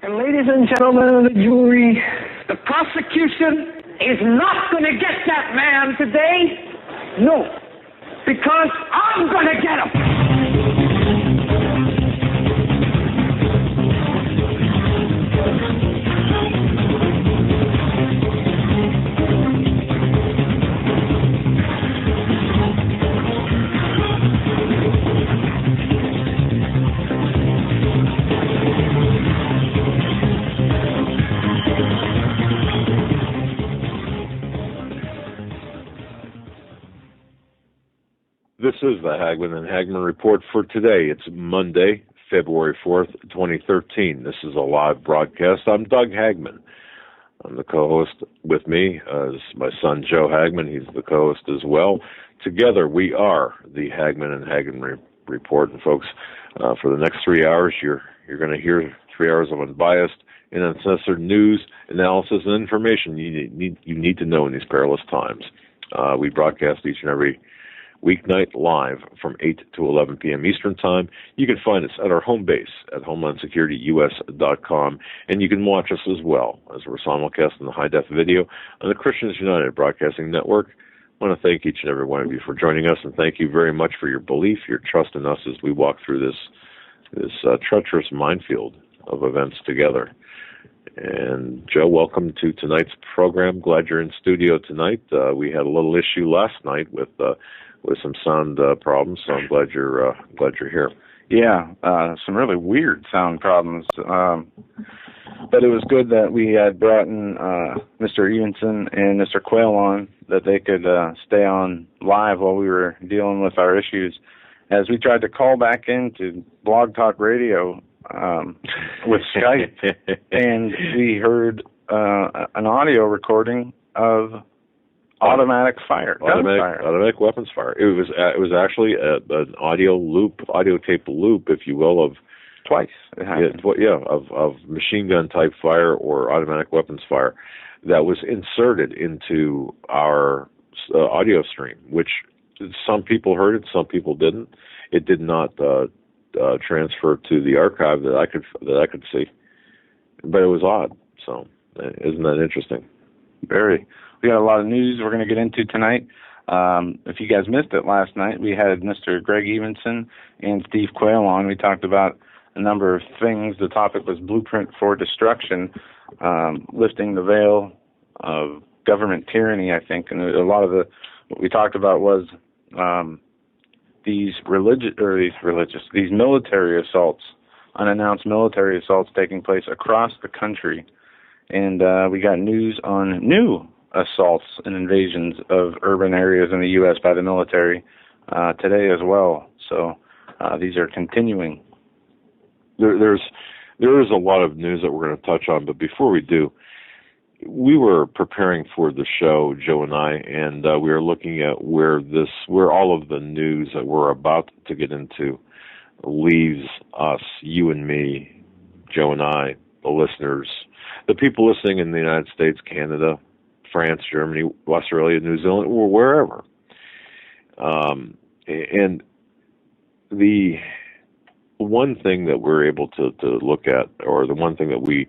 And ladies and gentlemen of the jury, the prosecution is not going to get that man today. No, because I'm going to get him. This is the Hagmann and Hagmann Report for today. It's Monday, February 4th, 2013. This is a live broadcast. I'm Doug Hagmann. I'm the co-host. With me is my son, Joe Hagmann. He's the co-host as well. Together, we are the Hagmann and Hagmann Report. And folks, for the next 3 hours, you're going to hear 3 hours of unbiased and uncensored news, analysis, and information you need to know in these perilous times. We broadcast each and every weeknight live from 8 to 11 p.m. Eastern Time. You can find us at our home base at HomelandSecurityUS.com, and you can watch us as well as we're simulcast in the high-def video on the Christians United Broadcasting Network. I want to thank each and every one of you for joining us, and thank you very much for your belief, your trust in us as we walk through this treacherous minefield of events together. And Joe, welcome to tonight's program. Glad you're in studio tonight. We had a little issue last night with some sound problems, so I'm glad you're here. Yeah, some really weird sound problems. But it was good that we had brought in Mr. Evenson and Mr. Quayle on, that they could stay on live while we were dealing with our issues. As we tried to call back into Blog Talk Radio with Skype, and we heard an audio recording of automatic fire, automatic weapons fire. It was actually an audio tape loop, if you will, of twice. Of machine gun type fire or automatic weapons fire that was inserted into our audio stream, which some people heard it, some people didn't. It did not transfer to the archive that I could see, but it was odd. So, isn't that interesting? Very. We got a lot of news we're going to get into tonight. If you guys missed it last night, we had Mr. Greg Evenson and Steve Quayle on. We talked about a number of things. The topic was Blueprint for Destruction, lifting the veil of government tyranny, I think. And a lot of what we talked about was these military assaults, unannounced military assaults taking place across the country. And we got news on new assaults and invasions of urban areas in the U.S. by the military today as well. So these are continuing. There is a lot of news that we're going to touch on, but before we do, we were preparing for the show, Joe and I, and we were looking at where all of the news that we're about to get into leaves us, you and me, Joe and I, the listeners, the people listening in the United States, Canada, France, Germany, Australia, New Zealand, or wherever. And the one thing that we're able to look at, or the one thing that we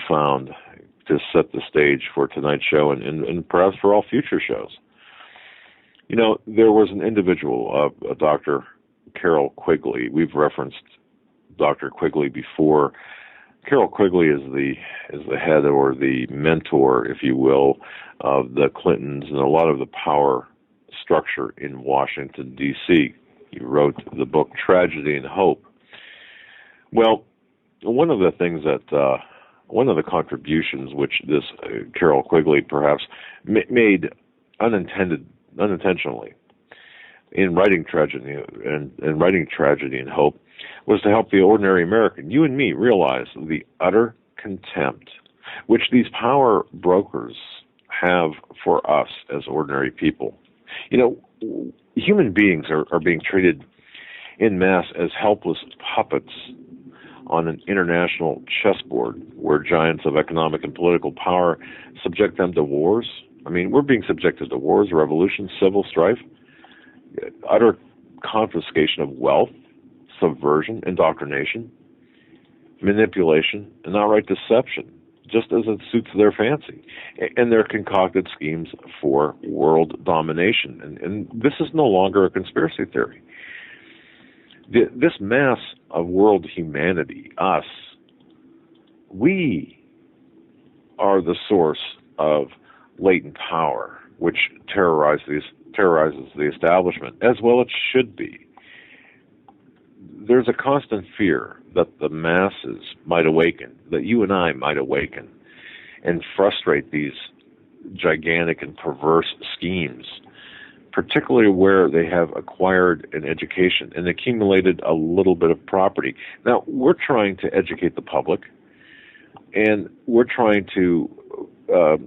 found to set the stage for tonight's show and perhaps for all future shows, there was an individual, Dr. Carol Quigley. We've referenced Dr. Quigley before. Carol Quigley is the head or the mentor, if you will, of the Clintons and a lot of the power structure in Washington, D.C. He wrote the book Tragedy and Hope. Well, one of the contributions which this Carol Quigley perhaps made unintentionally in writing Tragedy and Hope was to help the ordinary American, you and me, realize the utter contempt which these power brokers have for us as ordinary people. Human beings are being treated en masse as helpless puppets on an international chessboard where giants of economic and political power subject them to wars. I mean, we're being subjected to wars, revolutions, civil strife, utter confiscation of wealth, subversion, indoctrination, manipulation, and outright deception, just as it suits their fancy, and their concocted schemes for world domination. And this is no longer a conspiracy theory. This mass of world humanity, us, we are the source of latent power, which terrorizes the establishment, as well it should be. There's a constant fear that the masses might awaken, that you and I might awaken, and frustrate these gigantic and perverse schemes, particularly where they have acquired an education and accumulated a little bit of property. Now, we're trying to educate the public, and we're trying to,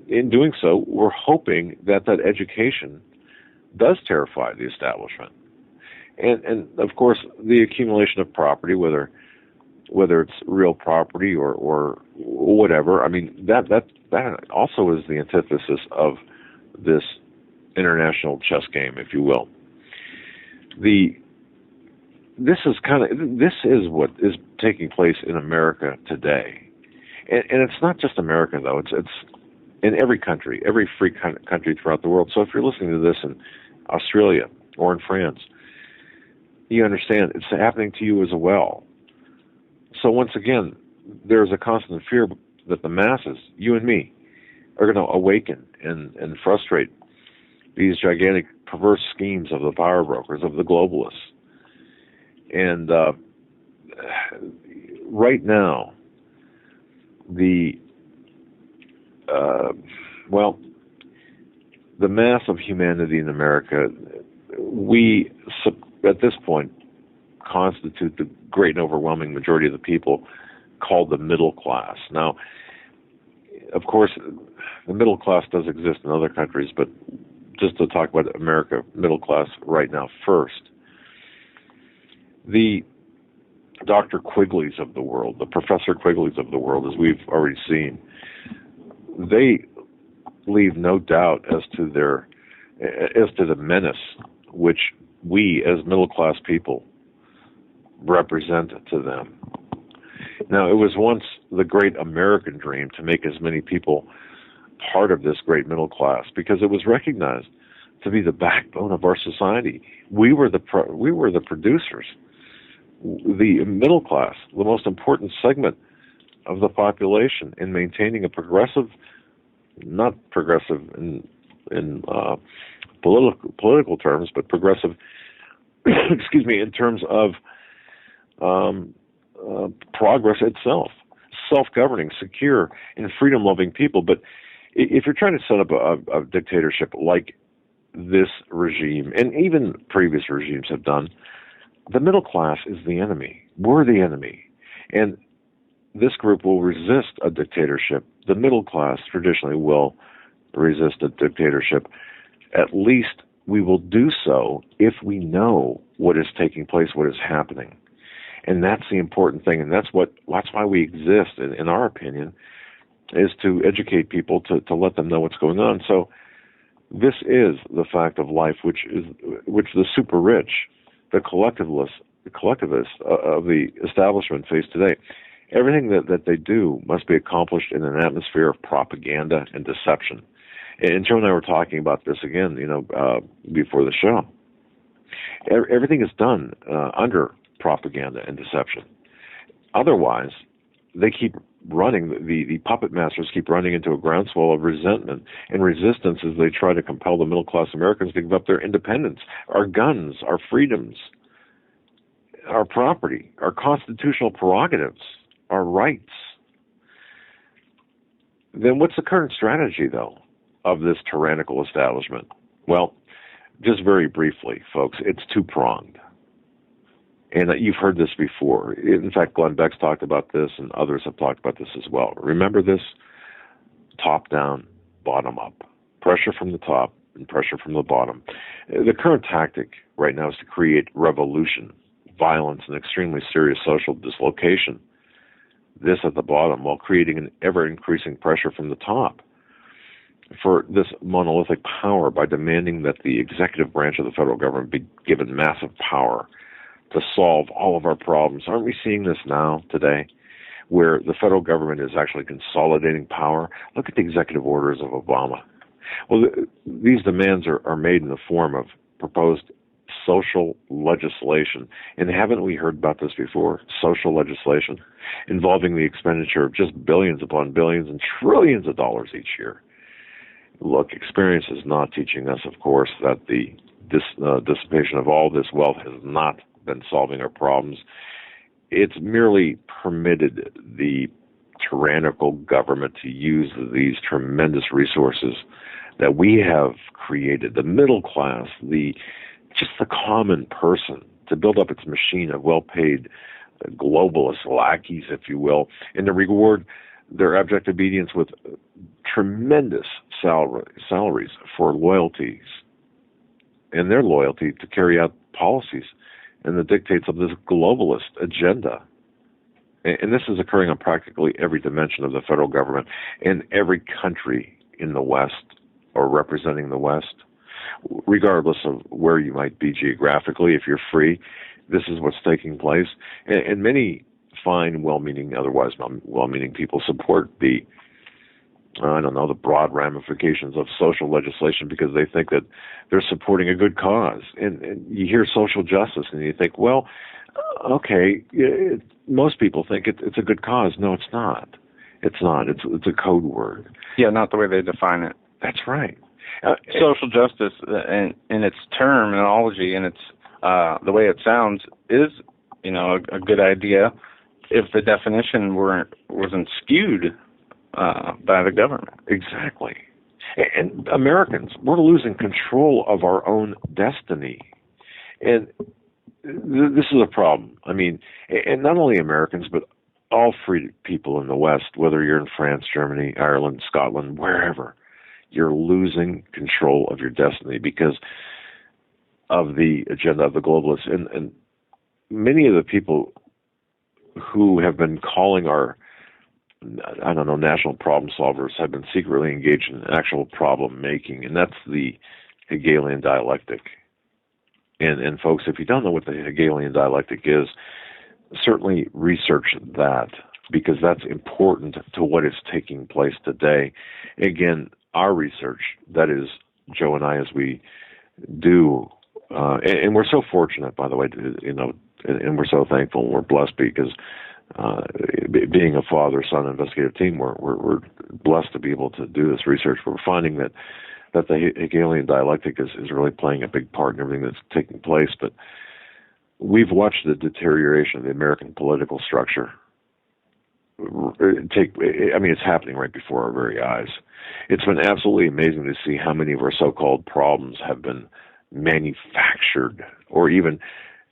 in doing so, we're hoping that that education does terrify the establishment. And of course, the accumulation of property, whether it's real property or whatever, I mean, that also is the antithesis of this international chess game, if you will. This is what is taking place in America today, and it's not just America though. It's in every country, every free country throughout the world. So if you're listening to this in Australia or in France, you understand it's happening to you as well. So once again, there's a constant fear that the masses, you and me, are going to awaken and frustrate these gigantic perverse schemes of the power brokers, of the globalists. And right now, the mass of humanity in America, we, at this point, constitute the great and overwhelming majority of the people called the middle class. Now, of course, the middle class does exist in other countries, but just to talk about America, middle class right now first. The Dr. Quigleys of the world, the Professor Quigleys of the world, as we've already seen, they leave no doubt as to the menace which we as middle class people represent to them. Now, it was once the great American dream to make as many people part of this great middle class because it was recognized to be the backbone of our society. We were the producers. The middle class, the most important segment of the population in maintaining a progressive, not progressive in political terms, but progressive, excuse me, in terms of progress itself, self-governing, secure, and freedom-loving people. But if you're trying to set up a dictatorship like this regime, and even previous regimes have done, the middle class is the enemy. We're the enemy. And this group will resist a dictatorship. The middle class traditionally will resist a dictatorship. At least we will do so if we know what is taking place, what is happening. And that's the important thing, and that's why we exist, in our opinion, is to educate people, to let them know what's going on. So this is the fact of life, which the super rich, the collectivists of the establishment face today. Everything that they do must be accomplished in an atmosphere of propaganda and deception. And Joe and I were talking about this again, before the show. Everything is done under propaganda and deception. Otherwise, they keep running, the puppet masters keep running into a groundswell of resentment and resistance as they try to compel the middle-class Americans to give up their independence, our guns, our freedoms, our property, our constitutional prerogatives, our rights. Then what's the current strategy, though, of this tyrannical establishment? Well, just very briefly, folks, it's two-pronged. And you've heard this before. In fact, Glenn Beck's talked about this, and others have talked about this as well. Remember this? Top down, bottom up. Pressure from the top and pressure from the bottom. The current tactic right now is to create revolution, violence, and extremely serious social dislocation. This at the bottom, while creating an ever-increasing pressure from the top for this monolithic power by demanding that the executive branch of the federal government be given massive power to solve all of our problems. Aren't we seeing this now, today? where the federal government is actually consolidating power. Look at the executive orders of Obama. Well, these demands are made in the form of proposed social legislation. And haven't we heard about this before? Social legislation involving the expenditure of just billions upon billions and trillions of dollars each year. Look, experience is not teaching us, of course, that the dissipation of all this wealth has not been solving our problems. It's merely permitted the tyrannical government to use these tremendous resources that we have created, the middle class, just the common person, to build up its machine of well-paid globalist lackeys, if you will, and to reward their abject obedience with tremendous salaries for loyalties and their loyalty to carry out policies and the dictates of this globalist agenda. And this is occurring on practically every dimension of the federal government and every country in the West or representing the West, regardless of where you might be geographically. If you're free, this is what's taking place. And many fine, well-meaning, otherwise well-meaning people support the broad ramifications of social legislation because they think that they're supporting a good cause. And you hear social justice and you think, well, okay, most people think it's a good cause. No, it's not. It's not. It's a code word. Yeah, not the way they define it. That's right. Social justice, in its terminology and its the way it sounds, is a good idea if the definition wasn't skewed by the government. Exactly. And Americans, we're losing control of our own destiny, and this is a problem. I mean, and not only Americans, but all free people in the West, whether you're in France, Germany, Ireland, Scotland, wherever, you're losing control of your destiny because of the agenda of the globalists. And many of the people who have been calling our, national problem solvers have been secretly engaged in actual problem making, and that's the Hegelian dialectic. And folks, if you don't know what the Hegelian dialectic is, certainly research that, because that's important to what is taking place today. Again, our research, that is, Joe and I, as we do, and we're so fortunate, by the way, and we're so thankful and we're blessed because being a father-son investigative team, we're blessed to be able to do this research. We're finding that the Hegelian dialectic is really playing a big part in everything that's taking place. But we've watched the deterioration of the American political structure it's happening right before our very eyes. It's been absolutely amazing to see how many of our so-called problems have been manufactured or even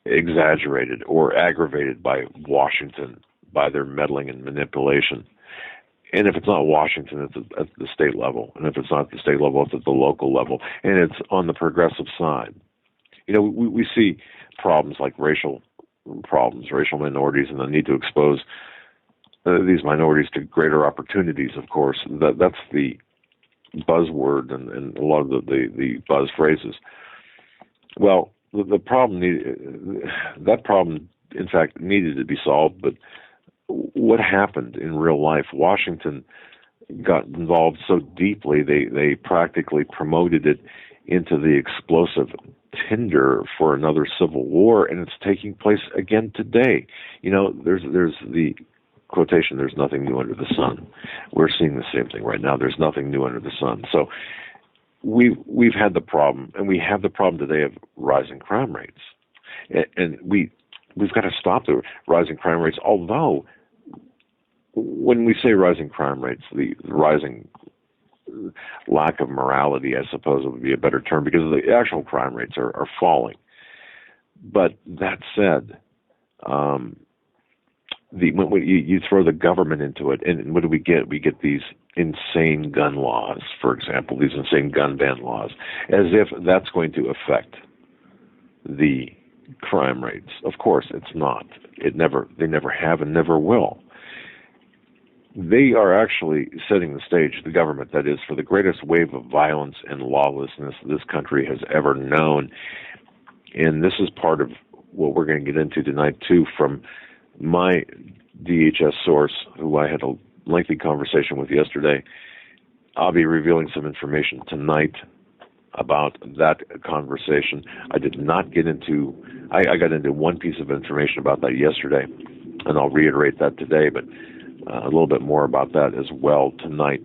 exaggerated or aggravated by Washington, by their meddling and manipulation. And if it's not Washington, it's at the state level. And if it's not at the state level, it's at the local level. And it's on the progressive side. We see problems like racial problems, racial minorities, and the need to expose these minorities to greater opportunities, of course. That's the buzzword and a lot of the buzz phrases. Well, the problem, that problem, in fact, needed to be solved, but what happened in real life? Washington got involved so deeply, they practically promoted it into the explosive tinder for another civil war, and it's taking place again today. There's the quotation, "There's nothing new under the sun." We're seeing the same thing right now. There's nothing new under the sun. So we've had the problem, and we have the problem today of rising crime rates, and we've got to stop the rising crime rates. Although, when we say rising crime rates, the rising lack of morality, I suppose, would be a better term, because the actual crime rates are falling. But that said, when you throw the government into it, and what do we get? We get these insane gun laws, for example, these insane gun ban laws, as if that's going to affect the crime rates. Of course, it's not. They never have and never will. They are actually setting the stage, the government, that is, for the greatest wave of violence and lawlessness this country has ever known. And this is part of what we're going to get into tonight, too, from my DHS source, who I had a lengthy conversation with yesterday. I'll be revealing some information tonight about that conversation. I did not get into, I got into one piece of information about that yesterday, and I'll reiterate that today, but a little bit more about that as well tonight.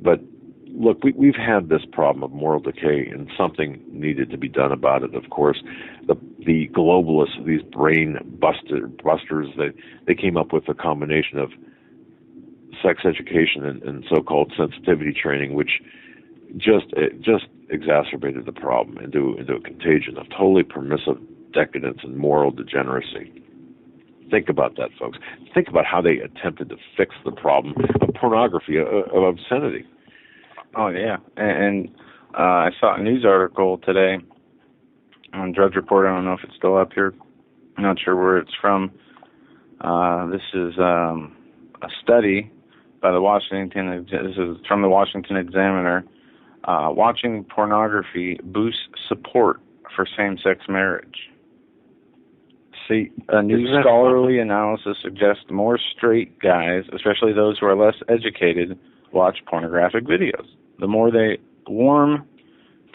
But look, we've had this problem of moral decay, and something needed to be done about it, of course. The globalists, these brain busters, they came up with a combination of sex education and so-called sensitivity training, which just exacerbated the problem into a contagion of totally permissive decadence and moral degeneracy. Think about that, folks. Think about how they attempted to fix the problem of pornography, of obscenity. Oh, yeah. And I saw a news article today on Drudge Report. I don't know if it's still up here. I'm not sure where it's from. This is a study by this is from the Washington Examiner. Watching pornography boosts support for same-sex marriage. See, a new scholarly analysis suggests more straight guys, especially those who are less educated, watch pornographic videos. The more they warm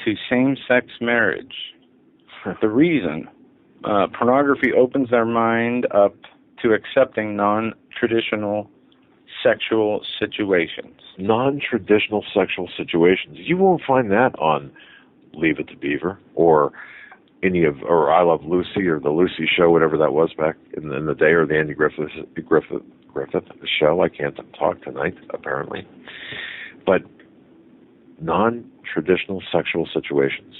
to same-sex marriage. The reason, pornography opens their mind up to accepting non-traditional sexual situations. Non-traditional sexual situations. You won't find that on Leave It to Beaver or or I Love Lucy or the Lucy Show, whatever that was back in the day, or the Andy Griffith show. I can't talk tonight, apparently. But non-traditional sexual situations.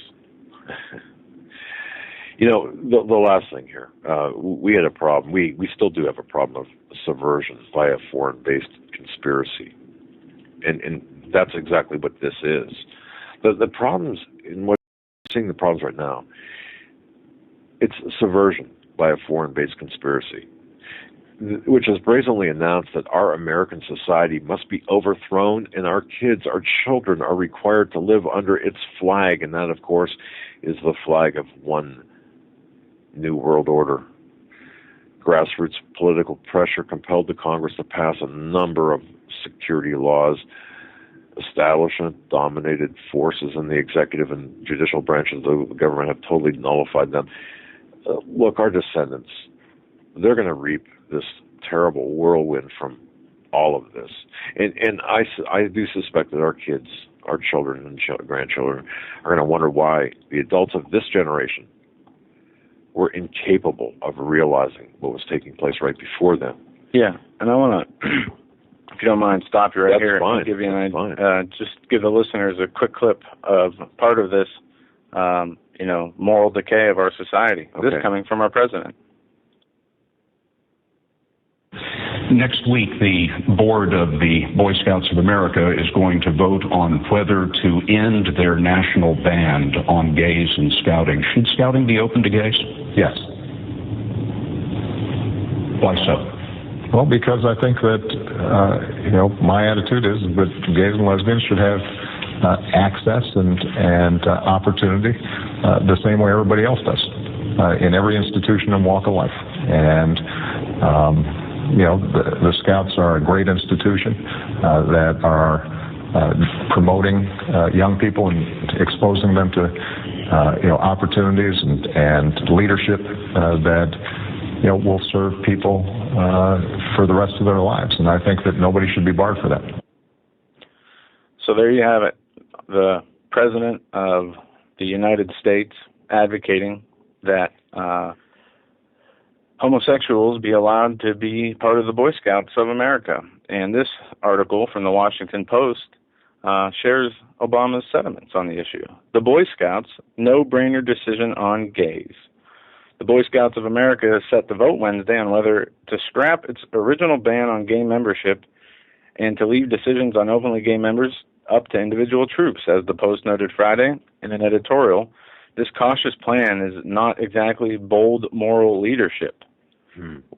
You know, the last thing here, we had a problem. We still do have a problem of subversion by a foreign-based conspiracy, and that's exactly what this is. The problems in what we're seeing, the problems right now, it's subversion by a foreign-based conspiracy, which has brazenly announced that our American society must be overthrown and our kids, our children, are required to live under its flag, and that, of course, is the flag of one New World Order. Grassroots political pressure compelled the Congress to pass a number of security laws. Establishment-dominated forces in the executive and judicial branches of the government have totally nullified them. Look, our descendants, they're going to reap this terrible whirlwind from all of this. And I do suspect that our kids, our children and grandchildren are going to wonder why the adults of this generation were incapable of realizing what was taking place right before them. Yeah, and I want to, if you don't mind, stop you right That's here fine. and give you just give the listeners a quick clip of part of this, moral decay of our society. Okay. This coming from our president. Next week, the board of the Boy Scouts of America is going to vote on whether to end their national ban on gays and scouting. Should scouting be open to gays? Yes. Why so? Well, because I think that, my attitude is that gays and lesbians should have access and opportunity the same way everybody else does in every institution and walk of life. And, the Scouts are a great institution that are promoting young people and exposing them to, opportunities and leadership that, will serve people for the rest of their lives. And I think that nobody should be barred for that. So there you have it. The President of the United States advocating that homosexuals be allowed to be part of the Boy Scouts of America. And this article from the Washington Post shares Obama's sentiments on the issue. The Boy Scouts, no-brainer decision on gays. The Boy Scouts of America is set to vote Wednesday on whether to scrap its original ban on gay membership and to leave decisions on openly gay members up to individual troops. As the Post noted Friday in an editorial, this cautious plan is not exactly bold moral leadership.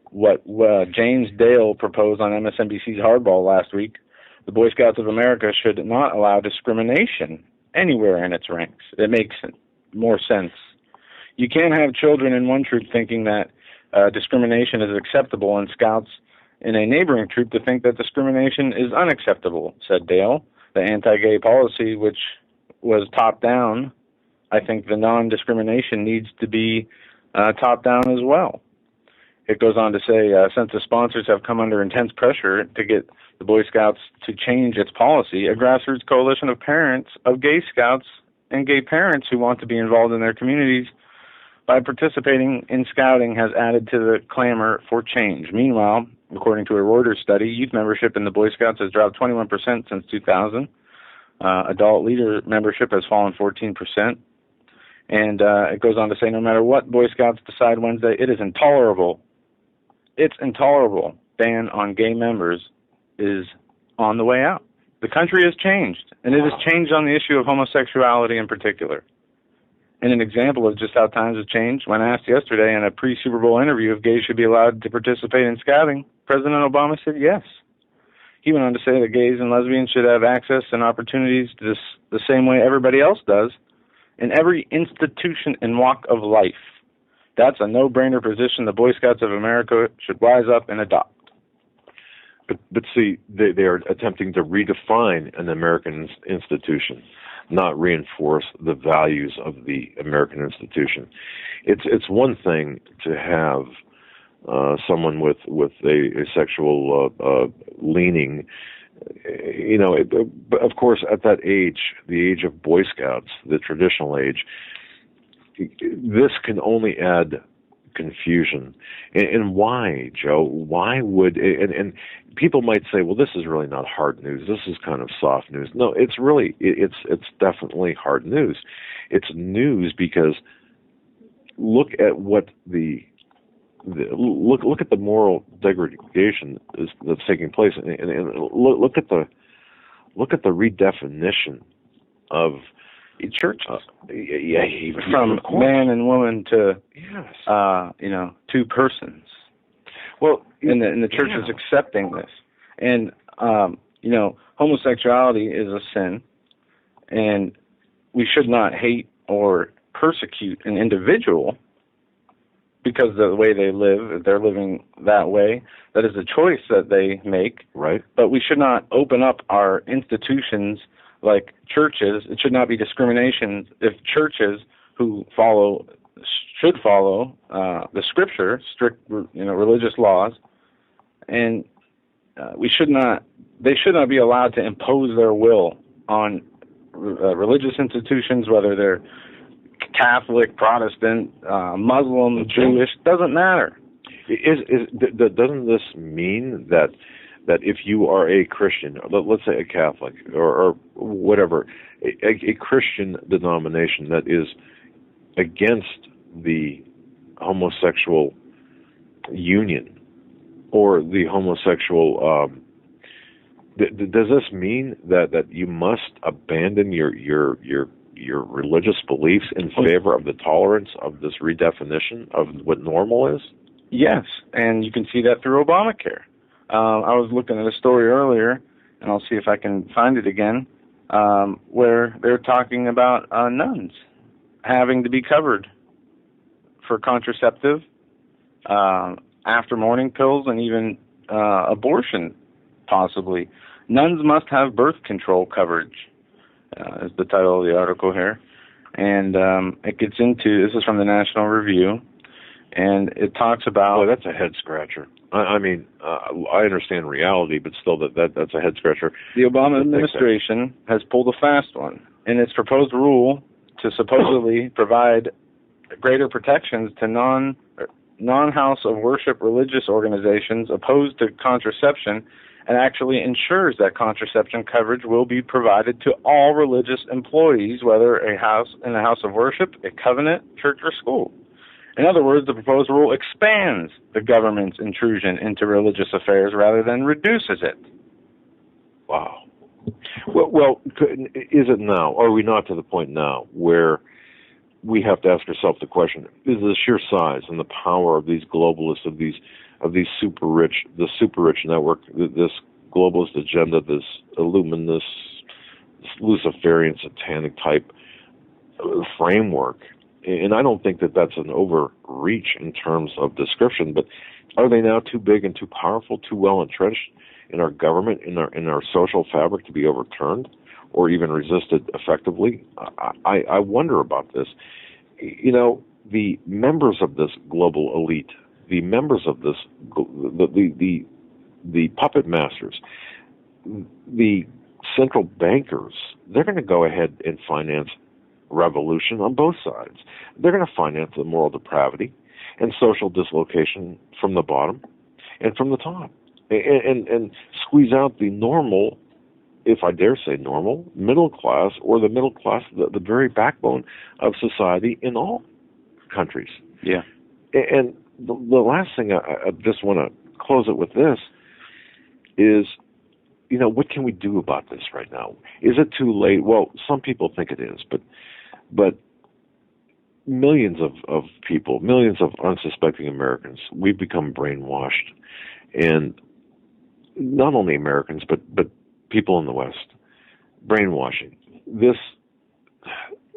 What James Dale proposed on MSNBC's Hardball last week, the Boy Scouts of America should not allow discrimination anywhere in its ranks. It makes more sense. You can't have children in one troop thinking that discrimination is acceptable and scouts in a neighboring troop to think that discrimination is unacceptable, said Dale. The anti-gay policy, which was top-down, I think the non-discrimination needs to be top-down as well. It goes on to say, since the sponsors have come under intense pressure to get the Boy Scouts to change its policy, a grassroots coalition of parents of gay scouts and gay parents who want to be involved in their communities by participating in scouting has added to the clamor for change. Meanwhile, according to a Reuters study, youth membership in the Boy Scouts has dropped 21% since 2000. Adult leader membership has fallen 14%. And it goes on to say, no matter what Boy Scouts decide Wednesday, it is intolerable. It's intolerable. Ban on gay members is on the way out. The country has changed, and it has changed on the issue of homosexuality in particular. And an example of just how times have changed, when asked yesterday in a pre-Super Bowl interview if gays should be allowed to participate in scouting, President Obama said yes. He went on to say that gays and lesbians should have access and opportunities to this, the same way everybody else does in every institution and walk of life. That's a no-brainer position the Boy Scouts of America should rise up and adopt. But see, they are attempting to redefine an American institution, not reinforce the values of the American institution. It's one thing to have someone with a sexual leaning, you know. But of course, at that age, the age of Boy Scouts, the traditional age, this can only add confusion. And why, Joe? Why would and people might say, well, this is really not hard news. This is kind of soft news. No, it's really it's definitely hard news. It's news because look at what look at the moral degradation that's taking place, and look at the redefinition of church, from man and woman to two persons. Well, and the church is accepting this, and homosexuality is a sin, and we should not hate or persecute an individual because of the way they live. If they're living that way, that is a choice that they make. Right. But we should not open up our institutions like churches. It should not be discrimination if churches who should follow the Scripture, strict religious laws, and they should not be allowed to impose their will on religious institutions, whether they're Catholic, Protestant, Muslim, Jewish, doesn't matter. Doesn't this mean that if you are a Christian, let's say a Catholic or whatever, a Christian denomination that is against the homosexual union or the homosexual, does this mean that you must abandon your religious beliefs in favor of the tolerance of this redefinition of what normal is? Yes, and you can see that through Obamacare. I was looking at a story earlier, and I'll see if I can find it again, where they're talking about nuns having to be covered for contraceptive, after morning pills, and even abortion, possibly. Nuns must have birth control coverage, is the title of the article here. And it gets into, this is from the National Review, and it talks about... Well, that's a head-scratcher. I mean, I understand reality, but still, that's a head-scratcher. The Obama administration has pulled a fast one. In its proposed rule to supposedly provide greater protections to non-house of worship religious organizations opposed to contraception, and actually ensures that contraception coverage will be provided to all religious employees, whether in a house of worship, a covenant, church, or school. In other words, the proposed rule expands the government's intrusion into religious affairs rather than reduces it. Wow. Well, is it now? Are we not to the point now where we have to ask ourselves the question: is the sheer size and the power of these globalists, of these super rich, the super rich network, this globalist agenda, this Illuminist, this Luciferian satanic type framework, And I don't think that that's an overreach in terms of description, but are they now too big and too powerful, too well entrenched in our government, in our social fabric to be overturned or even resisted effectively? I wonder about this. You know, the members of this global elite, the members of this, the puppet masters, the central bankers, they're going to go ahead and finance revolution on both sides. They're going to finance the moral depravity and social dislocation from the bottom and from the top, and squeeze out the normal, if I dare say normal, middle class, or the middle class, the very backbone of society in all countries. Yeah. And the last thing I just want to close it with this is, you know, what can we do about this right now? Is it too late? Well, some people think it is, but millions of people, millions of unsuspecting Americans, we've become brainwashed. And not only Americans, but people in the West, brainwashing. This,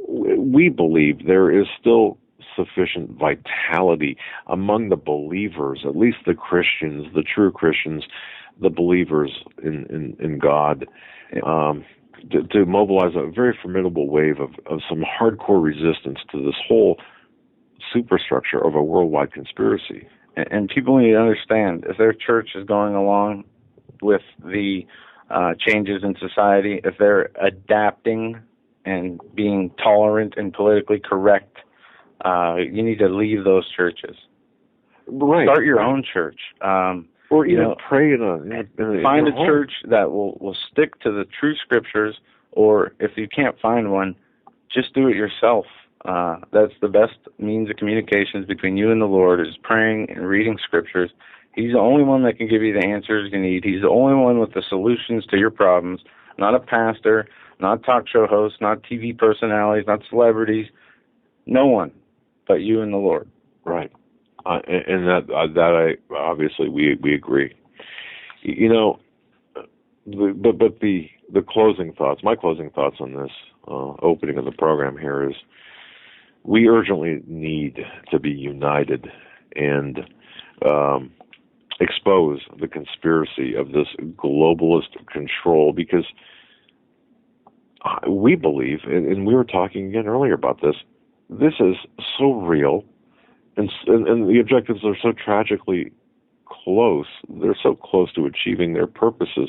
we believe there is still sufficient vitality among the believers, at least the Christians, the true Christians, the believers in God, to mobilize a very formidable wave of some hardcore resistance to this whole superstructure of a worldwide conspiracy. And people need to understand, if their church is going along with the changes in society, if they're adapting and being tolerant and politically correct, you need to leave those churches. Right. Start your own church. Or even pray find a church that will stick to the true scriptures, or if you can't find one, just do it yourself. That's the best means of communications between you and the Lord, is praying and reading scriptures. He's the only one that can give you the answers you need. He's the only one with the solutions to your problems, not a pastor, not talk show hosts, not TV personalities, not celebrities. No one but you and the Lord. Right. And that I obviously we agree. You know, but the closing thoughts, my closing thoughts on this opening of the program here is, we urgently need to be united and expose the conspiracy of this globalist control, because we believe, and we were talking again earlier about this, this is so real. And the objectives are so tragically close. They're so close to achieving their purposes.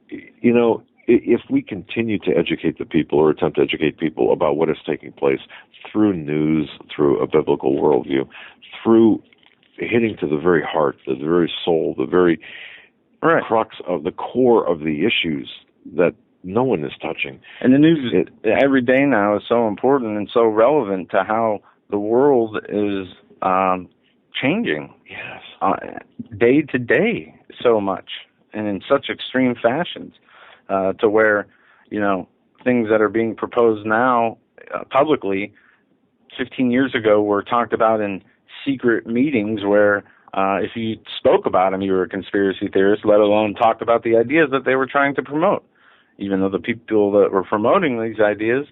You know, if we continue to educate the people, or attempt to educate people about what is taking place through news, through a biblical worldview, through hitting to the very heart, the very soul, the very crux of the core of the issues that no one is touching. And the news every day now is so important and so relevant to how the world is changing, day to day, so much, and in such extreme fashions, to where, you know, things that are being proposed now publicly 15 years ago were talked about in secret meetings where if you spoke about them, you were a conspiracy theorist, let alone talk about the ideas that they were trying to promote, even though the people that were promoting these ideas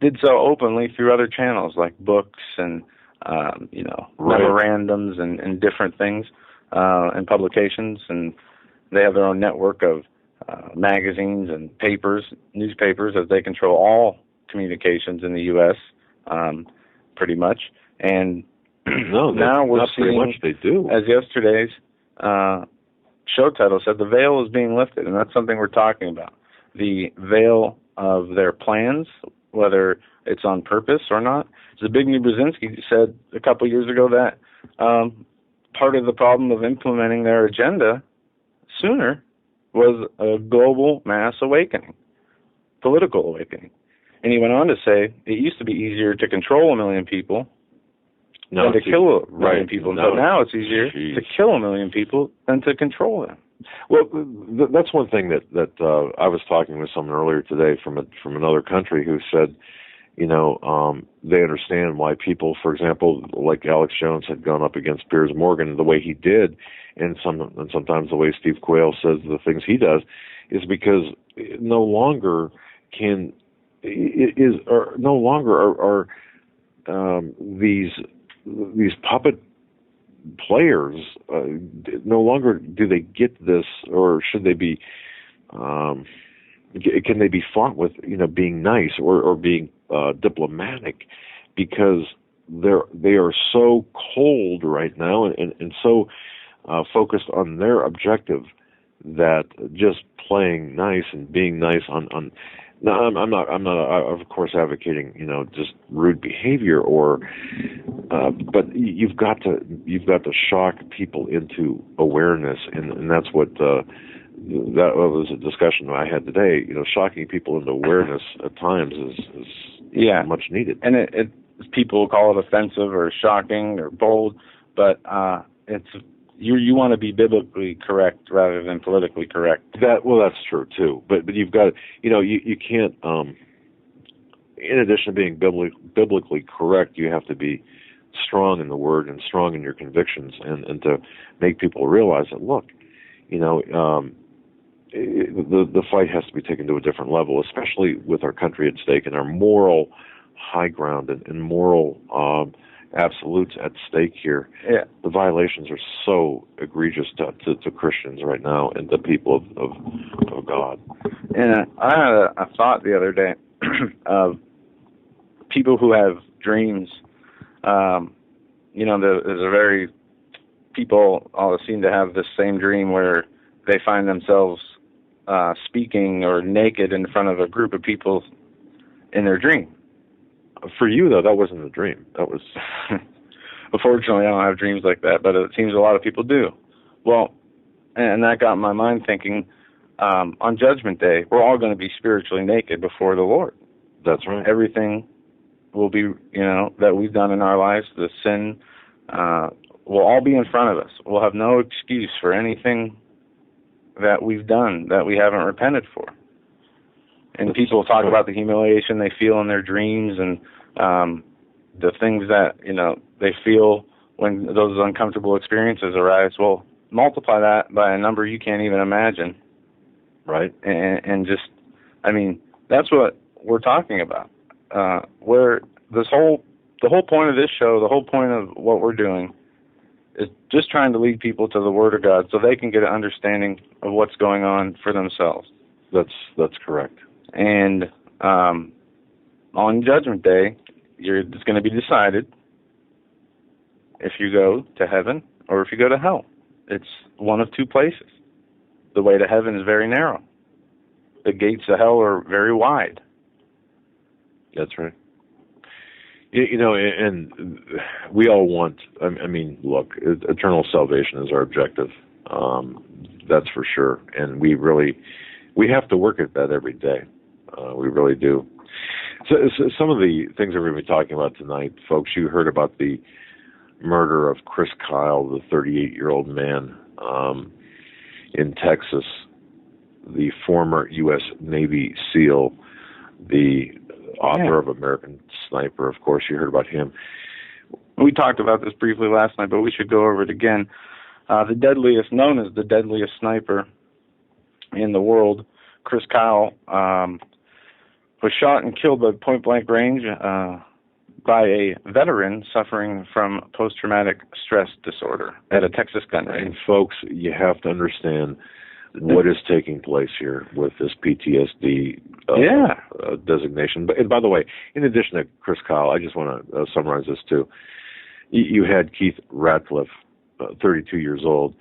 did so openly through other channels like books and, memorandums and different things, and publications. And they have their own network of magazines and newspapers, as they control all communications in the U.S., pretty much. And now we're seeing, much they do. As yesterday's show title said, the veil is being lifted, and that's something we're talking about. The veil of their plans, whether it's on purpose or not. Zbigniew Brzezinski said a couple of years ago that part of the problem of implementing their agenda sooner was a global mass awakening, political awakening. And he went on to say it used to be easier to control 1 million people than to kill 1 million people. But now it's easier to kill 1 million people than to control them. Well, that's one thing that I was talking with someone earlier today from another country who said, you know, they understand why people, for example, like Alex Jones had gone up against Piers Morgan the way he did, and sometimes the way Steve Quayle says the things he does, is because no longer are these puppet players no longer do they get this, or should they be? Can they be fought with, being nice or being diplomatic? Because they are so cold right now and so focused on their objective that just playing nice and being nice on. No, I'm not of course advocating just rude behavior but you've got to shock people into awareness, and that's what that was a discussion I had today. Shocking people into awareness at times is much needed. And it people call it offensive or shocking or bold, but it's you want to be biblically correct rather than politically correct. That's true too. But you've got you can't. In addition to being biblically correct, you have to be strong in the word and strong in your convictions, and to make people realize that the fight has to be taken to a different level, especially with our country at stake and our moral high ground and moral absolutes at stake here. Yeah. The violations are so egregious to Christians right now and the people of God. And I had a thought the other day of people who have dreams. People all seem to have this same dream where they find themselves speaking or naked in front of a group of people in their dream. For you, though, that wasn't a dream. That was... Unfortunately, I don't have dreams like that, but it seems a lot of people do. Well, and that got my mind thinking, on Judgment Day, we're all going to be spiritually naked before the Lord. That's right. Everything will be, that we've done in our lives, the sin, will all be in front of us. We'll have no excuse for anything that we've done that we haven't repented for. And people talk about the humiliation they feel in their dreams and the things that, they feel when those uncomfortable experiences arise. Well, multiply that by a number you can't even imagine. Right. And just, that's what we're talking about. Where the whole point of this show, the whole point of what we're doing is just trying to lead people to the Word of God so they can get an understanding of what's going on for themselves. That's correct. And on Judgment Day, it's going to be decided if you go to heaven or if you go to hell. It's one of two places. The way to heaven is very narrow. The gates of hell are very wide. That's right. And we all want, look, eternal salvation is our objective. That's for sure. And we have to work at that every day. We really do. So some of the things that we're going to be talking about tonight, folks, you heard about the murder of Chris Kyle, the 38-year-old man in Texas, the former U.S. Navy SEAL, the author of American Sniper. Of course, you heard about him. We talked about this briefly last night, but we should go over it again. Known as the deadliest sniper in the world, Chris Kyle was shot and killed by point-blank range by a veteran suffering from post-traumatic stress disorder at a Texas gun range. And folks, you have to understand what is taking place here with this PTSD designation. And by the way, in addition to Chris Kyle, I just want to summarize this too. You had Keith Ratcliffe, 32 years old.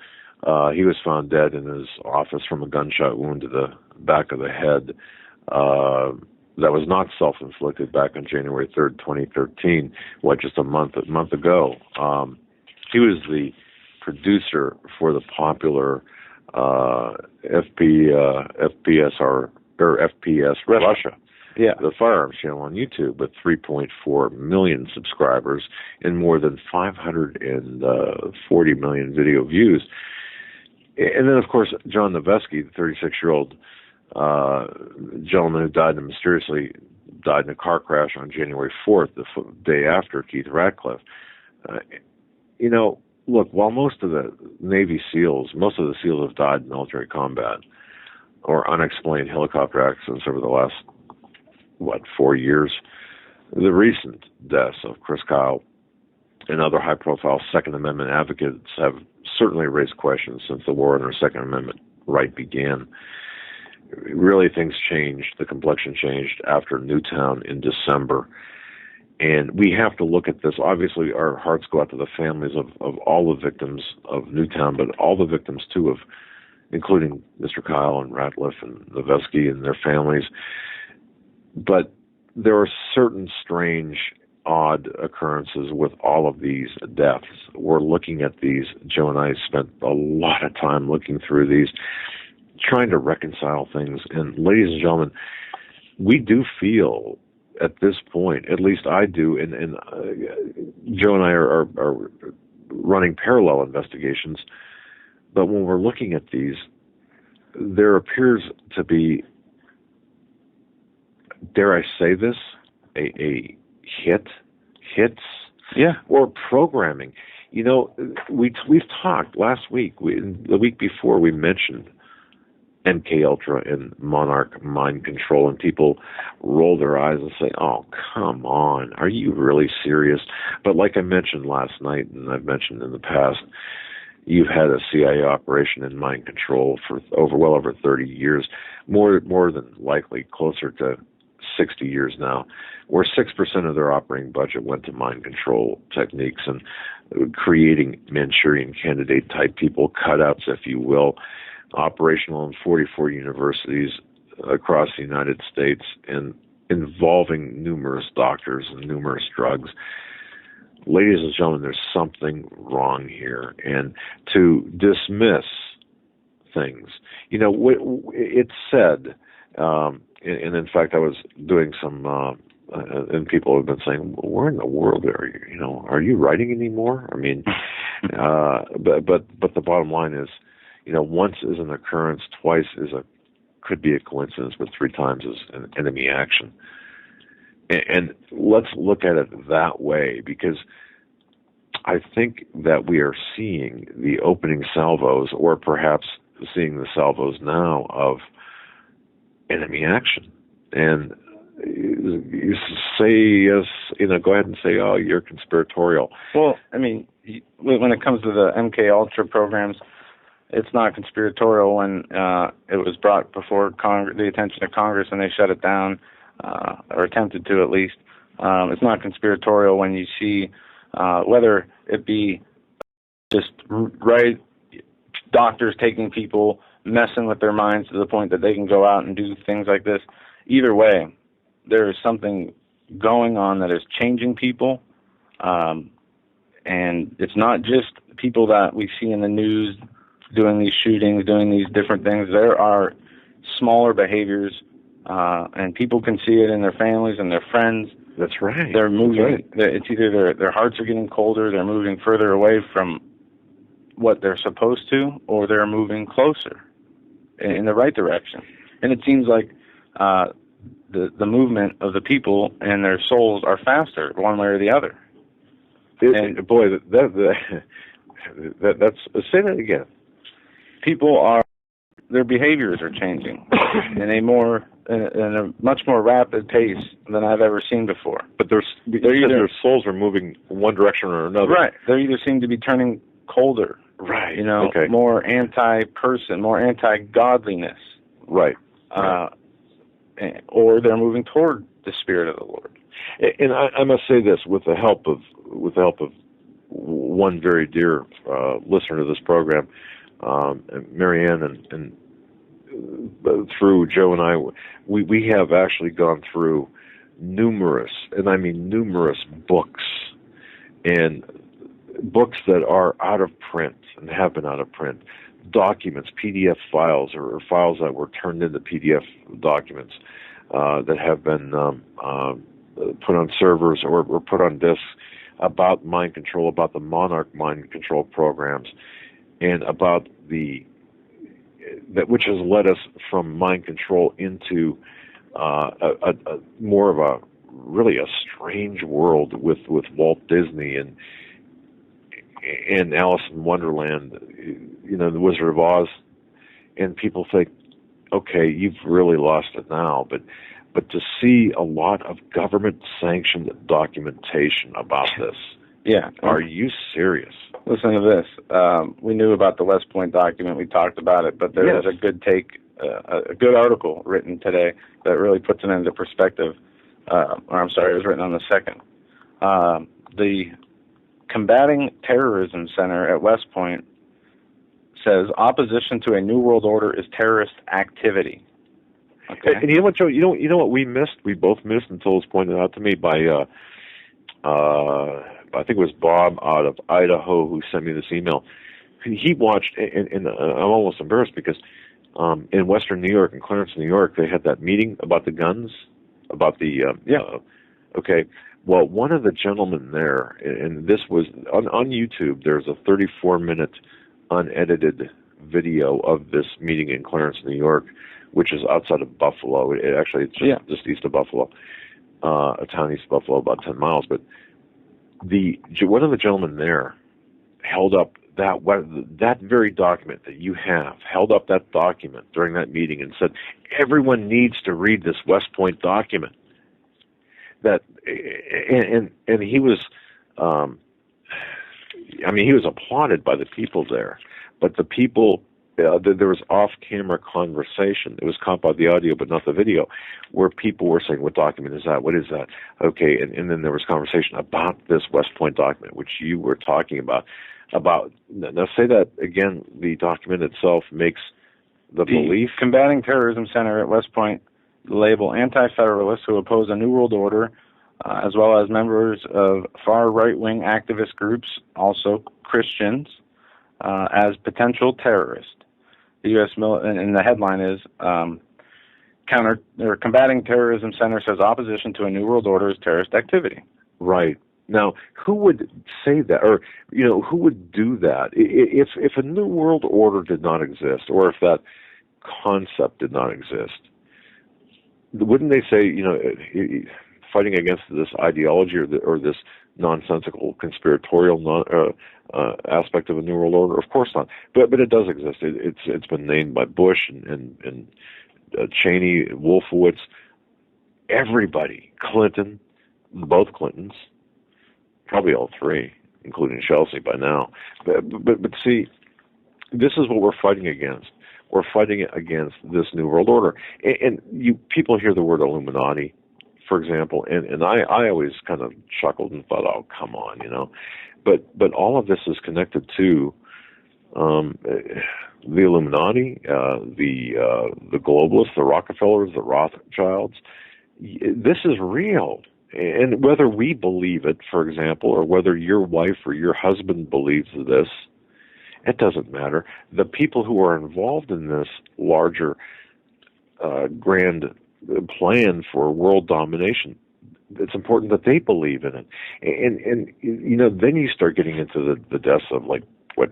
He was found dead in his office from a gunshot wound to the back of the head. That was not self-inflicted back on January 3rd, 2013, just a month ago. He was the producer for the popular FPS Russia. Yeah. The firearms channel on YouTube with 3.4 million subscribers and more than 540 million video views. And then, of course, John Noveski, the 36-year-old gentleman who mysteriously died in a car crash on January 4th, the day after Keith Ratcliffe. Look, while most of the SEALs have died in military combat or unexplained helicopter accidents over the last, 4 years, The recent deaths of Chris Kyle and other high-profile Second Amendment advocates have certainly raised questions since the war on our Second Amendment right began. Really, things changed. The complexion changed after Newtown in December. And we have to look at this. Obviously, our hearts go out to the families of all the victims of Newtown, but all the victims, too, of including Mr. Kyle and Ratliff and Noveski and their families. But there are certain strange, odd occurrences with all of these deaths. We're looking at these. Joe and I spent a lot of time looking through these, trying to reconcile things. And ladies and gentlemen, we do feel at this point, at least I do, and Joe and I are running parallel investigations, but when we're looking at these, there appears to be, dare I say this, a hits, yeah, or programming. You know, we've talked last week, the week before, we mentioned MKUltra and Monarch mind control, and people roll their eyes and say, "Oh, come on, are you really serious?" But like I mentioned last night, and I've mentioned in the past, you've had a CIA operation in mind control for well over 30 years, more than likely closer to 60 years now, where 6% of their operating budget went to mind control techniques and creating Manchurian candidate type people, cutouts, if you will, operational in 44 universities across the United States and involving numerous doctors and numerous drugs. Ladies and gentlemen, there's something wrong here. And to dismiss things, you know, it's said, and in fact, I was doing some, and people have been saying, well, "Where in the world are you? You know, are you writing anymore?" I mean, but the bottom line is, you know, once is an occurrence, twice could be a coincidence, but 3 times is an enemy action. And let's look at it that way, because I think that we are seeing the opening salvos, or perhaps seeing the salvos now, of enemy action. And you say, yes, you know, go ahead and say, "Oh, you're conspiratorial." Well, I mean, when it comes to the MKUltra programs, it's not conspiratorial when it was brought before the attention of Congress and they shut it down, or attempted to at least. It's not conspiratorial when you see whether it be just right doctors taking people, messing with their minds to the point that they can go out and do things like this. Either way, there is something going on that is changing people, and it's not just people that we see in the news doing these shootings, doing these different things. There are smaller behaviors, and people can see it in their families and their friends. That's right. They're moving. Right. It's either their hearts are getting colder, they're moving further away from what they're supposed to, or they're moving closer in the right direction. And it seems like the movement of the people and their souls are faster, one way or the other. Boy, that's say that again. People their behaviors are changing in a much more rapid pace than I've ever seen before. But their souls are moving one direction or another. Right. They either seem to be turning colder. Right. You know, okay. More anti-person, more anti-godliness. Right. Or they're moving toward the Spirit of the Lord. And I must say this, with the help of one very dear listener to this program, Marianne, and through Joe and I, we have actually gone through numerous, and I mean numerous, books, and books that are out of print and have been out of print, documents, PDF files, or files that were turned into PDF documents that have been put on servers or put on disks about mind control, about the Monarch mind control programs, and about which has led us from mind control into a more of a really a strange world with Walt Disney and Alice in Wonderland, you know, the Wizard of Oz, and people think, okay, you've really lost it now, but but to see a lot of government-sanctioned documentation about this. Yeah. Are you serious? Listen to this. We knew about the West Point document. We talked about it, but there was a good a good article written today that really puts it into perspective. It was written on the 2nd. The Combating Terrorism Center at West Point says opposition to a New World Order is terrorist activity. Okay. And you know what, Joe? You know what we missed? We both missed until it was pointed out to me by I think it was Bob out of Idaho who sent me this email. He watched, and I'm almost embarrassed because in Western New York, in Clarence, New York, they had that meeting about the guns, about the okay. Well, one of the gentlemen there, and this was on YouTube. There's a 34-minute unedited video of this meeting in Clarence, New York, which is outside of Buffalo. It's just east of Buffalo, a town east of Buffalo, about 10 miles. But one of the gentlemen there held up that very document that you have, held up that document during that meeting and said, everyone needs to read this West Point document. And he was, he was applauded by the people there, but the people, there was off-camera conversation. It was caught by the audio, but not the video, where people were saying, what document is that? What is that? Okay, and then there was conversation about this West Point document, which you were talking about. Now say that again, the document itself makes the belief. Combating Terrorism Center at West Point label anti-federalists who oppose a New World Order, as well as members of far right-wing activist groups, also Christians, as potential terrorists. The U.S. and the headline is Combating Terrorism Center says opposition to a New World Order is terrorist activity. Right. Now, who would say that, or who would do that if a New World Order did not exist, or if that concept did not exist? Wouldn't they say, fighting against this ideology or this nonsensical conspiratorial aspect of a New World Order? Of course not. But it does exist. It's been named by Bush and Cheney, Wolfowitz, everybody, Clinton, both Clintons, probably all three, including Chelsea by now. But see, this is what we're fighting against. We're fighting against this New World Order. And people hear the word Illuminati, for example, and I always kind of chuckled and thought, oh, come on, But all of this is connected to the Illuminati, the globalists, the Rockefellers, the Rothschilds. This is real. And whether we believe it, for example, or whether your wife or your husband believes this, it doesn't matter. The people who are involved in this larger, grand plan for world domination, it's important that they believe in it. And then you start getting into the deaths of, like,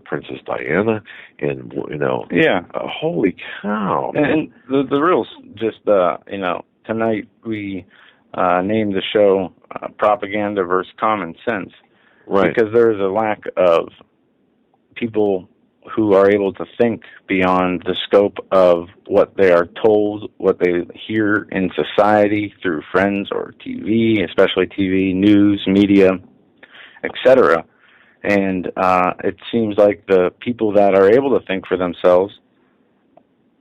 Princess Diana, and, holy cow. And the real, tonight we named the show Propaganda versus Common Sense. Right. Because there is a lack of people who are able to think beyond the scope of what they are told, what they hear in society through friends or TV, especially TV, news, media, etc. And it seems like the people that are able to think for themselves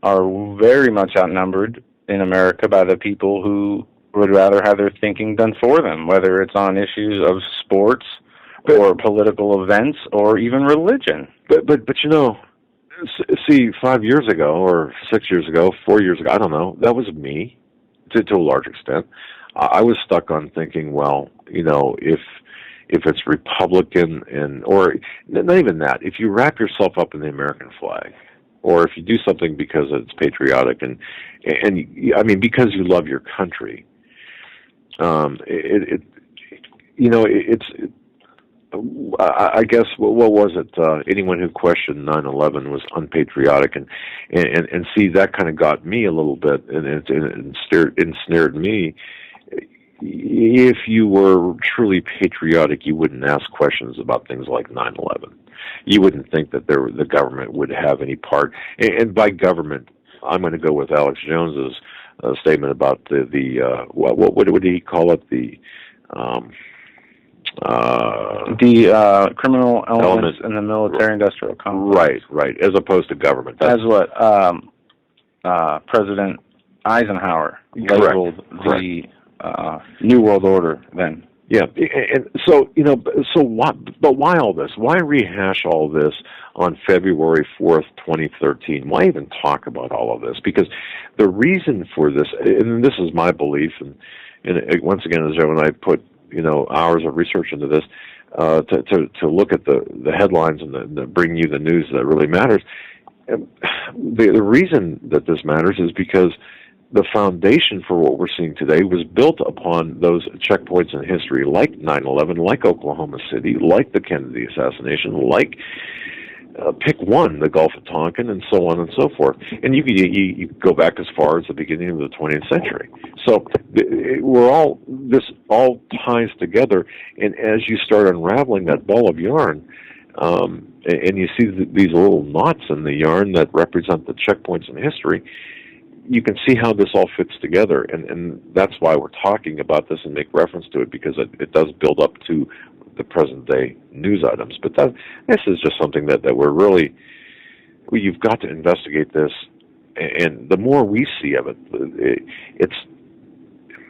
are very much outnumbered in America by the people who would rather have their thinking done for them, whether it's on issues of sports or political events or even religion. But see, 5 years ago or 6 years ago, 4 years ago, I don't know, that was me to a large extent. I was stuck on thinking, well, if it's Republican or not even that, if you wrap yourself up in the American flag, or if you do something because it's patriotic and because you love your country, I guess what was it? Anyone who questioned 9/11 was unpatriotic, and see, that kind of got me a little bit, and it ensnared me. If you were truly patriotic, you wouldn't ask questions about things like 9/11. You wouldn't think that the government would have any part, and by government, I'm going to go with Alex Jones's statement about what did he call it? The criminal elements in the military-industrial complex. Right, as opposed to government. That's what President Eisenhower labeled the New World Order then. Yeah, and so, why all this? Why rehash all this on February 4th, 2013? Why even talk about all of this? Because the reason for this, and this is my belief, and once again, as when I put, hours of research into this, to look at the headlines and bring you the news that really matters. The reason that this matters is because the foundation for what we're seeing today was built upon those checkpoints in history, like 9/11, like Oklahoma City, like the Kennedy assassination, like pick one, the Gulf of Tonkin, and so on and so forth. And you go back as far as the beginning of the 20th century. So this all ties together, and as you start unraveling that ball of yarn, and you see these little knots in the yarn that represent the checkpoints in history, you can see how this all fits together, and that's why we're talking about this and make reference to it, because it does build up to the present-day news items. But this is just something that you've got to investigate this, and the more we see of it, it's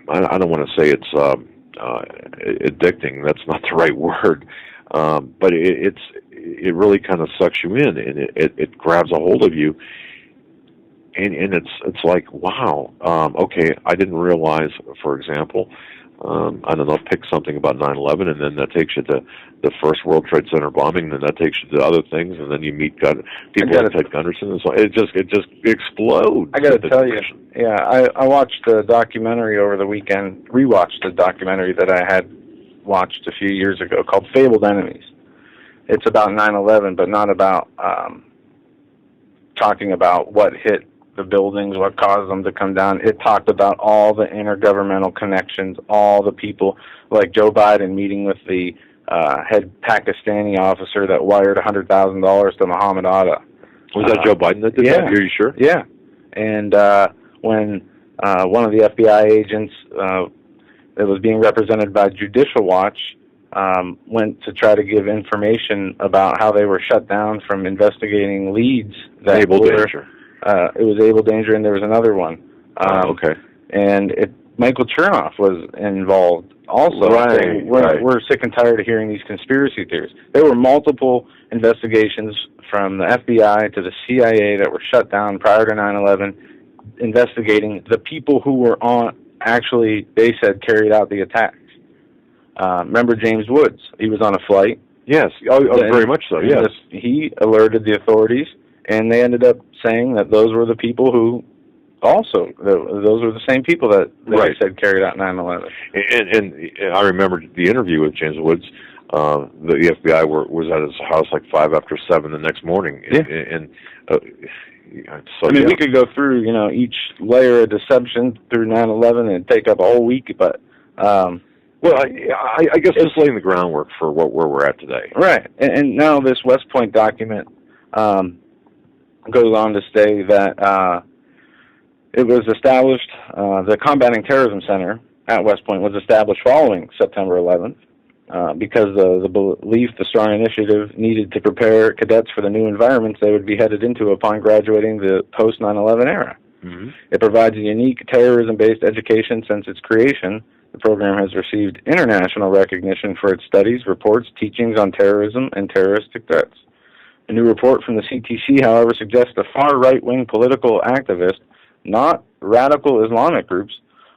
I don't want to say it's addicting. That's not the right word, but it really kind of sucks you in, and it grabs a hold of you. And it's like, wow, okay, I didn't realize, for example, I don't know, pick something about 9/11, and then that takes you to the first World Trade Center bombing, and then that takes you to other things, and then you meet people like Ted Gunderson, and so it just explodes. I got to tell you, yeah, I watched the documentary over the weekend, rewatched the documentary that I had watched a few years ago called Fabled Enemies. It's about 9/11, but not about talking about what hit the buildings, what caused them to come down. It talked about all the intergovernmental connections, all the people, like Joe Biden meeting with the head Pakistani officer that wired $100,000 to Muhammad Atta. Was that Joe Biden that did that? Are you sure? Yeah. And when one of the FBI agents that was being represented by Judicial Watch went to try to give information about how they were shut down from investigating leads that Able Danger. It was Able Danger, and there was another one. Okay. And Michael Chernoff was involved also. Right, We're sick and tired of hearing these conspiracy theories. There were multiple investigations from the FBI to the CIA that were shut down prior to 9/11, investigating the people who were actually, they said, carried out the attacks. Remember James Woods? He was on a flight. Yes, very much so, yes. He alerted the authorities, and they ended up saying that those were the people who also, those were the same people that they said carried out 9/11. And I remember the interview with James Woods. The FBI was at his house like 5 after 7 the next morning. So, we could go through, each layer of deception through 9/11 and take up a whole week, but... well, I guess it's laying the groundwork for where we're at today. Right. And now this West Point document goes on to say that it was established, the Combating Terrorism Center at West Point was established following September 11th because of the belief the strong initiative needed to prepare cadets for the new environments they would be headed into upon graduating the post-9/11 era. Mm-hmm. It provides a unique terrorism-based education since its creation. The program has received international recognition for its studies, reports, teachings on terrorism and terroristic threats. A new report from the CTC, however, suggests the far right-wing political activists, not radical Islamic groups,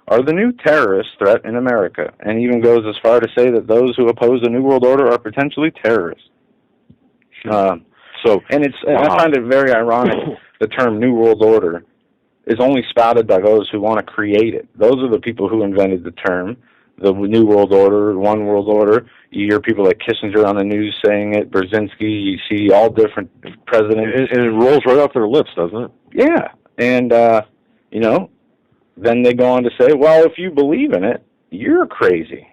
are the new terrorist threat in America, and even goes as far to say that those who oppose the New World Order are potentially terrorists. I find it very ironic the term New World Order is only spouted by those who want to create it. Those are the people who invented the term, the New World Order, One World Order. You hear people like Kissinger on the news saying it, Brzezinski, you see all different presidents. And it rolls right off their lips, doesn't it? Yeah. And, then they go on to say, well, if you believe in it, you're crazy.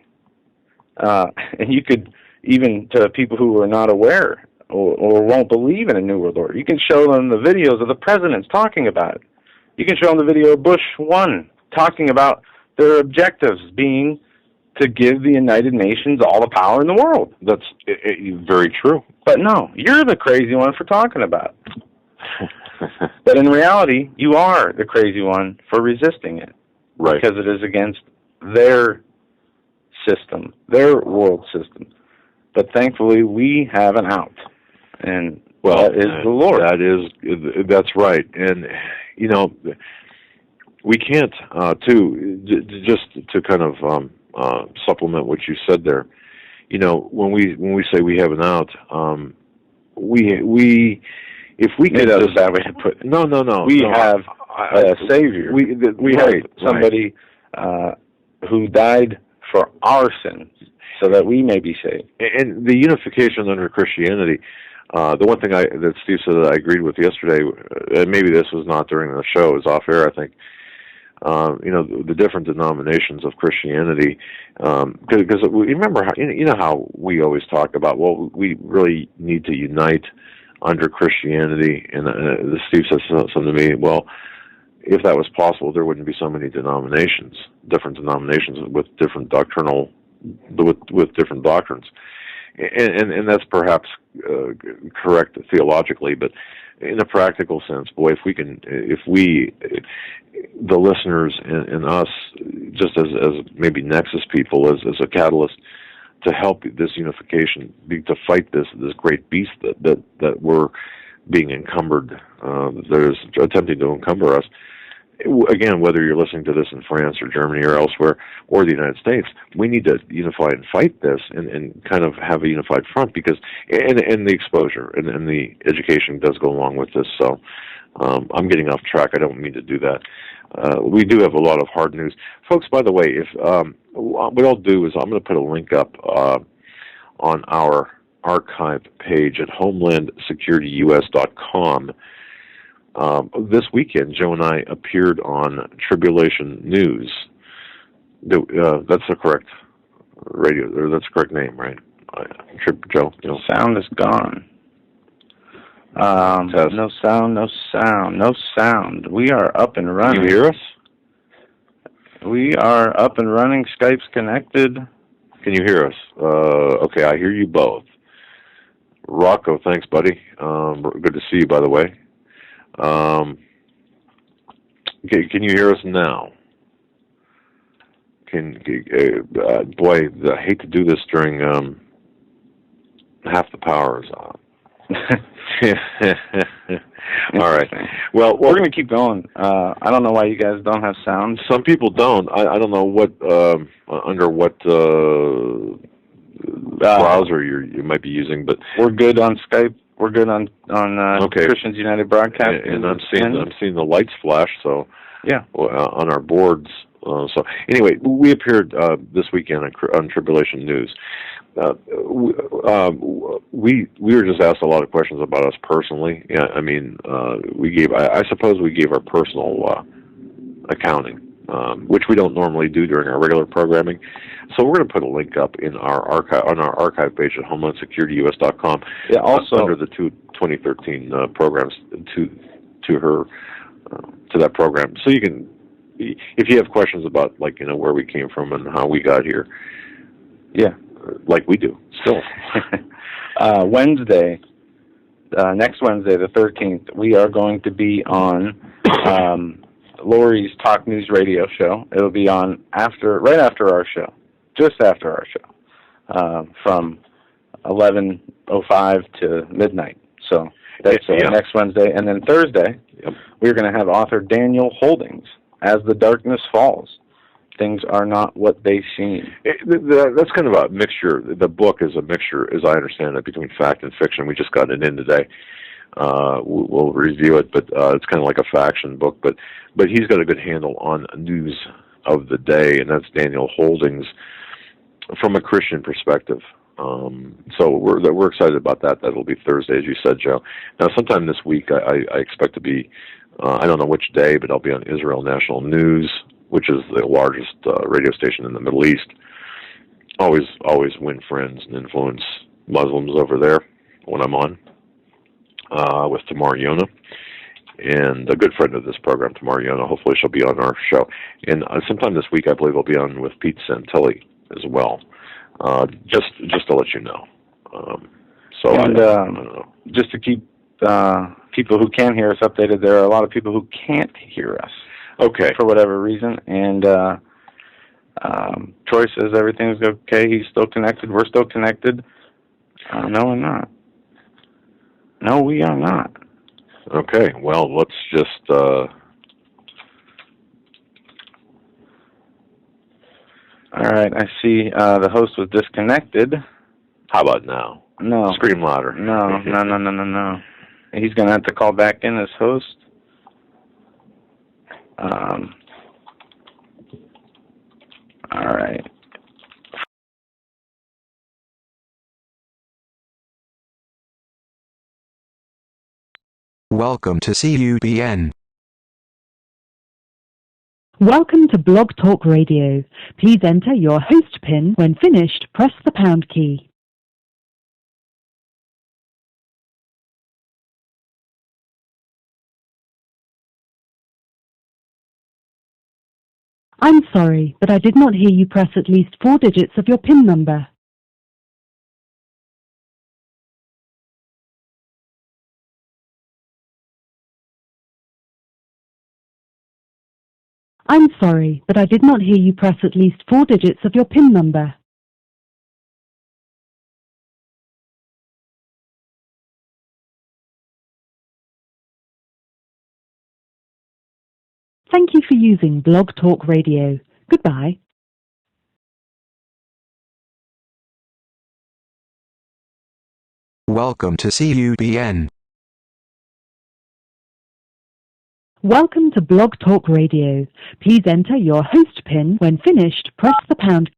And you could, even to people who are not aware or won't believe in a New World Order, you can show them the videos of the presidents talking about it. You can show them the video of Bush 1 talking about their objectives being to give the United Nations all the power in the world. That's very true. But no, you're the crazy one for talking about it. But in reality, you are the crazy one for resisting it. Right. Because it is against their system, their world system. But thankfully, we have an out. And that is the Lord. That's right. And, you know, we can't, just to kind of supplement what you said there, you know, when we say we have an out, if we could that's a bad way to put it. No. We have a Savior. We have somebody who died for our sins so that we may be saved. And the unification under Christianity, the one thing that Steve said that I agreed with yesterday, and maybe this was not during the show, it was off air, I think, you know, the different denominations of Christianity, because remember how, you know how we always talk about, well, we really need to unite under Christianity, and Steve said something to me, well, if that was possible, there wouldn't be so many denominations, different denominations with different with different doctrines, and that's perhaps correct theologically, but in a practical sense, boy, if we, the listeners and us, just as maybe nexus people, as a catalyst to help this unification, to fight this great beast that we're being encumbered, that is attempting to encumber us. Again, whether you're listening to this in France or Germany or elsewhere, or the United States, we need to unify and fight this and kind of have a unified front, because and the exposure and the education does go along with this. So I'm getting off track. I don't mean to do that. We do have a lot of hard news. Folks, by the way, if what I'll do is I'm going to put a link up on our archive page at homelandsecurityus.com. This weekend, Joe and I appeared on Tribulation News. That's the correct radio, or that's the correct name, right? Joe? You know. Sound is gone. No sound. We are up and running. Can you hear us? We are up and running. Skype's connected. Can you hear us? Okay, I hear you both. Rocco, thanks, buddy. Good to see you, by the way. Okay, can you hear us now? Boy, I hate to do this during half the power is on. All right. Well, we're going to keep going. I don't know why you guys don't have sound. Some people don't. I don't know what under what browser you might be using, but we're good on Skype. We're good on okay. Christians United Broadcasting. And I'm seeing the lights flash. So yeah, on our boards. So anyway, we appeared this weekend on Tribulation News. We were just asked a lot of questions about us personally. Yeah, I mean, I suppose we gave our personal accounting, which we don't normally do during our regular programming. So we're going to put a link up in our archive page at homelandsecurityus.com. Yeah, also under the 2013 programs to that program, so you can, if you have questions about, like, you know, where we came from and how we got here. Yeah, like we do still. Wednesday, next Wednesday, the 13th, we are going to be on Lori's Talk News Radio show. It'll be on right after our show, just after our show, from 11:05 to midnight. So that's next Wednesday. And then Thursday, we're going to have author Daniel Holdings, As the Darkness Falls. Things are not what they seem. That's kind of a mixture. The book is a mixture, as I understand it, between fact and fiction. We just got it in today. We'll review it, but it's kind of like a faction book. But he's got a good handle on news of the day, and that's Daniel Holdings from a Christian perspective. So we're excited about that. That'll be Thursday, as you said, Joe. Now, sometime this week, I expect to be, I don't know which day, but I'll be on Israel National News, which is the largest radio station in the Middle East. Always win friends and influence Muslims over there when I'm on, with Tamar Yonah. and a good friend of this program, Tamariana. Hopefully she'll be on our show. And sometime this week, I believe I'll be on with Pete Santilli as well, just to let you know. Just to keep people who can hear us updated, there are a lot of people who can't hear us. Okay. For whatever reason. And Troy says everything's okay. He's still connected. We're still connected. No, we're not. No, we are not. Okay. Well, let's just... All right. I see the host was disconnected. How about now? No. Scream louder. No. He's going to have to call back in as host. All right. Welcome to CUBN. Welcome to Blog Talk Radio. Please enter your host PIN. When finished, press the pound key. I'm sorry, but I did not hear you press at least 4 digits of your PIN number. I'm sorry, but I did not hear you press at least 4 digits of your PIN number. Thank you for using Blog Talk Radio. Goodbye. Welcome to CUBN. Welcome to Blog Talk Radio. Please enter your host PIN. When finished, press the pound.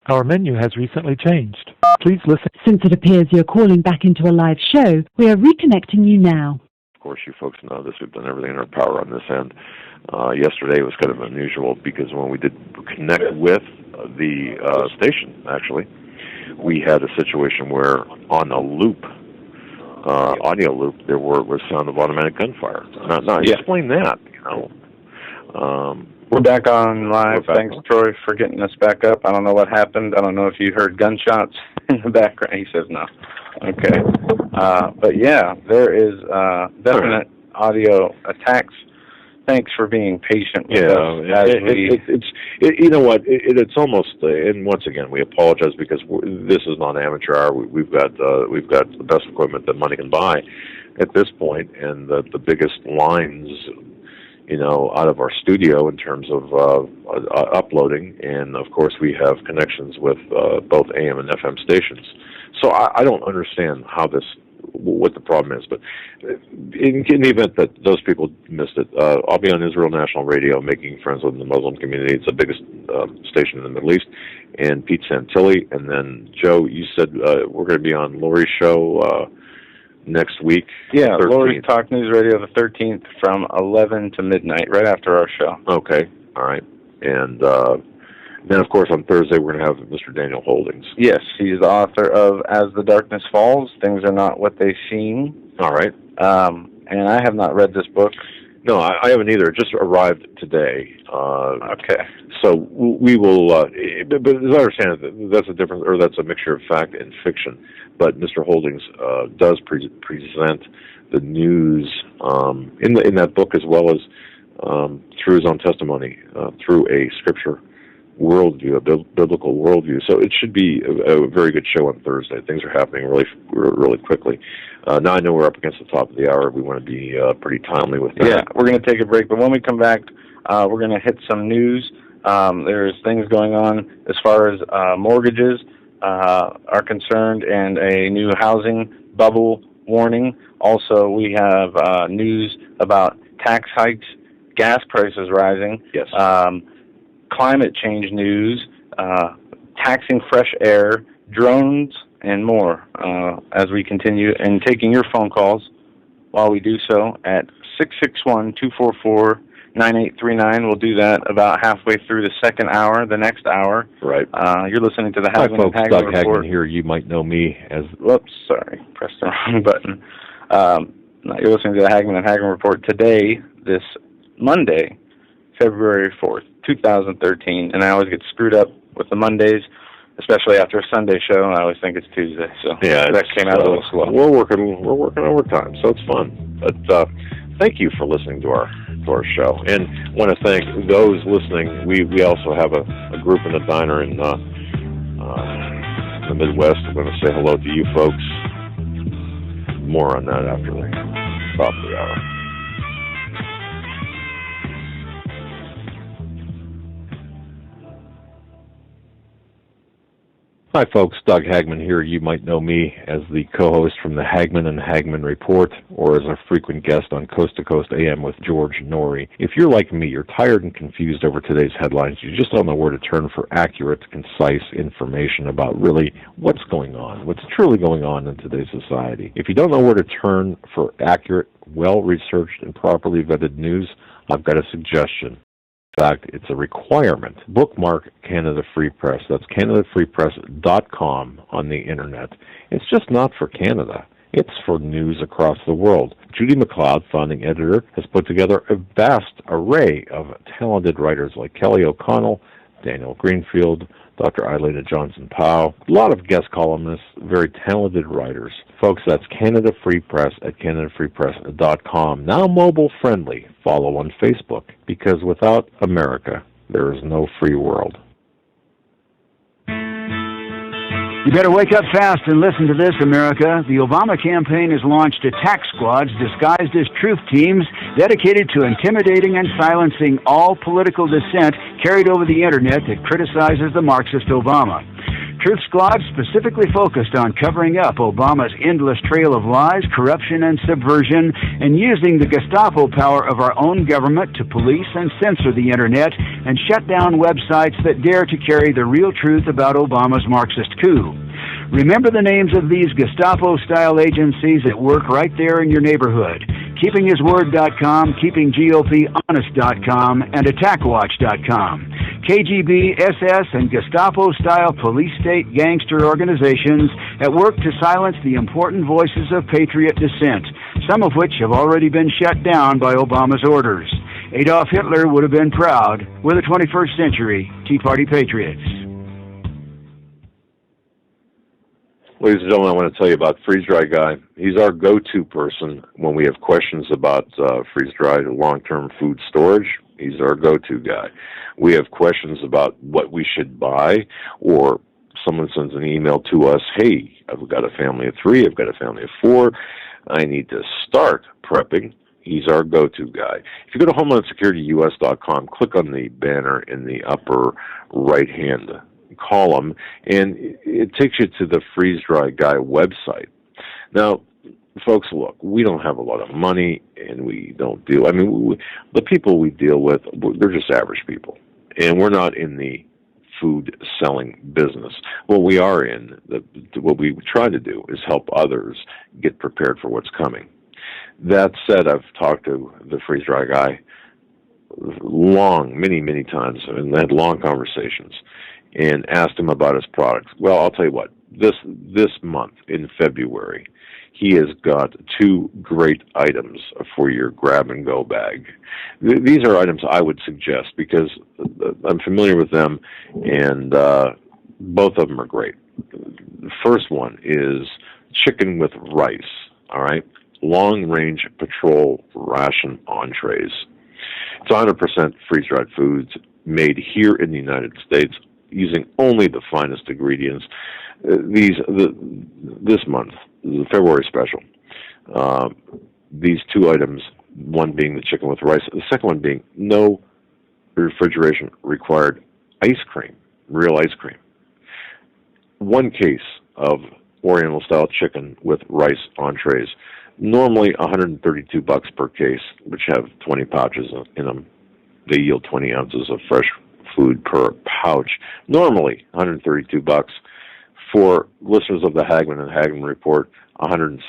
Our menu has recently changed. Please listen. Since it appears you're calling back into a live show, we are reconnecting you now. Of course, you folks know this. We've done everything in our power on this end. Yesterday was kind of unusual because when we did connect with the station, actually, we had a situation where on a loop, audio loop, there was sound of automatic gunfire. Now explain that, you know. We're back on live. Thanks, Troy, for getting us back up. I don't know what happened. I don't know if you heard gunshots in the background. He says no. Okay. But yeah, there is definite audio attacks. Thanks for being patient with us. You know what? It's almost, and once again, we apologize because this is not amateur hour. We've got the best equipment that money can buy at this point, and the biggest lines, you know, out of our studio in terms of uploading, and of course we have connections with both AM and FM stations. So I don't understand what the problem is, but in the event that those people missed it, I'll be on Israel National Radio making friends with the Muslim community. It's the biggest station in the Middle East, and Pete Santilli, and then Joe, you said we're going to be on Lori's show next week. Yeah, Lori's Talk News Radio the 13th from 11 to midnight, right after our show. Okay, all right. And then, of course, on Thursday, we're going to have Mr. Daniel Holdings. Yes, he's the author of As the Darkness Falls, Things Are Not What They Seem. All right. And I have not read this book. No, I haven't either. It just arrived today. Okay. So we will, but as I understand it, that's a mixture of fact and fiction. But Mr. Holdings does present the news in that book, as well as through his own testimony, through a scripture worldview, a biblical worldview. So it should be a very good show on Thursday. Things are happening really quickly. Now I know we're up against the top of the hour. We want to be pretty timely with that. Yeah, we're going to take a break, but when we come back, we're going to hit some news. There's things going on as far as mortgages are concerned, and a new housing bubble warning. Also, we have news about tax hikes, gas prices rising. Yes. Climate change news, taxing fresh air, drones, and more as we continue, and taking your phone calls while we do so at 661-244-6000. 9839. We'll do that about halfway through the second hour, the next hour. Right. You're listening to the Hi, Hagmann and folks. Hagmann Doug Report. Hagmann here. You might know me as... Whoops, sorry. Pressed the wrong button. You're listening to the Hagmann and Hagmann Report today, this Monday, February 4th, 2013. And I always get screwed up with the Mondays, especially after a Sunday show, and I always think it's Tuesday. So yeah, that came out a little slow. We're working overtime, so it's fun. But thank you for listening to our show, and want to thank those listening. We also have a group in the diner in the Midwest. I'm going to say hello to you folks. More on that after the top of the hour. Hi, folks. Doug Hagmann here. You might know me as the co-host from the Hagmann and Hagmann Report, or as a frequent guest on Coast to Coast AM with George Norrie. If you're like me, you're tired and confused over today's headlines. You just don't know where to turn for accurate, concise information about really what's going on, what's truly going on in today's society. If you don't know where to turn for accurate, well-researched, and properly vetted news, I've got a suggestion. In fact, it's a requirement. Bookmark Canada Free Press. That's CanadaFreePress.com on the internet. It's just not for Canada. It's for news across the world. Judy McLeod, founding editor, has put together a vast array of talented writers like Kelly O'Connell, Daniel Greenfield, Dr. Eilida Johnson-Powell, a lot of guest columnists, very talented writers. Folks, that's Canada Free Press at CanadaFreePress.com. Now mobile friendly. Follow on Facebook, because without America, there is no free world. You better wake up fast and listen to this, America. The Obama campaign has launched attack squads disguised as truth teams dedicated to intimidating and silencing all political dissent carried over the internet that criticizes the Marxist Obama. Truth squads specifically focused on covering up Obama's endless trail of lies, corruption, and subversion, and using the Gestapo power of our own government to police and censor the internet and shut down websites that dare to carry the real truth about Obama's Marxist coup. Remember the names of these Gestapo-style agencies that work right there in your neighborhood: KeepingHisWord.com, KeepingGOPHonest.com, and AttackWatch.com. KGB, SS, and Gestapo-style police-state gangster organizations at work to silence the important voices of patriot dissent, some of which have already been shut down by Obama's orders. Adolf Hitler would have been proud. We're the 21st century Tea Party patriots. Ladies and gentlemen, I want to tell you about Freeze Dry Guy. He's our go-to person when we have questions about freeze-dried long-term food storage. He's our go-to guy. We have questions about what we should buy, or someone sends an email to us, hey, I've got a family of 3, I've got a family of 4, I need to start prepping. He's our go-to guy. If you go to HomelandSecurityUS.com, click on the banner in the upper right-hand column, and it takes you to the Freeze Dry Guy website. Now, folks, look, we don't have a lot of money, and we don't deal, the people we deal with, they're just average people, and we're not in the food selling business. What we are in, what we try to do is help others get prepared for what's coming. That said, I've talked to the Freeze Dry Guy many times, and had long conversations, and asked him about his products. Well, I'll tell you what, this month in February, he has got 2 great items for your grab-and-go bag. These are items I would suggest because I'm familiar with them, and both of them are great. The first one is chicken with rice, all right? Long-range patrol ration entrees. It's 100% freeze-dried foods made here in the United States using only the finest ingredients. This month, the February special, these 2 items, one being the chicken with rice, the second one being no refrigeration required ice cream, real ice cream. 1 case of Oriental-style chicken with rice entrees, normally $132 per case, which have 20 pouches in them. They yield 20 ounces of fresh food per pouch. Normally $132. For listeners of the Hagmann and Hagmann Report, $106.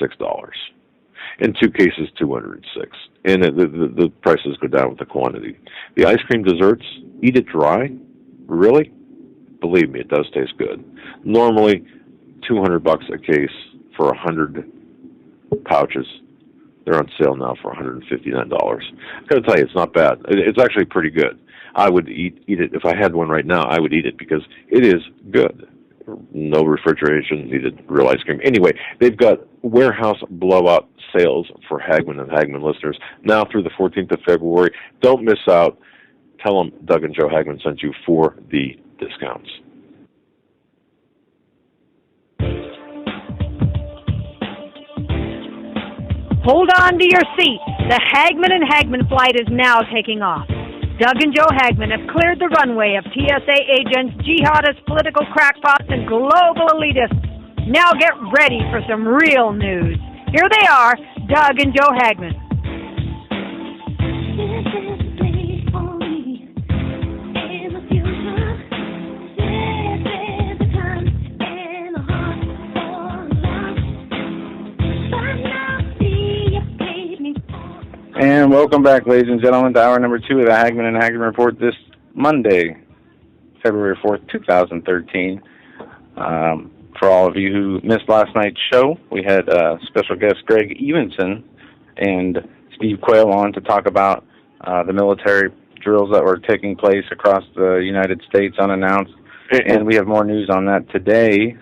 In 2 cases, 206. And the prices go down with the quantity. The ice cream desserts, eat it dry. Really? Believe me, it does taste good. Normally, $200 a case for 100 pouches. They're on sale now for $159. I got to tell you, it's not bad. It's actually pretty good. I would eat it if I had one right now. I would eat it because it is good. No refrigeration needed. Real ice cream. Anyway, they've got warehouse blowout sales for Hagmann and Hagmann listeners now through the 14th of February. Don't miss out. Tell them Doug and Joe Hagmann sent you for the discounts. Hold on to your seat. The Hagmann and Hagmann flight is now taking off. Doug and Joe Hagmann have cleared the runway of TSA agents, jihadists, political crackpots, and global elitists. Now get ready for some real news. Here they are, Doug and Joe Hagmann. And welcome back, ladies and gentlemen, to hour number 2 of the Hagmann and Hagmann Report this Monday, February 4th, 2013. For all of you who missed last night's show, we had special guest Greg Evenson and Steve Quayle on to talk about the military drills that were taking place across the United States unannounced. And we have more news on that today.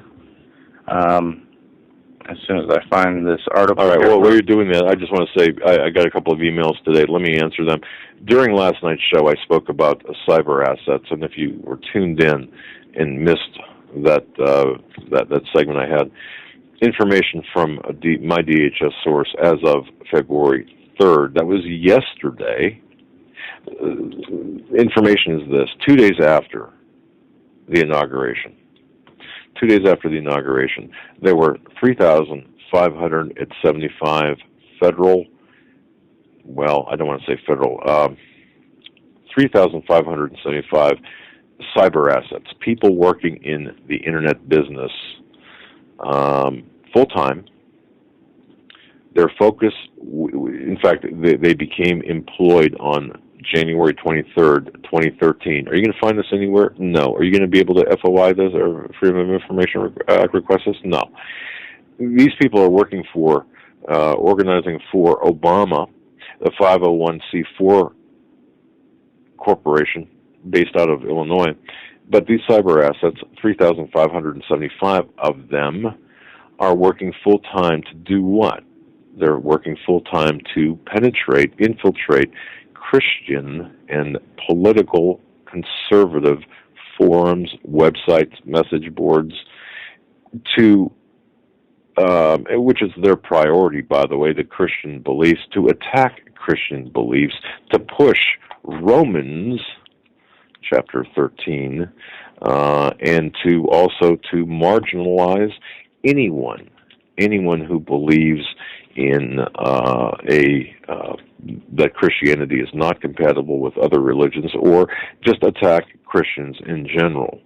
As soon as I find this article. All right, well, while you're doing that, I just want to say I got a couple of emails today. Let me answer them. During last night's show, I spoke about cyber assets, and if you were tuned in and missed that segment I had, information from my DHS source as of February 3rd, that was yesterday. Information is this: 2 days after the inauguration. 2 days after the inauguration, there were 3,575 federal, well, I don't want to say federal, 3,575 cyber assets, people working in the internet business full-time. Their focus, in fact, they became employed on January 23rd, 2013. Are you going to find this anywhere? No. Are you going to be able to FOI this or Freedom of Information request this? No. These people are working for, organizing for Obama, a 501c4 corporation based out of Illinois. But these cyber assets, 3,575 of them, are working full-time to do what? They're working full-time to infiltrate Christian and political conservative forums, websites, message boards, which is their priority, by the way, the Christian beliefs, to attack Christian beliefs, to push Romans chapter 13, and to marginalize anyone who believes in that Christianity is not compatible with other religions, or just attack Christians in general.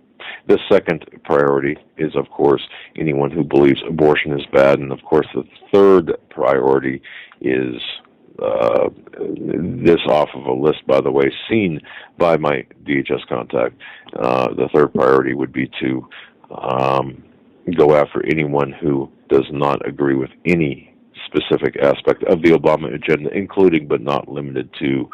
The second priority is, of course, anyone who believes abortion is bad, and of course the third priority is this off of a list, by the way, seen by my DHS contact. The third priority would be to go after anyone who does not agree with any specific aspect of the Obama agenda, including but not limited to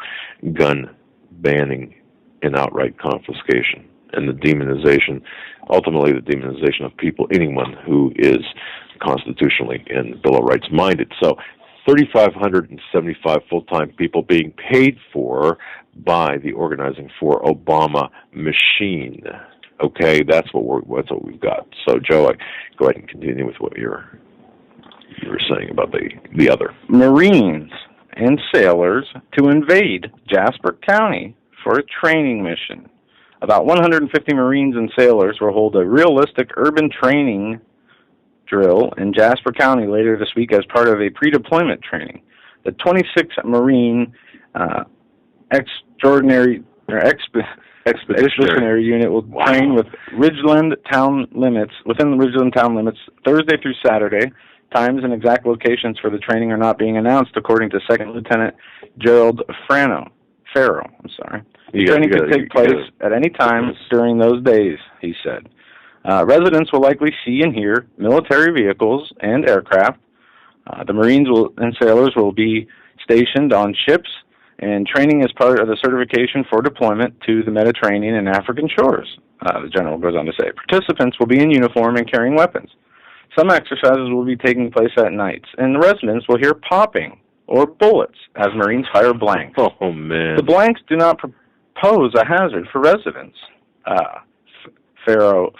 gun banning and outright confiscation, and the demonization, ultimately the demonization of people, anyone who is constitutionally and Bill of Rights minded. So 3,575 full-time people being paid for by the Organizing for Obama machine. Okay, that's what we've got. So, Joe, go ahead and continue with what you were saying about the other. Marines and sailors to invade Jasper County for a training mission. About 150 Marines and sailors will hold a realistic urban training drill in Jasper County later this week as part of a pre-deployment training. The 26th Marine Expeditionary Unit will train with within the Ridgeland town limits Thursday through Saturday Times and exact locations for the training are not being announced, according to Second Lieutenant Gerald Farrow. The training could take place at any time during those days, he said. Residents will likely see and hear military vehicles and aircraft. The Marines and sailors will be stationed on ships, and training is part of the certification for deployment to the Mediterranean and African shores, the general goes on to say. Participants will be in uniform and carrying weapons. Some exercises will be taking place at nights, and the residents will hear popping or bullets as Marines fire blanks. Oh, man. The blanks do not pose a hazard for residents, Farrow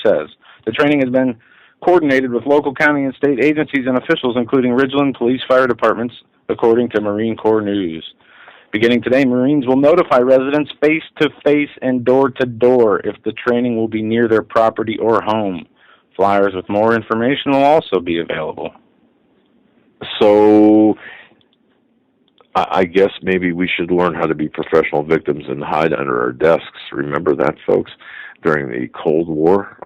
says. The training has been coordinated with local county and state agencies and officials, including Ridgeland Police Fire Departments, according to Marine Corps News. Beginning today, Marines will notify residents face-to-face and door-to-door if the training will be near their property or home. Flyers with more information will also be available. So, I guess maybe we should learn how to be professional victims and hide under our desks. Remember that, folks? During the Cold War,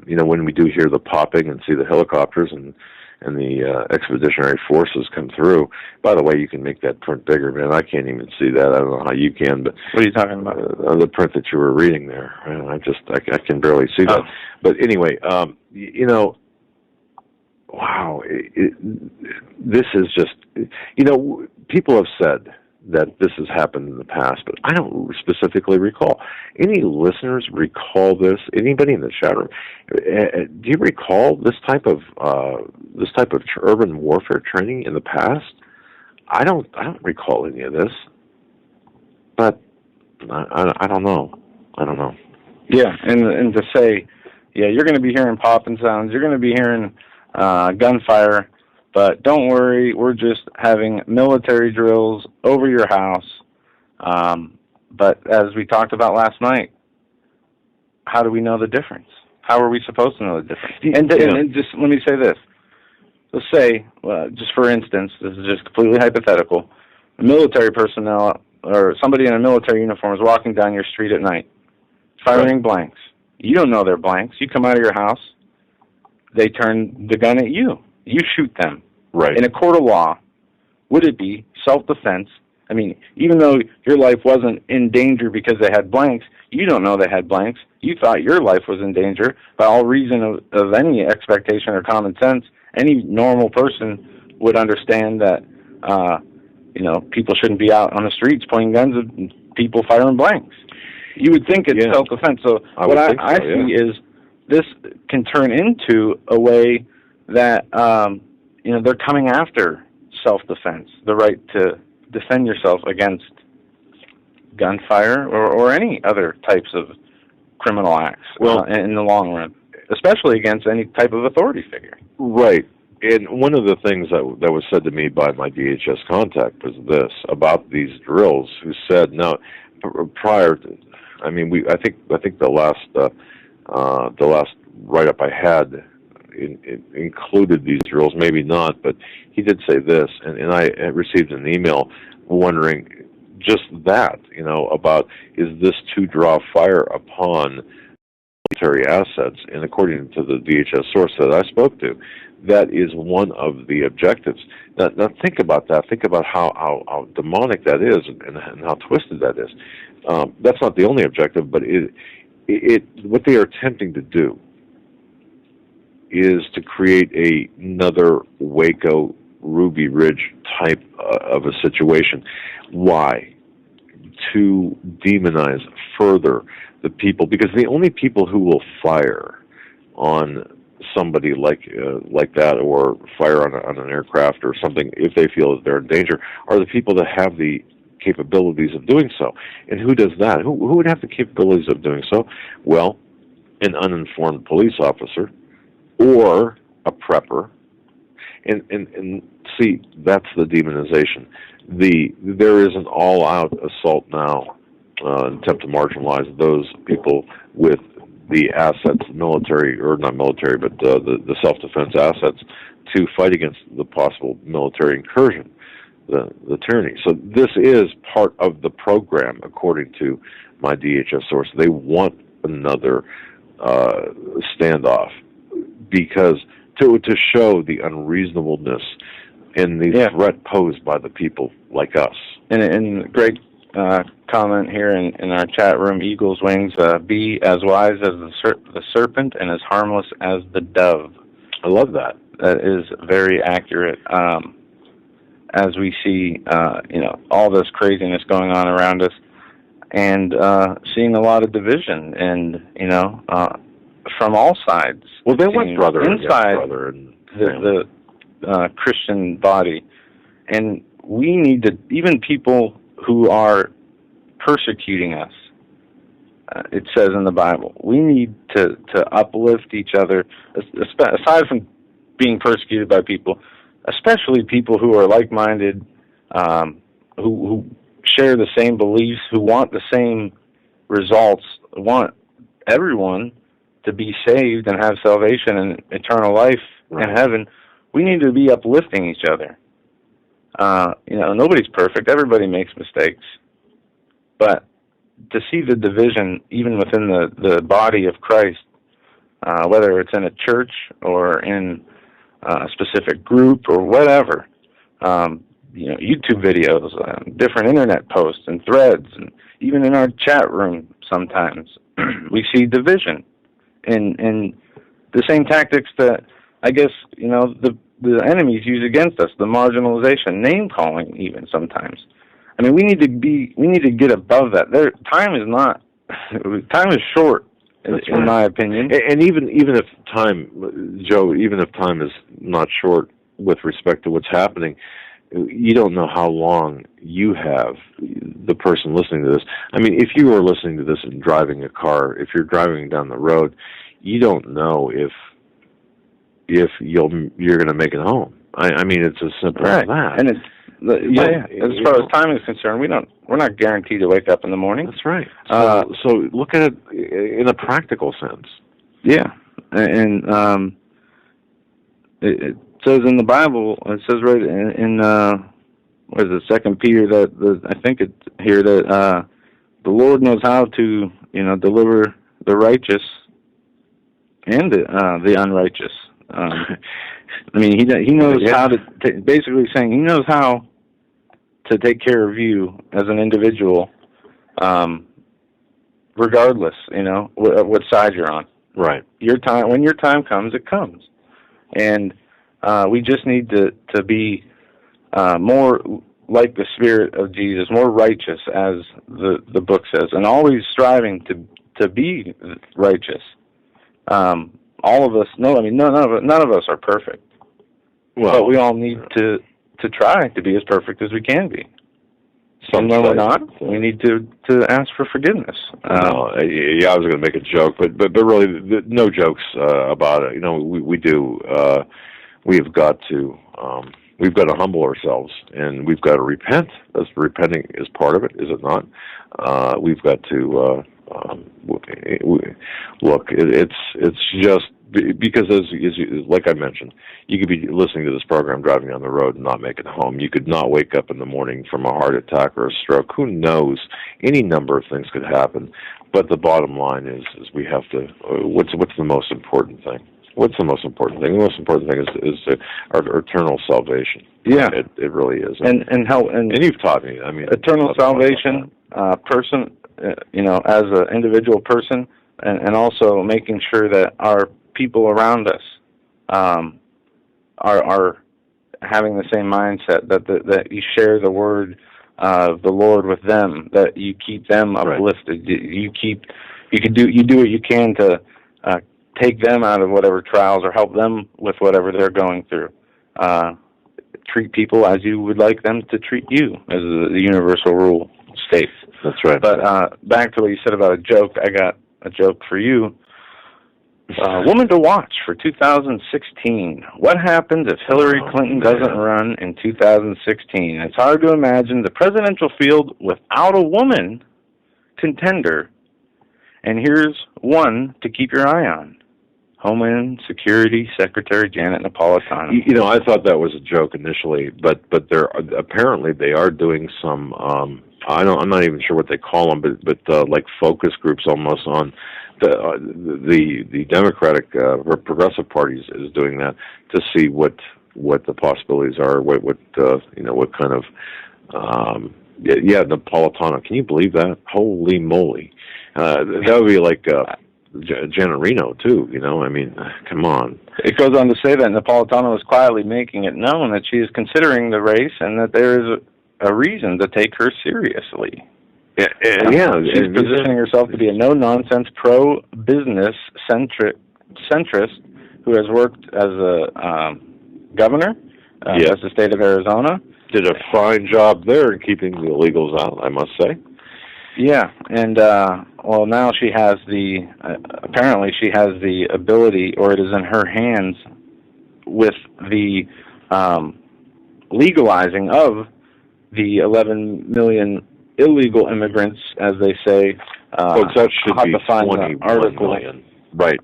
when we do hear the popping and see the helicopters and the expeditionary forces come through. By the way, you can make that print bigger, man. I can't even see that. I don't know how you can, but what are you talking about? The print that you were reading there. I can barely see that. But anyway, wow, this is just, people have said that this has happened in the past, but I don't specifically recall. Any listeners recall this? Anybody in the chat room? Do you recall this type of urban warfare training in the past? I don't recall any of this, but I don't know. Yeah, and to say, you're going to be hearing popping sounds. You're going to be hearing gunfire. But don't worry, we're just having military drills over your house. But as we talked about last night, how do we know the difference? How are we supposed to know the difference? And just let me say this. Let's say, just for instance, this is just completely hypothetical, military personnel or somebody in a military uniform is walking down your street at night, firing blanks. You don't know they're blanks. You come out of your house, they turn the gun at you. You shoot them. Right. In a court of law, would it be self-defense? I mean, even though your life wasn't in danger because they had blanks, you don't know they had blanks. You thought your life was in danger. By all reason of any expectation or common sense, any normal person would understand that, people shouldn't be out on the streets pointing guns at people firing blanks. You would think it's self-defense. So what I see is this can turn into a way that they're coming after self-defense, the right to defend yourself against gunfire or any other types of criminal acts in the long run, especially against any type of authority figure. Right. And one of the things that was said to me by my DHS contact was this about these drills. Who said, now, prior to, I think the last write-up I had included these drills, maybe not, but he did say this, and I received an email wondering just that, about is this to draw fire upon military assets? And according to the DHS source that I spoke to, that is one of the objectives. Now think about that. Think about how demonic that is and how twisted that is. That's not the only objective, but what they are attempting to do is to create another Waco, Ruby Ridge type of a situation. Why? To demonize further the people, because the only people who will fire on somebody like that, or fire on an aircraft or something, if they feel that they're in danger, are the people that have the capabilities of doing so. And who does that? Who would have the capabilities of doing so? Well, an uninformed police officer, or a prepper, and see, that's the demonization. There is an all-out assault now, attempt to marginalize those people with the assets, military, or not military, but the self-defense assets, to fight against the possible military incursion, the tyranny. So this is part of the program, according to my DHS source. They want another standoff, because to show the unreasonableness in the threat posed by the people like us. And great comment here in our chat room, Eagle's Wings, be as wise as the serpent and as harmless as the dove. I love that. That is very accurate. As we see, all this craziness going on around us, and seeing a lot of division, and from all sides. Well, they went brother inside brother and the Christian body, and we need to, even people who are persecuting us. It says in the Bible, we need to uplift each other, aside from being persecuted by people, especially people who are like-minded, who share the same beliefs, who want the same results, want everyone to be saved and have salvation and eternal life in heaven. We need to be uplifting each other. Nobody's perfect. Everybody makes mistakes. But to see the division even within the body of Christ, whether it's in a church or in a specific group or whatever, YouTube videos, different internet posts and threads, and even in our chat room sometimes, we see division and the same tactics that I guess, the enemies use against us, the marginalization, name calling even sometimes. I mean, we need to get above that. Time is short, in my opinion. And even if time, Joe, even if time is not short with respect to what's happening, you don't know how long you have, the person listening to this. I mean, if you are listening to this and driving a car, if you're driving down the road, you don't know if you're going to make it home. I mean, it's as simple as that. And as far as time is concerned, we're not guaranteed to wake up in the morning. That's right. So look at it in a practical sense. Yeah, and it says in the Bible, it says right in what is it, 2 Peter, that I think it's here that the Lord knows how to deliver the righteous and the unrighteous. I mean, he knows how to basically saying he knows how to take care of you as an individual, regardless, what side you're on. Right. When your time comes, it comes, and we just need to be more like the Spirit of Jesus, more righteous, as the book says, and always striving to be righteous. All of us, none of us are perfect. Well, but we all need to try to be as perfect as we can be. When we're not, we need to ask for forgiveness. I was going to make a joke, but really, no jokes about it. We do. We've got to humble ourselves, and we've got to repent. Repenting is part of it, is it not? We've got to look. It's just because as like I mentioned, you could be listening to this program driving on the road and not make it home. You could not wake up in the morning from a heart attack or a stroke. Who knows? Any number of things could happen. But the bottom line is we have to. What's the most important thing? What's the most important thing? The most important thing is our eternal salvation. Yeah, it really is. And you've taught me. I mean, eternal salvation, person. As an individual person, and also making sure that our people around us are having the same mindset, that you share the word of the Lord with them, that you keep them uplifted. You do what you can to take them out of whatever trials or help them with whatever they're going through. Treat people as you would like them to treat you, as the universal rule states. That's right. But back to what you said about a joke, I got a joke for you. Woman to watch for 2016. What happens if Hillary Clinton doesn't run in 2016? It's hard to imagine the presidential field without a woman contender. And here's one to keep your eye on. Homeland Security Secretary Janet Napolitano. I thought that was a joke initially, but apparently they are doing some I'm not even sure what they call them, but like focus groups almost on the Democratic Progressive Party is doing that to see what the possibilities are, what kind of Napolitano. Can you believe that? Holy moly! That would be like Janet Reno too. I mean, come on. It goes on to say that Napolitano is quietly making it known that she is considering the race and that there is a reason to take her seriously. She's positioning herself to be a no-nonsense, pro-business centrist who has worked as a governor as the state of Arizona. Did a fine job there in keeping the illegals out, I must say. Yeah, and now she has apparently she has the ability, or it is in her hands, with the legalizing of the 11 million illegal immigrants, as they say. Folks, that should be 21 million. Right.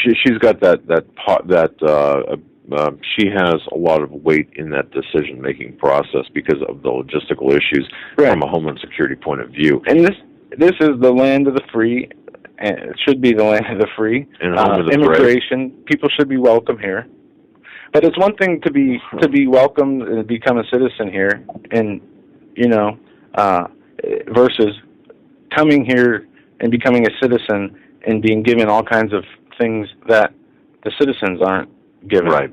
She's got she has a lot of weight in that decision-making process because of the logistical issues from a Homeland Security point of view. And this is the land of the free, and it should be the land of the free. And immigration, people should be welcome here. But it's one thing to be welcomed and become a citizen here, and versus coming here and becoming a citizen and being given all kinds of things that the citizens aren't given. Right.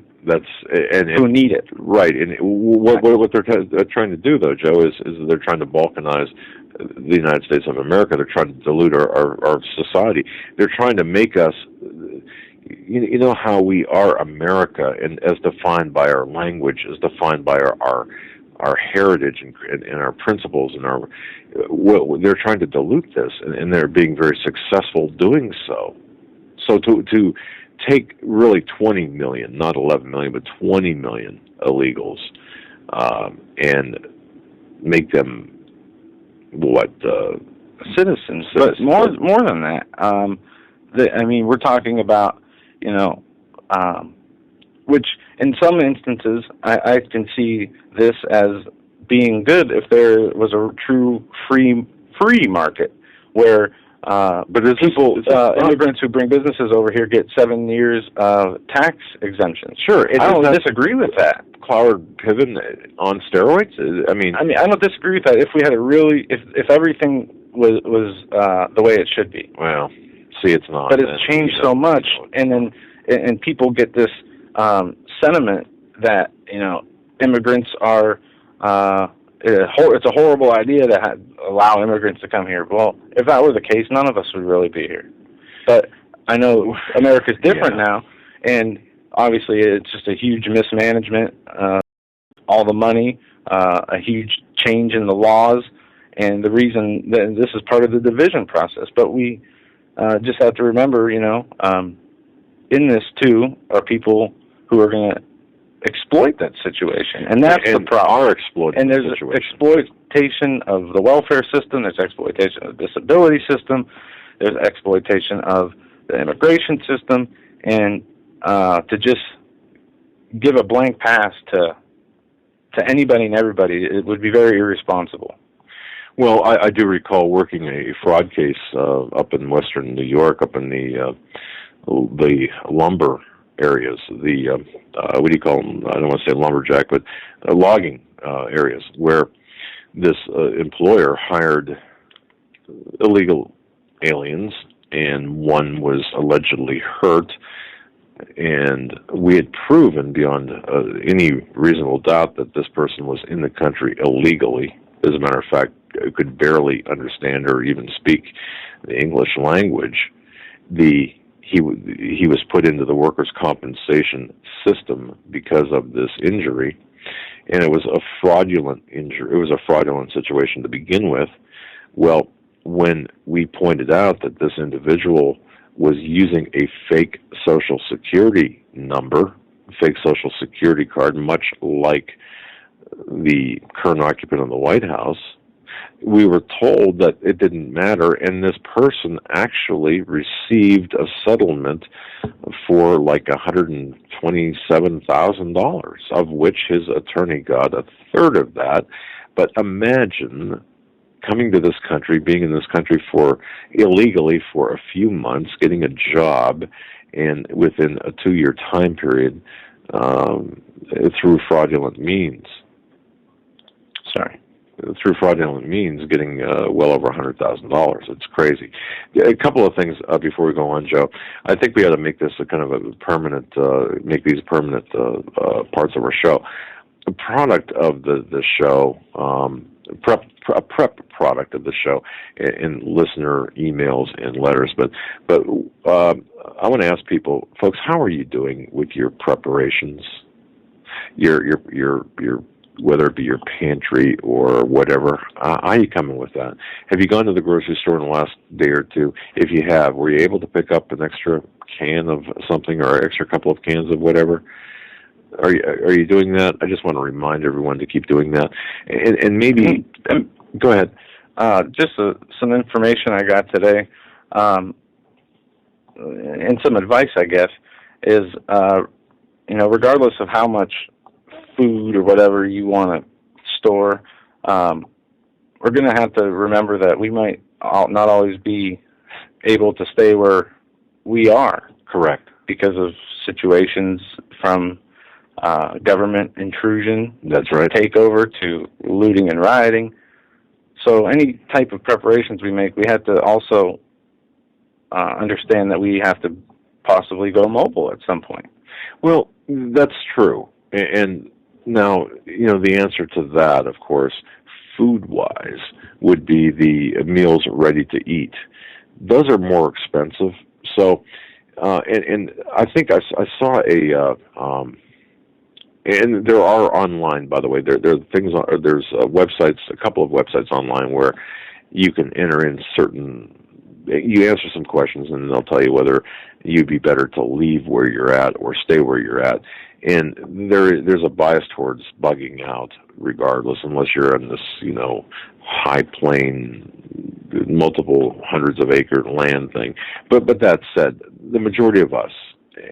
Who need it. Right. And what they're trying to do, though, Joe, is they're trying to balkanize the United States of America. They're trying to dilute our society. They're trying to make us, you know how we are America, and as defined by our language, as defined by our heritage and our principles and they're trying to dilute this, and they're being very successful doing so. So to take really 20 million, not 11 million, but 20 million illegals, and make them citizens. But more than that. We're talking about which in some instances I can see this as being good if there was a true free market where immigrants who bring businesses over here get 7 years of tax exemptions. Sure, I don't disagree with that. Cloward Piven on steroids. I mean, I don't disagree with that. If we had if everything was the way it should be. Well, see, it's not. But it's changed so much, and people get this sentiment that immigrants are. It's a horrible idea to allow immigrants to come here. Well, if that were the case, none of us would really be here. But I know America's different now, and obviously it's just a huge mismanagement, all the money, a huge change in the laws, and the reason that this is part of the division process. But we just have to remember, in this too are people who are going to exploit that situation, and that's the problem. Are exploiting, and there's exploitation of the welfare system. There's exploitation of the disability system. There's exploitation of the immigration system, and to just give a blank pass to anybody and everybody, it would be very irresponsible. Well, I do recall working a fraud case up in western New York, up in the lumber areas, what do you call them? I don't want to say lumberjack, but logging areas, where this employer hired illegal aliens, and one was allegedly hurt, and we had proven beyond any reasonable doubt that this person was in the country illegally. As a matter of fact, could barely understand or even speak the English language. He was put into the workers' compensation system because of this injury, and it was a fraudulent injury. It was a fraudulent situation to begin with. Well, when we pointed out that this individual was using a fake Social Security number, fake Social Security card, much like the current occupant of the White House, we were told that it didn't matter, and this person actually received a settlement for like $127,000, of which his attorney got a third of that. But imagine coming to this country, being in this country illegally for a few months, getting a job, and within a 2-year time period through fraudulent means. Through fraudulent means, getting well over $100,000. It's crazy. A couple of things before we go on, Joe. I think we ought to make this a kind of a permanent, make these permanent parts of our show. A product of the show, a prep product of the show, in listener emails and letters. But I want to ask people, folks, how are you doing with your preparations? Your whether it be your pantry or whatever. How are you coming with that? Have you gone to the grocery store in the last day or two? If you have, were you able to pick up an extra can of something or an extra couple of cans of whatever? Are you doing that? I just want to remind everyone to keep doing that. And maybe, go ahead. Just some information I got today, and some advice, I guess, is, regardless of how much food or whatever you want to store, we're going to have to remember that we might not always be able to stay where we are. Correct. Because of situations from government intrusion, that's right, takeover, to looting and rioting. So any type of preparations we make, we have to also understand that we have to possibly go mobile at some point. Well, that's true. And now, the answer to that, of course, food-wise, would be the meals ready to eat. Those are more expensive. So, and I think I saw and there are online, by the way, there are things, there's websites, a couple of websites online where you can enter in you answer some questions and they'll tell you whether you'd be better to leave where you're at or stay where you're at. And there's a bias towards bugging out regardless, unless you're in this, high plain, multiple hundreds of acre land thing. But that said, the majority of us,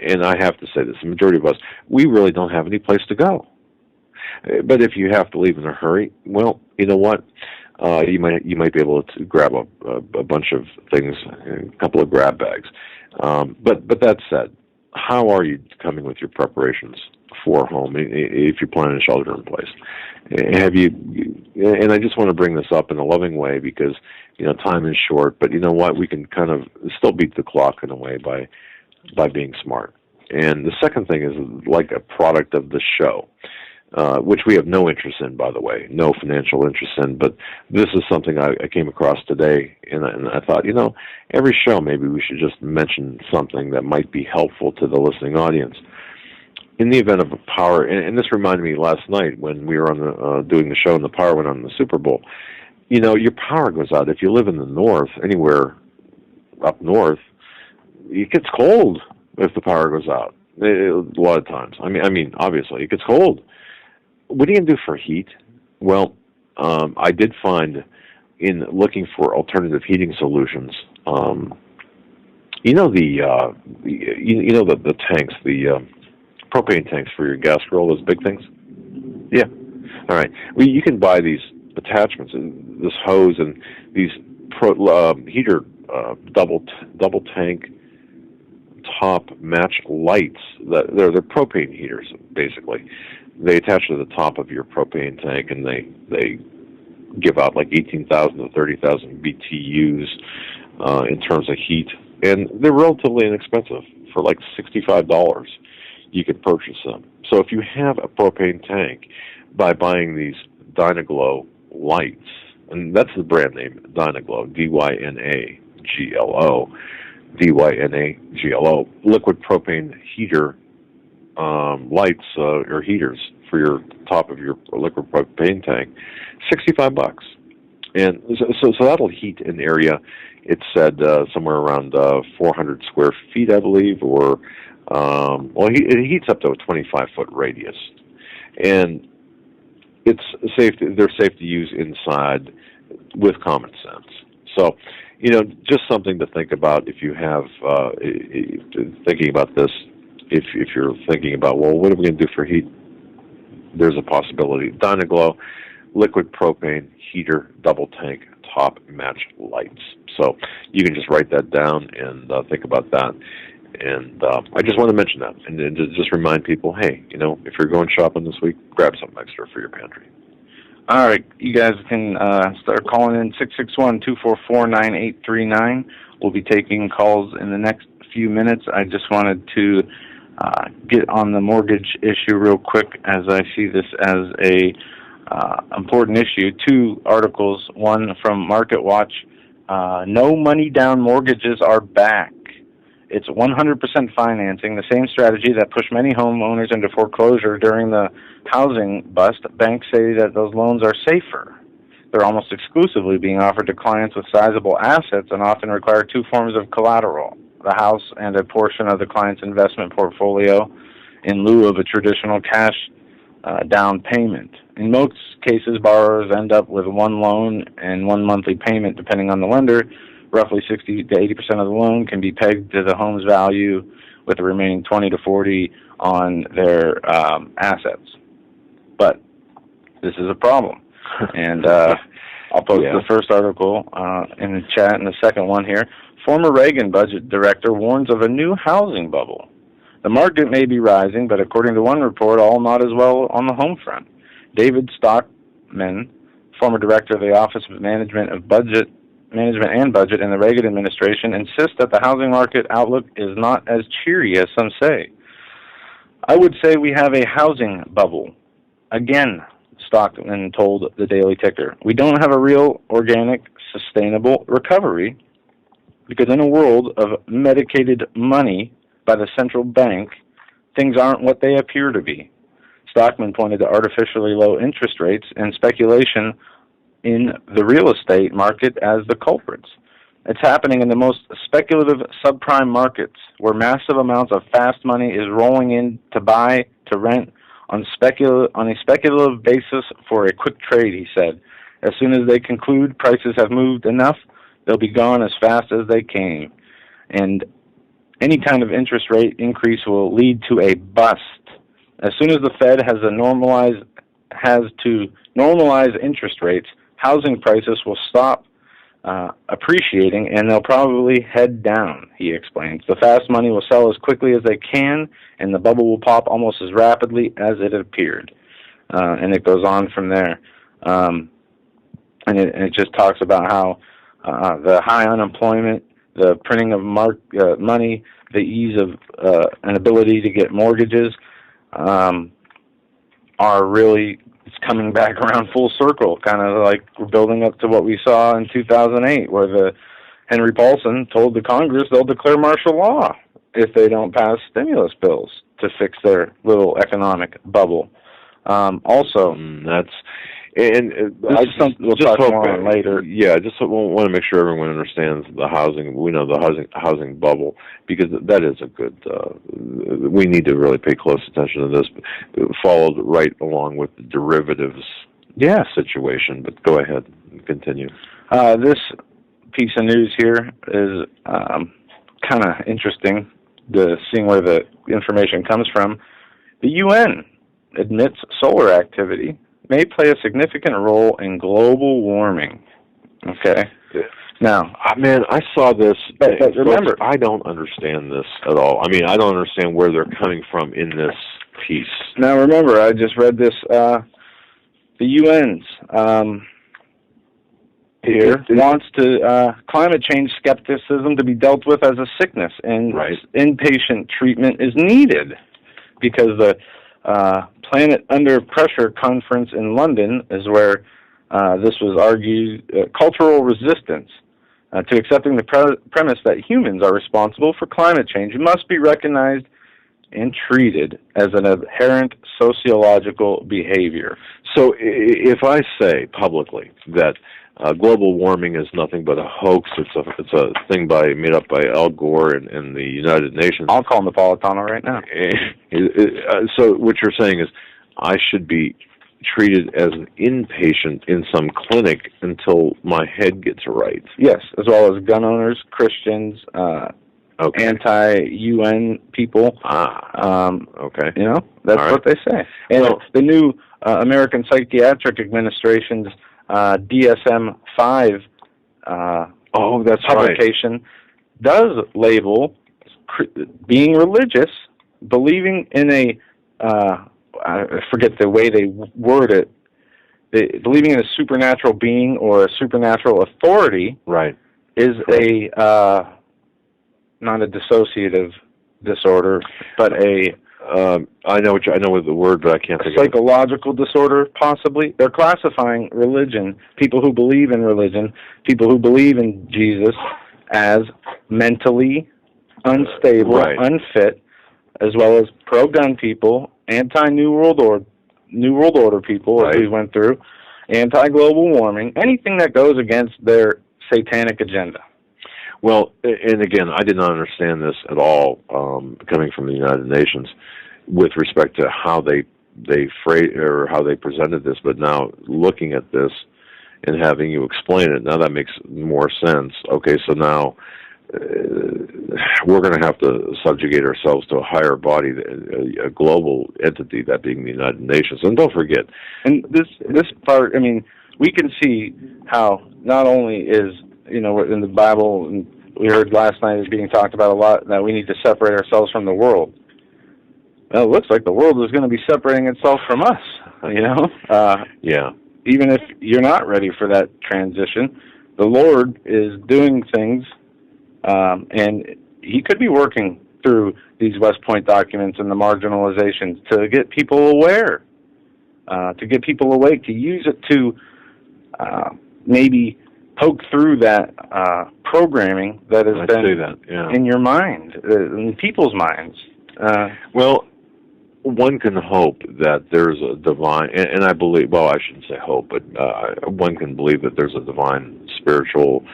and I have to say this, the majority of us, we really don't have any place to go. But if you have to leave in a hurry, well, you know what? You might be able to grab a bunch of things, a couple of grab bags. But that said, how are you coming with your preparations for home if you're planning a shelter-in-place? Have you? And I just want to bring this up in a loving way because time is short. But you know what? We can kind of still beat the clock in a way by being smart. And the second thing is like a product of the show, which we have no interest in, by the way, no financial interest in. But this is something I came across today, and I thought, every show maybe we should just mention something that might be helpful to the listening audience. In the event of a power, and this reminded me last night when we were on doing the show and the power went on the Super Bowl. Your power goes out. If you live in the north, anywhere up north, it gets cold if the power goes out. A lot of times. I mean, obviously, it gets cold. What are you going to do for heat? Well, I did find in looking for alternative heating solutions, the tanks, the propane tanks for your gas grill, those big things? Yeah. All right. Well, you can buy these attachments, and this hose and these heater double tank top match lights. They're propane heaters, basically. They attach to the top of your propane tank, and they give out like 18,000 to 30,000 BTUs in terms of heat, and they're relatively inexpensive. For like $65, you can purchase them. So if you have a propane tank, by buying these Dynaglow lights, and that's the brand name, Dynaglow, Dynaglo, Dynaglo, liquid propane heater lights or heaters for your top of your liquid propane tank, $65, and so that'll heat an area. It said somewhere around 400 square feet, I believe, or it heats up to a 25-foot radius, and it's safe. They're safe to use inside with common sense. So, just something to think about if you have thinking about this. If you're thinking about, well, what are we going to do for heat? There's a possibility. Dynaglow, liquid propane heater, double tank, top match lights. So you can just write that down and think about that. And I just want to mention that and just remind people, hey, if you're going shopping this week, grab something extra for your pantry. All right, you guys can start calling in 661-244-9839. We'll be taking calls in the next few minutes. I just wanted to get on the mortgage issue real quick, as I see this as a important issue. 2 articles, one from Market Watch. No money down mortgages are back. It's 100% financing, the same strategy that pushed many homeowners into foreclosure during the housing bust. Banks say that those loans are safer. They're almost exclusively being offered to clients with sizable assets and often require 2 forms of collateral, the house and a portion of the client's investment portfolio, in lieu of a traditional cash down payment. In most cases, borrowers end up with 1 loan and 1 monthly payment, depending on the lender. Roughly 60 to 80% of the loan can be pegged to the home's value, with the remaining 20 to 40 on their assets. But this is a problem. And I'll post the first article in the chat and the second one here. Former Reagan budget director warns of a new housing bubble. The market may be rising, but according to one report, all not as well on the home front. David Stockman, former director of the Office of Management and Budget in the Reagan administration, insists that the housing market outlook is not as cheery as some say. I would say we have a housing bubble. Again, Stockman told the Daily Ticker. We don't have a real, organic, sustainable recovery because in a world of medicated money by the central bank, things aren't what they appear to be. Stockman pointed to artificially low interest rates and speculation in the real estate market as the culprits. It's happening in the most speculative subprime markets, where massive amounts of fast money is rolling in to buy, to rent, on a speculative basis for a quick trade, he said. As soon as they conclude prices have moved enough, they'll be gone as fast as they came. And any kind of interest rate increase will lead to a bust. As soon as the Fed has to normalize interest rates, housing prices will stop appreciating, and they'll probably head down, he explains. The fast money will sell as quickly as they can, and the bubble will pop almost as rapidly as it appeared. And it goes on from there. And it just talks about how the high unemployment, the printing of money, the ease of an ability to get mortgages are really, it's coming back around full circle, kind of like we're building up to what we saw in 2008, where the Henry Paulson told the Congress they'll declare martial law if they don't pass stimulus bills to fix their little economic bubble. Also, that's... And we'll talk more on later. Yeah, I just want to make sure everyone understands the housing. We know the housing bubble, because that is a good. We need to really pay close attention to this. Followed right along with the derivatives situation. But go ahead and continue. This piece of news here is kind of interesting. Seeing where the information comes from. The UN admits solar activity may play a significant role in global warming. Okay? Now, man, I saw this. But remember, folks, I don't understand this at all. I mean, I don't understand where they're coming from in this piece. Now, remember, I just read this. The UN's here wants to climate change skepticism to be dealt with as a sickness, and inpatient treatment is needed because the Planet Under Pressure conference in London is where this was argued. Cultural resistance to accepting the premise that humans are responsible for climate change must be recognized and treated as an inherent sociological behavior. So if I say publicly that global warming is nothing but a hoax, it's a thing made up by Al Gore and the United Nations. I'll call Napolitano right now. So what you're saying is I should be treated as an inpatient in some clinic until my head gets right. Yes, as well as gun owners, Christians, anti-UN people. Okay. You know, that's what they say. And the new American Psychiatric Administration's DSM-5 that's publication does label being religious, believing in a, I forget the way they word it, believing in a supernatural being or a supernatural authority, right, is a not a dissociative disorder, but I know what the word, but I can't think of it. Psychological disorder, possibly. They're classifying religion, people who believe in religion, people who believe in Jesus, as mentally unstable, unfit, as well as pro-gun people, anti-New World Order people, as we went through, anti-global warming, anything that goes against their satanic agenda. Well, and again, I did not understand this at all, coming from the United Nations, with respect to how they presented this. But now, looking at this and having you explain it, now that makes more sense. Okay, so now we're going to have to subjugate ourselves to a higher body, a global entity, that being the United Nations. And don't forget, and this part, I mean, we can see how not only is, in the Bible, and we heard last night is being talked about a lot, that we need to separate ourselves from the world. Well, it looks like the world is going to be separating itself from us, Yeah. Even if you're not ready for that transition, the Lord is doing things, and He could be working through these West Point documents and the marginalizations to get people aware, to get people awake, to use it to maybe poke through that programming that has been in your mind, in people's minds. Well, one can hope that there's a divine, and I believe, well, I shouldn't say hope, but one can believe that there's a divine spiritual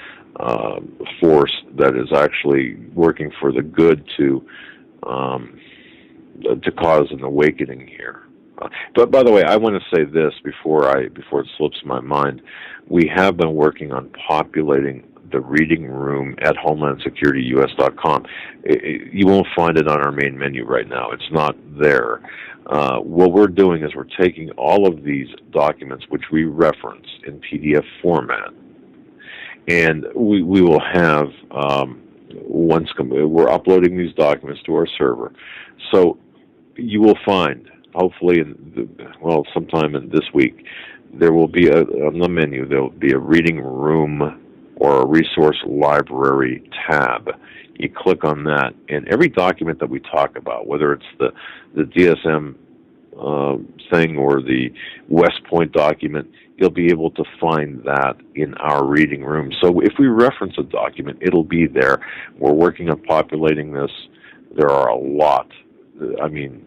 force that is actually working for the good to cause an awakening here. But by the way, I want to say this before it slips my mind. We have been working on populating the reading room at HomelandSecurityUS.com. You won't find it on our main menu right now. It's not there. What we're doing is we're taking all of these documents, which we reference in PDF format, and we will have, we're uploading these documents to our server. So you will find, hopefully, sometime in this week, there will be on the menu, there will be a reading room or a resource library tab. You click on that, and every document that we talk about, whether it's the DSM thing or the West Point document, you'll be able to find that in our reading room. So if we reference a document, it'll be there. We're working on populating this. There are a lot. I mean,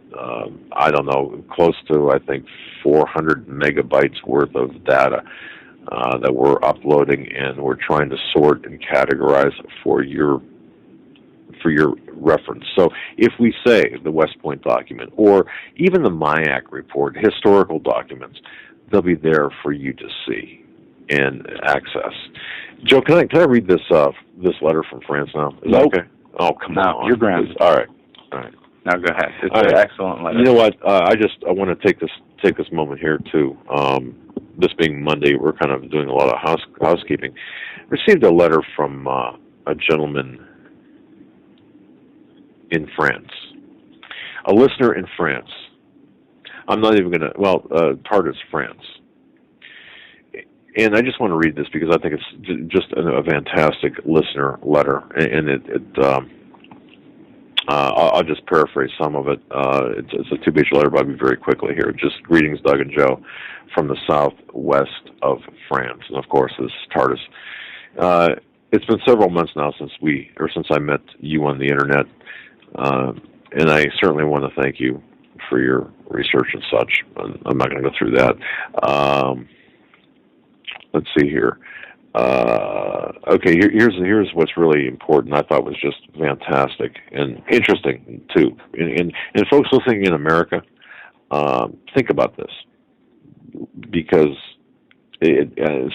I don't know, close to, I think, 400 megabytes worth of data that we're uploading, and we're trying to sort and categorize for your reference. So if we say the West Point document or even the MIAC report, historical documents, they'll be there for you to see and access. Joe, can I read this letter from France now? Is that okay? Oh, come on. You're grand. All right. Now go ahead. It's an excellent letter. You know what? I want to take this moment here too. This being Monday, we're kind of doing a lot of housekeeping. Received a letter from a gentleman in France, a listener in France. I'm not even going to, part is France. And I just want to read this because I think it's just a fantastic listener letter. And I'll just paraphrase some of it. It's a 2-page letter, but I'll be very quickly here. Just greetings, Doug and Joe, from the southwest of France. And of course, this is TARDIS. It's been several months now since I met you on the internet. And I certainly want to thank you for your research and such. I'm not going to go through that. Let's see here. Okay, here's what's really important. I thought was just fantastic and interesting too. And folks listening in America, think about this, because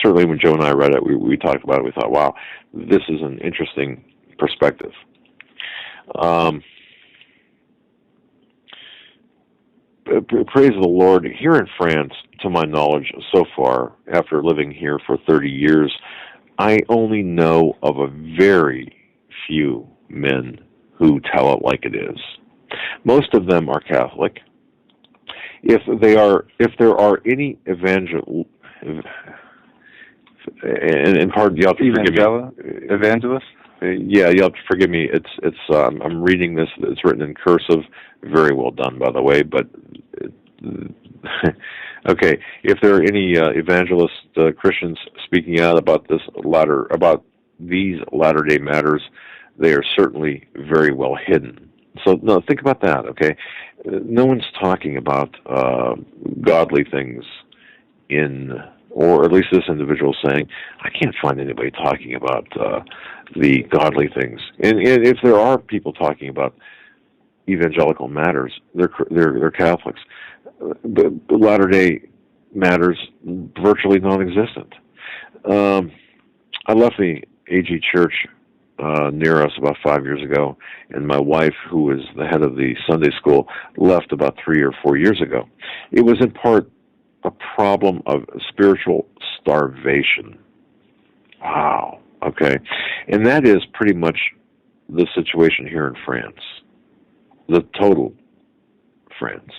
certainly when Joe and I read it, we talked about it. We thought, wow, this is an interesting perspective. Praise the Lord. Here in France, to my knowledge so far, after living here for 30 years, I only know of a very few men who tell it like it is. Most of them are Catholic. If there are any evangelists, and pardon, you have to forgive me. Evangelists? Yeah, you'll have to forgive me. It's I'm reading this. It's written in cursive. Very well done, by the way. But okay, if there are any evangelist Christians speaking out about these latter-day matters, they are certainly very well hidden. So no, think about that. Okay, no one's talking about godly things or at least this individual saying, I can't find anybody talking about the godly things. And if there are people talking about evangelical matters, they're Catholics. The latter-day matters virtually non-existent. I left the AG Church near us about 5 years ago, and my wife, who is the head of the Sunday school, left about 3 or 4 years ago. It was in part a problem of spiritual starvation. Wow. Okay. And that is pretty much the situation here in France. The total France.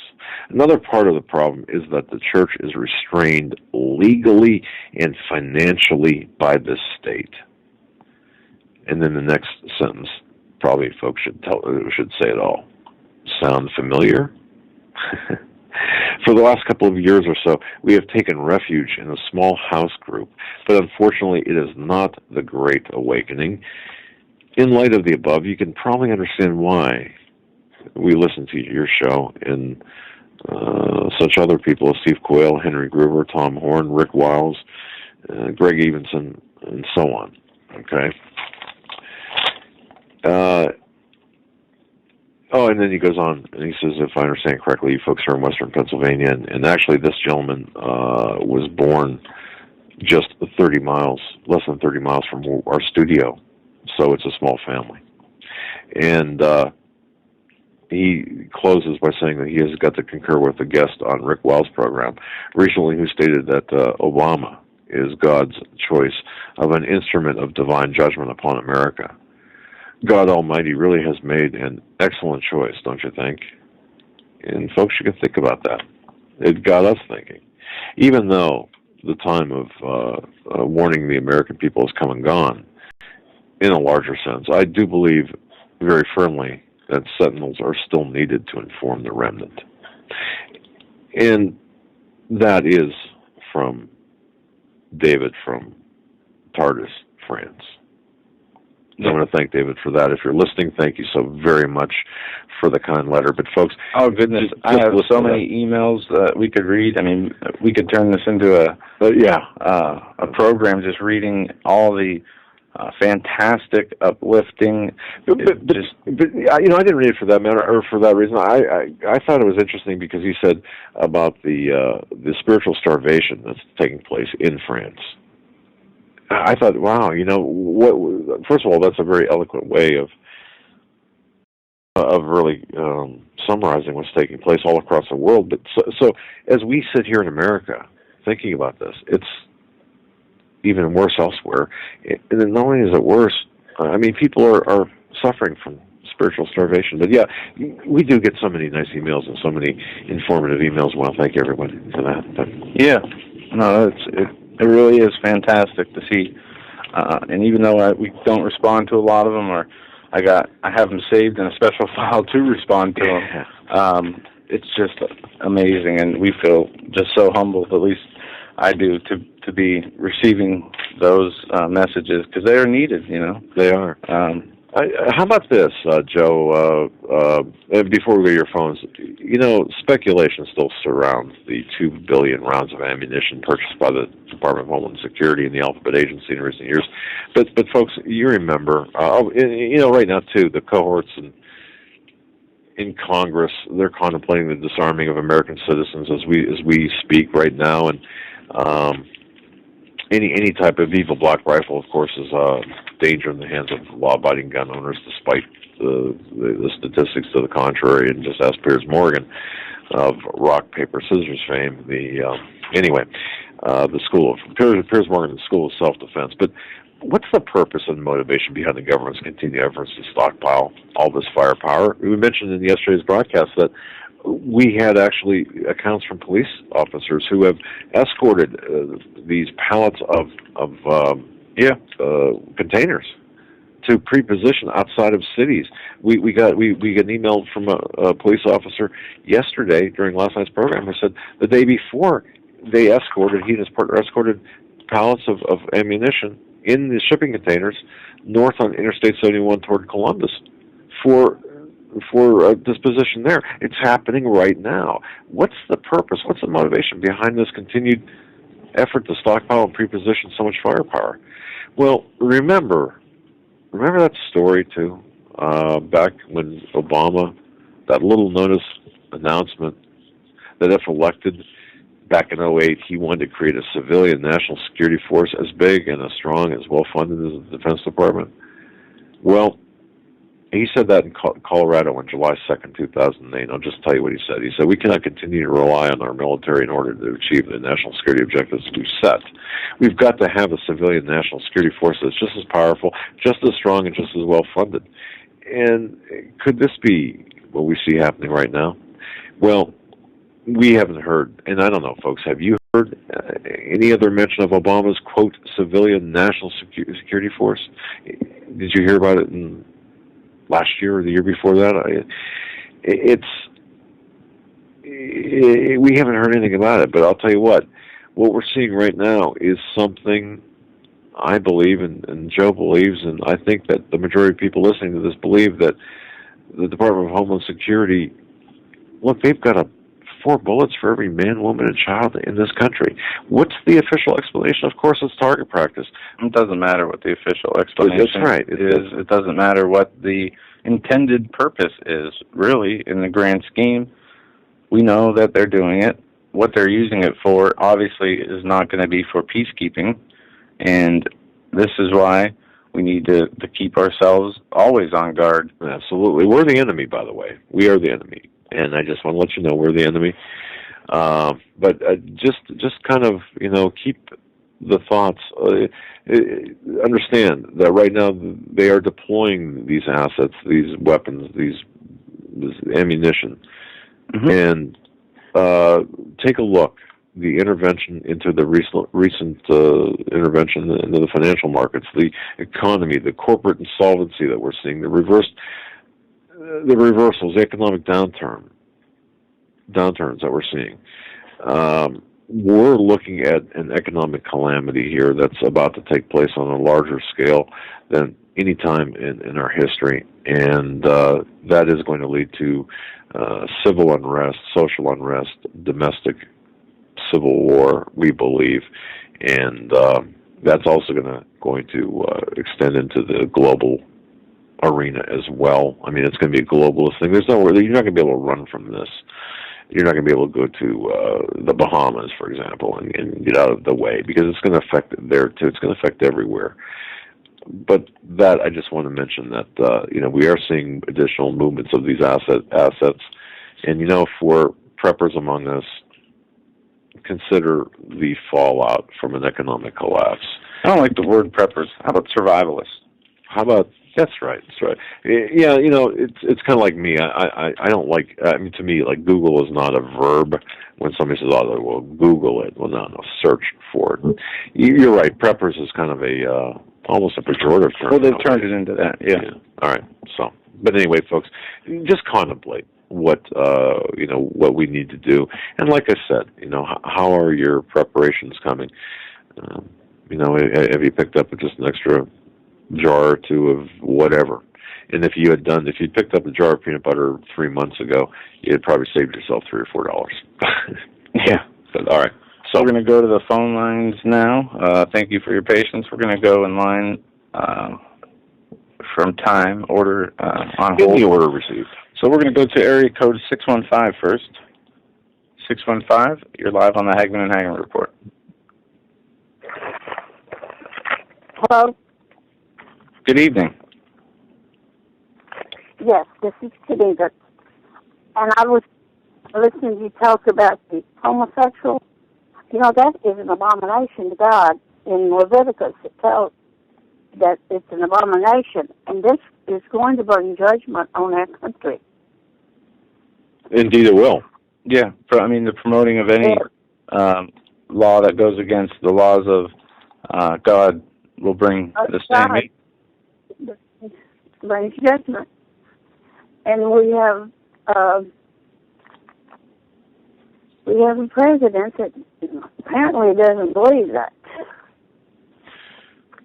Another part of the problem is that the church is restrained legally and financially by the state. And then the next sentence, probably folks should say it all. Sound familiar? For the last couple of years or so, we have taken refuge in a small house group, but unfortunately it is not the Great Awakening. In light of the above, you can probably understand why we listen to your show and such other people as Steve Quayle, Henry Gruber, Tom Horn, Rick Wiles, Greg Evenson, and so on. Okay? And then he goes on, and he says, if I understand correctly, you folks are in Western Pennsylvania, and actually this gentleman was born just less than 30 miles from our studio, so it's a small family. And he closes by saying that he has got to concur with the guest on Rick Wiles' program recently, who stated that Obama is God's choice of an instrument of divine judgment upon America. God Almighty really has made an excellent choice, don't you think? And folks, you can think about that. It got us thinking. Even though the time of warning the American people has come and gone, in a larger sense, I do believe very firmly that sentinels are still needed to inform the remnant. And that is from David from Tardis, France. I want to thank David for that. If you're listening, thank you so very much for the kind letter. But folks, oh goodness, I have so many emails that we could read. I mean, we could turn this into a program just reading all the fantastic, uplifting. But I didn't read it for that matter or for that reason. I thought it was interesting because he said about the spiritual starvation that's taking place in France. I thought, wow, what? First of all, that's a very eloquent way of really summarizing what's taking place all across the world. But so as we sit here in America thinking about this, it's even worse elsewhere. And then not only is it worse, I mean, people are suffering from spiritual starvation. But yeah, we do get so many nice emails and so many informative emails. Well, thank you everybody for that. But, yeah, no, it really is fantastic to see, and even though we don't respond to a lot of them, or I have them saved in a special file to respond to them. It's just amazing, and we feel just so humbled. At least I do to be receiving those messages because they are needed. They are. How about this, Joe? Before we go to your phones, speculation still surrounds the 2 billion rounds of ammunition purchased by the Department of Homeland Security and the Alphabet Agency in recent years. But folks, you remember, right now too, the cohorts in Congress, they're contemplating the disarming of American citizens as we speak right now, and any type of evil black rifle, of course, is a danger in the hands of law-abiding gun owners, despite the statistics to the contrary. And just ask Piers Morgan of rock, paper, scissors fame. The school of Piers Morgan, the School of Self-Defense. But what's the purpose and motivation behind the government's continued efforts to stockpile all this firepower? We mentioned in yesterday's broadcast that we had actually accounts from police officers who have escorted these pallets of containers to pre-position outside of cities. We got an email from a police officer yesterday during last night's program who said the day before he and his partner escorted pallets of ammunition in the shipping containers north on Interstate 71 toward Columbus for disposition there. It's happening right now. What's the purpose? What's the motivation behind this continued effort to stockpile and pre-position so much firepower? Well, remember that story too, back when Obama, that little notice announcement that if elected back in 2008, he wanted to create a civilian national security force as big and as strong, as well-funded as the Defense Department. Well, he said that in Colorado on July 2nd, 2008. I'll just tell you what he said. He said, "We cannot continue to rely on our military in order to achieve the national security objectives we've set. We've got to have a civilian national security force that's just as powerful, just as strong, and just as well-funded." And could this be what we see happening right now? Well, we haven't heard, and I don't know, folks, have you heard any other mention of Obama's, quote, civilian national security force? Did you hear about it in last year or the year before that? We haven't heard anything about it, but I'll tell you what we're seeing right now is something I believe, and Joe believes, and I think that the majority of people listening to this believe that the Department of Homeland Security, look, they've got 4 bullets for every man, woman, and child in this country. What's the official explanation? Of course, it's target practice. It doesn't matter what the official explanation That's right. is. It doesn't matter what the intended purpose is. Really, in the grand scheme, we know that they're doing it. What they're using it for, obviously, is not going to be for peacekeeping. And this is why we need to keep ourselves always on guard. Absolutely. We're the enemy, by the way. We are the enemy. And I just want to let you know we're the enemy. But just kind of, keep the thoughts. Understand that right now they are deploying these assets, these weapons, this ammunition. Mm-hmm. And take a look. The intervention into the recent intervention into the financial markets, the economy, the corporate insolvency that we're seeing, the reversals, the economic downturns that we're seeing. We're looking at an economic calamity here that's about to take place on a larger scale than any time in our history, and that is going to lead to civil unrest, social unrest, domestic civil war, we believe, and that's also going to extend into the global arena as well. I mean, it's going to be a globalist thing. You're not going to be able to run from this. You're not going to be able to go to the Bahamas, for example, and get out of the way, because it's going to affect there too. It's going to affect everywhere. But that, I just want to mention that we are seeing additional movements of these assets, and for preppers among us, consider the fallout from an economic collapse. I don't like the word preppers. How about survivalists? How about that's right. Yeah, it's kind of like me. I don't like. I mean, to me, like, Google is not a verb. When somebody says, "Oh, well, Google it," well, no, search for it. You're right. Preppers is kind of a almost a pejorative term. Well, they've turned it into that. Yeah. All right. So, but anyway, folks, just contemplate what what we need to do. And like I said, how are your preparations coming? Have you picked up just an extra jar or two of whatever? And if you'd picked up a jar of peanut butter 3 months ago, you'd probably saved yourself $3 or $4. Yeah. But, all right. So we're going to go to the phone lines now. Thank you for your patience. We're going to go in line from time order on hold. The order received. So we're going to go to area code 615 first. 615, you're live on the Hagmann and Hagmann Report. Hello? Good evening. Yes, this is Kenita. And I was listening to you talk about the homosexual. That is an abomination to God. In Leviticus, it tells that it's an abomination, and this is going to bring judgment on our country. Indeed, it will. Yeah, the promoting of any law that goes against the laws of God will bring the same. Brings judgment, and we have a president that apparently doesn't believe that.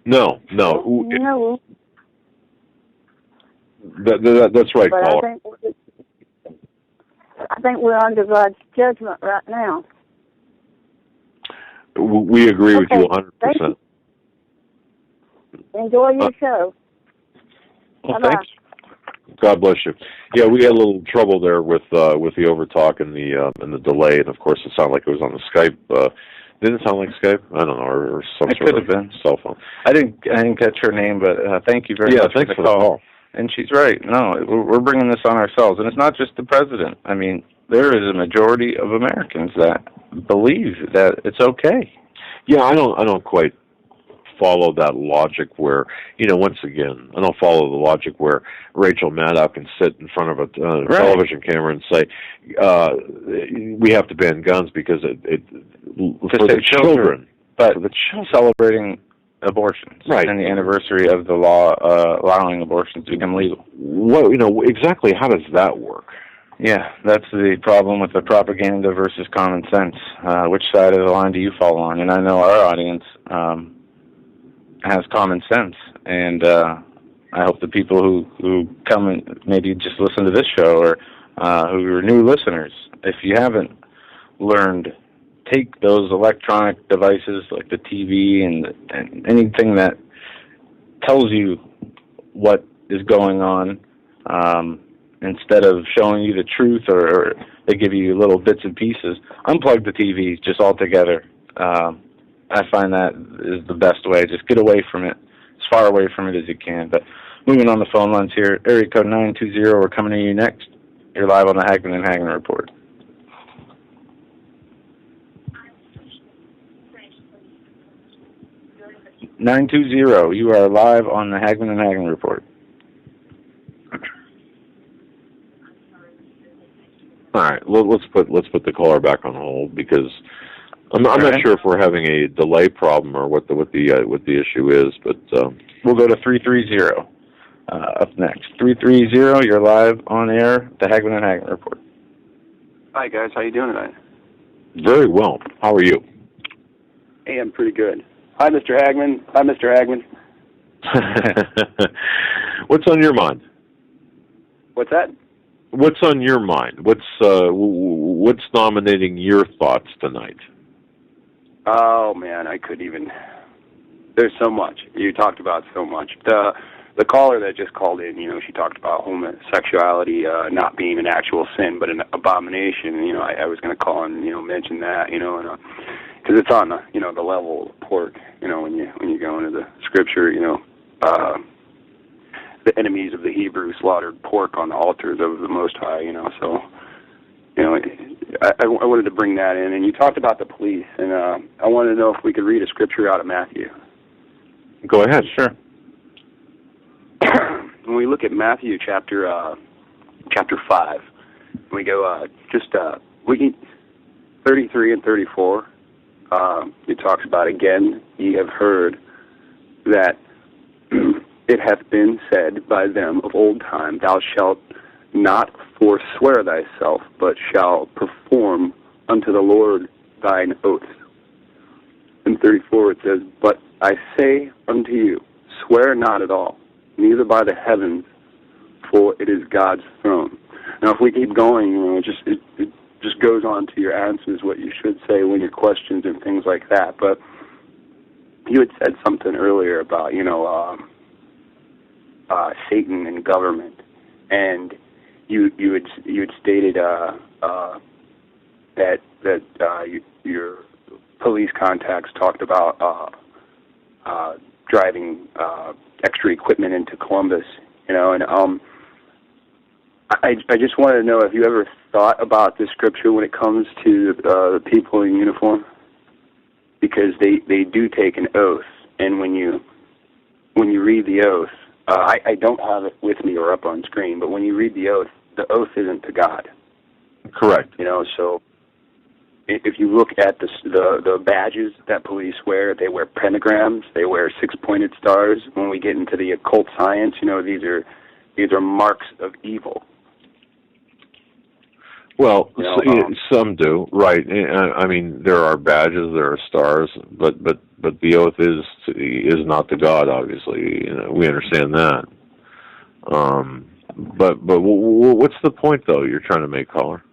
No. No. That's right, but caller. I think we're under God's judgment right now. We agree with you 100%. Enjoy your show. Well, thanks. God bless you. Yeah, we had a little trouble there with the overtalk and the delay, and of course it sounded like it was on the Skype. Didn't it sound like Skype? I don't know, or some sort of cell phone. I didn't catch her name, but thank you very much thanks for the call. And she's right. No, we're bringing this on ourselves, and it's not just the president. I mean, there is a majority of Americans that believe that it's okay. Yeah, I don't quite follow that logic where, once again, I don't follow the logic where Rachel Maddow can sit in front of a television camera and say, we have to ban guns because it for the children. But celebrating abortions, right, and the anniversary of the law allowing abortions to become legal. What, exactly how does that work? Yeah, that's the problem with the propaganda versus common sense. Which side of the line do you fall on? And I know our audience has common sense, and I hope the people who come and maybe just listen to this show or who are new listeners, if you haven't learned, take those electronic devices like the TV and anything that tells you what is going on, instead of showing you the truth or they give you little bits and pieces. Unplug the TV just altogether. I find that is the best way. Just get away from it, as far away from it as you can. But moving on the phone lines here, area code 920, we're coming to you next. You're live on the Hagmann and Hagmann Report. (920), you are live on the Hagmann and Hagmann Report. All right, let's put the caller back on hold because I'm not sure if we're having a delay problem or what the issue is, but we'll go to 330 up next. 330, you're live on air, the Hagmann and Hagmann Report. Hi guys, how you doing tonight? Very well. How are you? Hey, I'm pretty good. Hi, Mr. Hagmann. Hi, Mr. Hagmann. What's on your mind? What's that? What's on your mind? What's dominating your thoughts tonight? Oh man, I could even. There's so much. You talked about so much. The caller that just called in, she talked about homosexuality not being an actual sin, but an abomination. I was going to call and mention that, and because it's on the level of pork. When you go into the scripture, the enemies of the Hebrews slaughtered pork on the altars of the Most High. So I wanted to bring that in, and you talked about the police, and I wanted to know if we could read a scripture out of Matthew. Go ahead. Sure. When we look at Matthew chapter 5, we go we can 33 and 34. It talks about, again, ye have heard that it hath been said by them of old time, thou shalt not forswear thyself, but shalt perform unto the Lord thine oaths. In 34 it says, but I say unto you, swear not at all, neither by the heavens, for it is God's throne. Now, if we keep going, it just goes on to your answers, what you should say when your questions and things like that. But you had said something earlier about, Satan and government, and you had stated that your police contacts talked about driving extra equipment into Columbus, and I just wanted to know if you ever thought about this scripture when it comes to the people in uniform, because they do take an oath, and when when you read the oath, I don't have it with me or up on screen, but when you read the oath isn't to God. Correct. So if you look at the badges that police wear, they wear pentagrams, they wear six-pointed stars. When we get into the occult science, these are marks of evil. Well, some do, right? I mean, there are badges, there are stars, but the oath is not to God. Obviously, we understand that. But what's the point, though? You're trying to make, caller?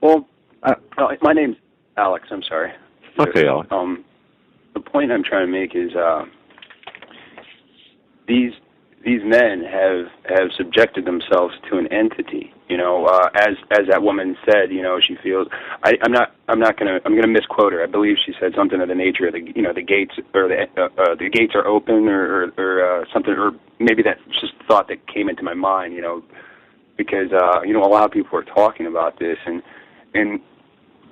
Well, my name's Alex. I'm sorry. Okay, Alex. The point I'm trying to make is these men have subjected themselves to an entity. As that woman said, she feels. I'm gonna misquote her. I believe she said something of the nature of the gates, or the gates are open, or something, or maybe that's just a thought that came into my mind. Because a lot of people are talking about this, and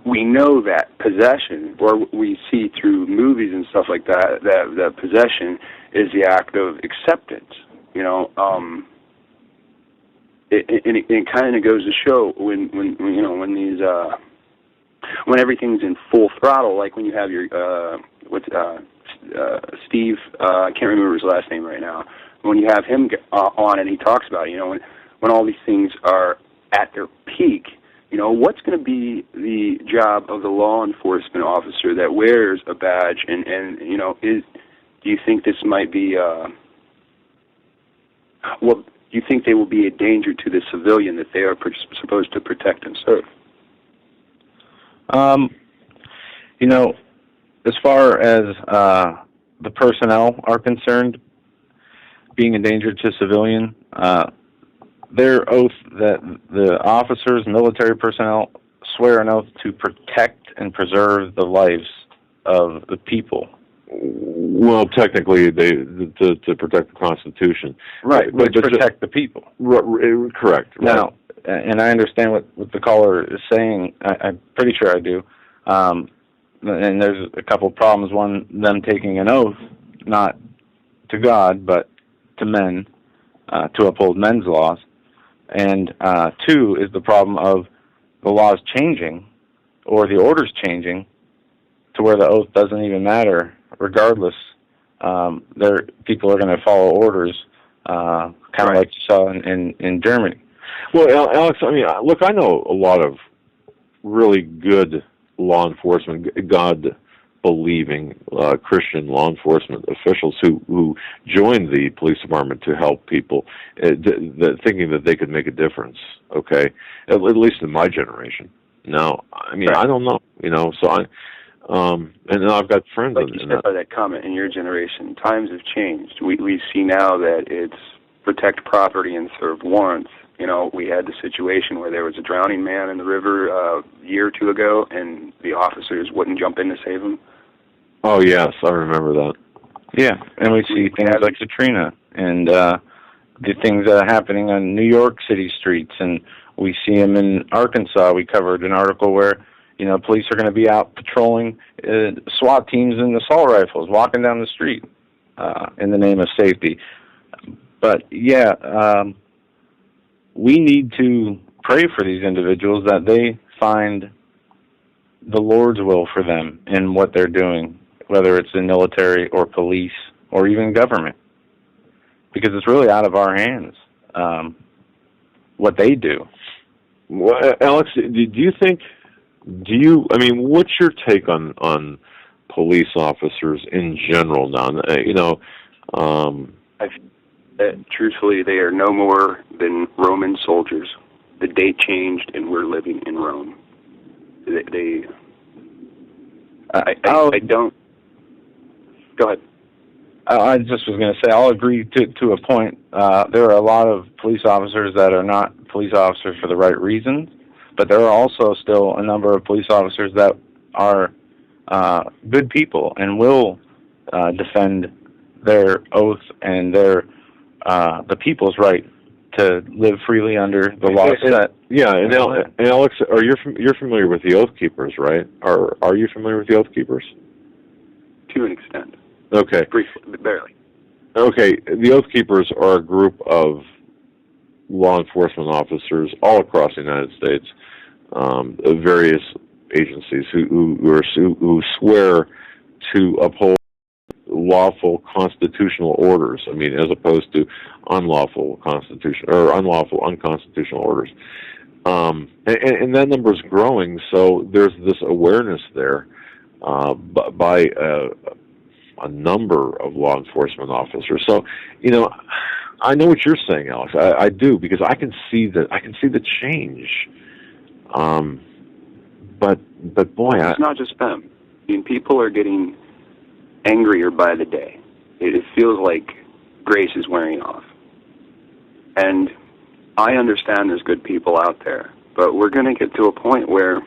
we know that possession, or we see through movies and stuff like that possession is the act of acceptance. It kind of goes to show when everything's in full throttle, like when you have your Steve, I can't remember his last name right now. When you have him on and he talks about when all these things are at their peak, what's going to be the job of the law enforcement officer that wears a badge and do you think this might be do you think they will be a danger to the civilian that they are supposed to protect and serve? As far as the personnel are concerned, being a danger to civilian, their oath that the officers, military personnel, swear an oath to protect and preserve the lives of the people. Well, technically, to protect the Constitution, right? But to protect the people, correct? Right. Now, and I understand what the caller is saying. I'm pretty sure I do. And there's a couple of problems. One, them taking an oath, not to God, but to men, to uphold men's laws. And two is the problem of the laws changing, or the orders changing, to where the oath doesn't even matter. Regardless, people are going to follow orders, kind of like you saw in Germany. Well, Alex, I mean, look, I know a lot of really good law enforcement, God-believing Christian law enforcement officials who joined the police department to help people, thinking that they could make a difference. Okay, at least in my generation. Now, I mean, I don't know, so and then I've got friends. Like you said by that comment, in your generation, times have changed. We see now that it's protect property and serve warrants. We had the situation where there was a drowning man in the river a year or two ago, and the officers wouldn't jump in to save him. Oh, yes, I remember that. Yeah, and we see things like Katrina, and the things happening on New York City streets, and we see them in Arkansas. We covered an article where police are going to be out patrolling SWAT teams and assault rifles, walking down the street in the name of safety. But, we need to pray for these individuals that they find the Lord's will for them in what they're doing, whether it's in military or police or even government, because it's really out of our hands what they do. Well, Alex, what's your take on police officers in general now? Truthfully, they are no more than Roman soldiers. The date changed, and we're living in Rome. I don't. Go ahead. I just was going to say, I'll agree to a point. There are a lot of police officers that are not police officers for the right reasons, but there are also still a number of police officers that are good people and will defend their oath and the people's right to live freely under the law set. Yeah, and Alex, you're familiar with the Oath Keepers, right? Are you familiar with the Oath Keepers? To an extent. Okay. Briefly, but barely. Okay, the Oath Keepers are a group of law enforcement officers all across the United States, of various agencies who swear to uphold lawful constitutional orders. I mean, as opposed to unlawful unconstitutional orders. And that number is growing. So there's this awareness there by a number of law enforcement officers. So, I know what you're saying, Alex. I do, because I can see the change. But boy, it's not just them. I mean, people are getting angrier by the day. It feels like grace is wearing off. And I understand there's good people out there, but we're going to get to a point where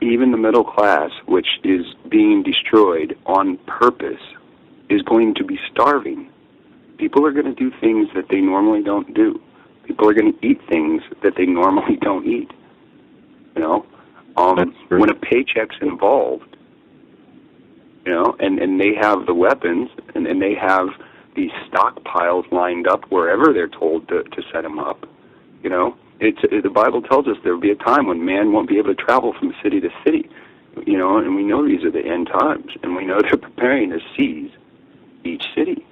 even the middle class, which is being destroyed on purpose, is going to be starving. People are going to do things that they normally don't do. People are going to eat things that they normally don't eat. When a paycheck's involved, and they have the weapons, and they have these stockpiles lined up wherever they're told to set them up. The Bible tells us there will be a time when man won't be able to travel from city to city. And we know these are the end times, and we know they're preparing to seize each city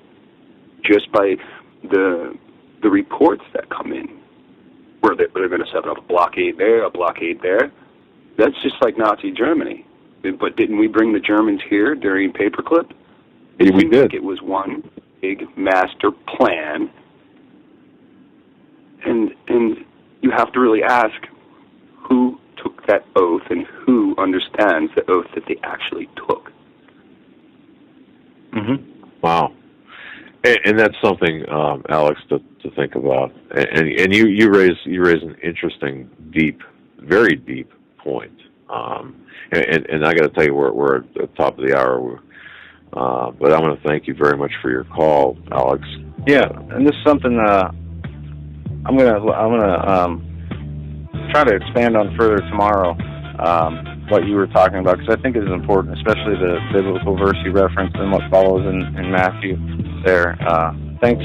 just by the reports that come in, where they're going to set up a blockade there, a blockade there. That's just like Nazi Germany. But didn't we bring the Germans here during Paperclip? Yeah, we did. It was one big master plan. And you have to really ask who took that oath and who understands the oath that they actually took. Mm-hmm. Wow. And that's something, Alex, to think about. And you raise an interesting, deep, very deep point. And I got to tell you, we're at the top of the hour. But I want to thank you very much for your call, Alex. Yeah, and this is something I'm gonna try to expand on further tomorrow. What you were talking about, because I think it is important, especially the biblical verse you referenced and what follows in Matthew there. Thanks,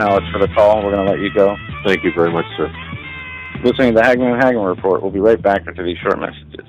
Alex, for the call. We're going to let you go. Thank you very much, sir. Listening to the Hagmann and Hagmann Report. We'll be right back after these short messages.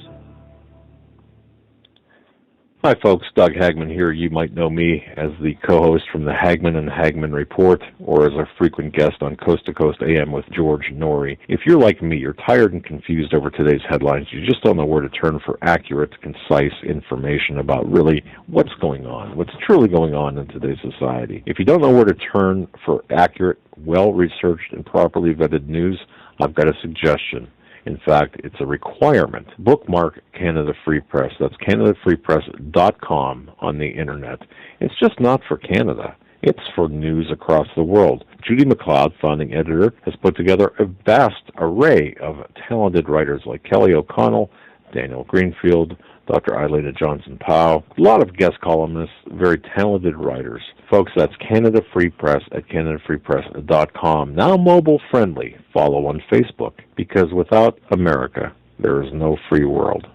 Hi, folks. Doug Hagmann here. You might know me as the co-host from the Hagmann and Hagmann Report, or as a frequent guest on Coast to Coast AM with George Norrie. If you're like me, you're tired and confused over today's headlines. You just don't know where to turn for accurate, concise information about really what's going on, what's truly going on in today's society. If you don't know where to turn for accurate, well-researched, and properly vetted news, I've got a suggestion. In fact, it's a requirement. Bookmark Canada Free Press. That's CanadaFreePress.com on the Internet. It's just not for Canada. It's for news across the world. Judy McLeod, founding editor, has put together a vast array of talented writers like Kelly O'Connell, Daniel Greenfield, Dr. Eilena Johnson-Powell, a lot of guest columnists, very talented writers. Folks, that's Canada Free Press at CanadaFreePress.com. Now mobile friendly. Follow on Facebook, because without America, there is no free world.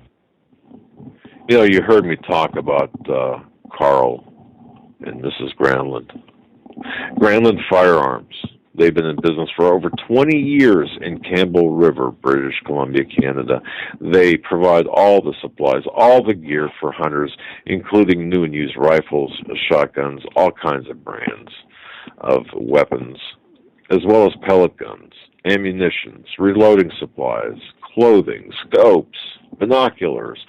You heard me talk about Carl and Mrs. Granlund. Granlund Firearms. They've been in business for over 20 years in Campbell River, British Columbia, Canada. They provide all the supplies, all the gear for hunters, including new and used rifles, shotguns, all kinds of brands of weapons, as well as pellet guns, ammunitions, reloading supplies, clothing, scopes, binoculars,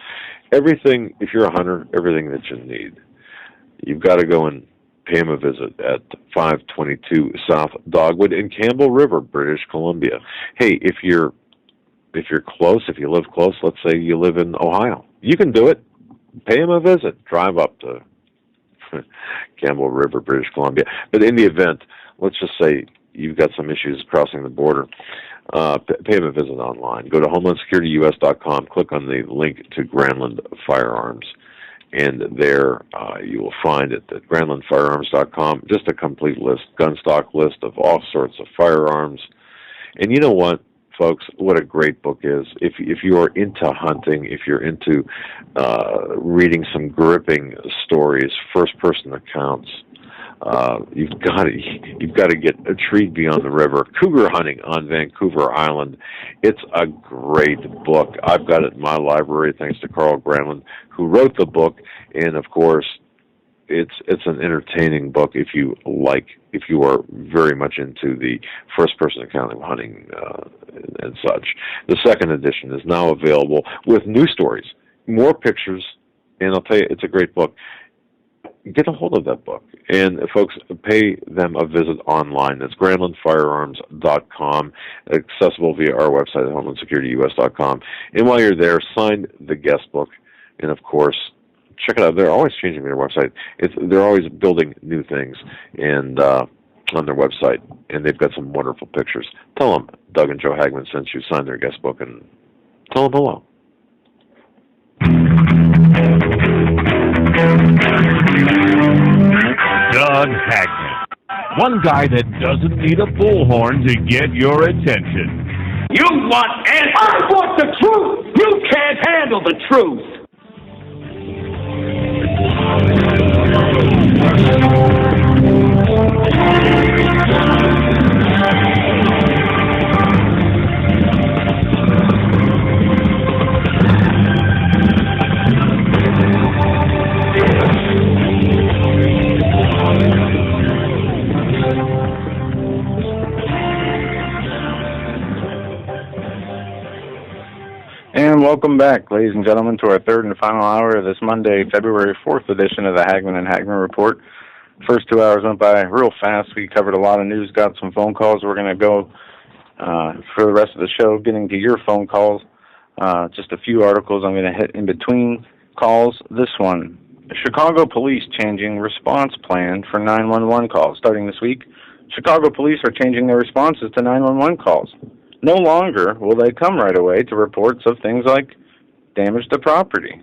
everything. If you're a hunter, everything that you need. You've got to go and pay him a visit at 522 South Dogwood in Campbell River, British Columbia. Hey, if you're close, if you live close, let's say you live in Ohio, you can do it. Pay him a visit. Drive up to Campbell River, British Columbia. But in the event, let's just say you've got some issues crossing the border, pay him a visit online. Go to HomelandSecurityUS.com, click on the link to Granlund Firearms, and there you will find it at GranlundFirearms.com, just a complete list, gun stock list of all sorts of firearms. And you know what? folks, what a great book is. If you are into hunting, if you're into reading some gripping stories, first-person accounts, you've got to get A Tree Beyond the River, Cougar Hunting on Vancouver Island. It's a great book. I've got it in my library thanks to Carl Granlund, who wrote the book, and of course, it's an entertaining book if you are very much into the first-person account of hunting and such. The second edition is now available with new stories, more pictures, and I'll tell you, it's a great book. Get a hold of that book. And folks, pay them a visit online. That's GranlundFirearms.com, accessible via our website at HomelandSecurityUS.com. And while you're there, sign the guest book. And of course, check it out. They're always changing their website. They're always building new things and on their website. And they've got some wonderful pictures. Tell them Doug and Joe Hagmann sent you, sign their guest book, and tell them hello. Doug Hagmann. One guy that doesn't need a bullhorn to get your attention. You want answers. I want the truth. You can't handle the truth. And welcome back, ladies and gentlemen, to our third and final hour of this Monday, February 4th edition of the Hagmann and Hagmann Report. First 2 hours went by real fast. We covered a lot of news, got some phone calls. We're going to go for the rest of the show, getting to your phone calls. Just a few articles I'm going to hit in between calls. This one, Chicago police changing response plan for 911 calls. Starting this week, Chicago police are changing their responses to 911 calls. No longer will they come right away to reports of things like damage to property,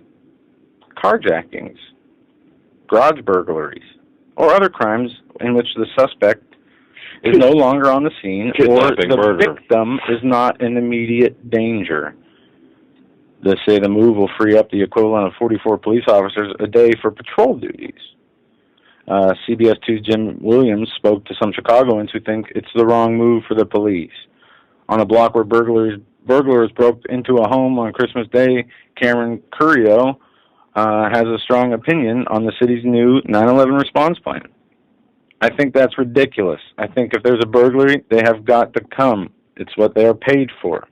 carjackings, garage burglaries, or other crimes in which the suspect is no longer on the scene or the victim is not in immediate danger. They say the move will free up the equivalent of 44 police officers a day for patrol duties. CBS 2's Jim Williams spoke to some Chicagoans who think it's the wrong move for the police. On a block where burglars broke into a home on Christmas Day, Cameron Curio has a strong opinion on the city's new 9/11 response plan. I think that's ridiculous. I think if there's a burglary, they have got to come. It's what they are paid for.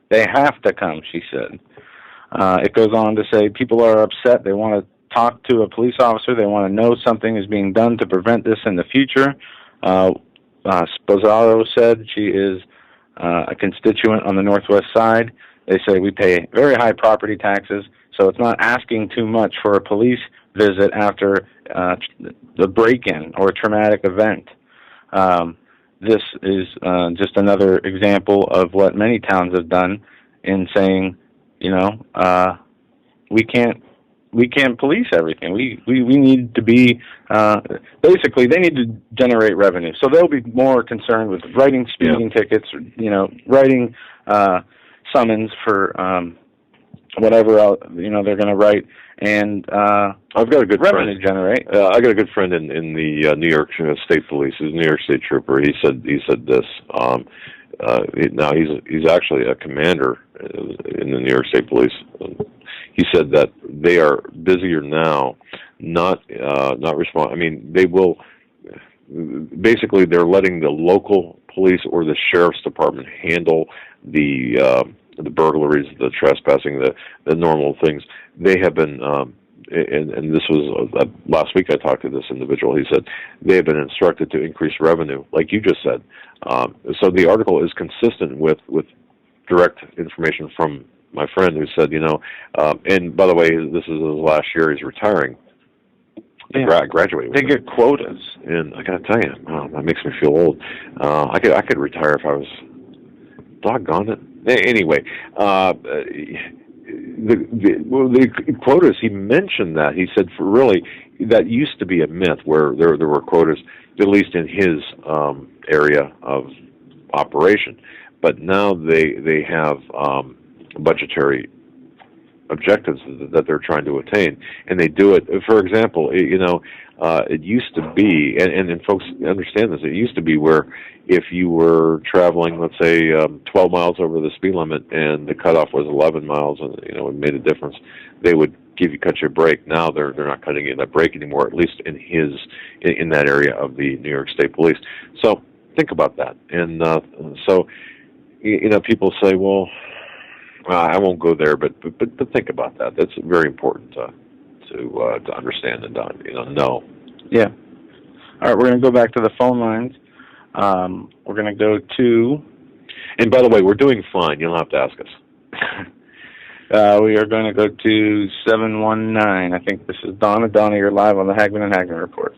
They have to come, she said. It goes on to say people are upset. They want to talk to a police officer. They want to know something is being done to prevent this in the future. Sposaro said she is a constituent on the Northwest Side. They say we pay very high property taxes, so it's not asking too much for a police visit after the break-in or a traumatic event. This is just another example of what many towns have done in saying, we can't police everything. We need to be basically they need to generate revenue. So they'll be more concerned with writing speeding tickets, writing summons for whatever else, they're going to write. And I've got a good revenue friend. Generate. I got a good friend in the New York State Police. He's a New York State trooper. He said this. Now he's actually a commander in the New York State Police. He said that they are busier now, not respond. I mean, they will. Basically, they're letting the local police or the sheriff's department handle the burglaries, the trespassing, the normal things. They have been, and this was last week I talked to this individual. He said they have been instructed to increase revenue, like you just said. So the article is consistent with direct information from my friend who said, and by the way, this is his last year. He's retiring. Graduated. They get quotas, and I got to tell you, that makes me feel old. I could retire if I was. Doggone it. Anyway, the quotas. He mentioned that. He said, for really, that used to be a myth where there were quotas, at least in his area of operation. But now they have budgetary objectives that they're trying to attain, and they do it. For example, it used to be, and folks understand this. It used to be where if you were traveling, let's say, 12 miles over the speed limit, and the cutoff was 11 miles, and it made a difference, they would cut you a break. Now they're not cutting you that break anymore, at least in that area of the New York State Police. So think about that. And so people say, well, I won't go there, but think about that. That's very important to understand and know. Yeah. All right, we're going to go back to the phone lines. We're going to go to... And by the way, we're doing fine. You don't have to ask us. We are going to go to 719. I think this is Donna. Donna, you're live on the Hagmann and Hagmann Report.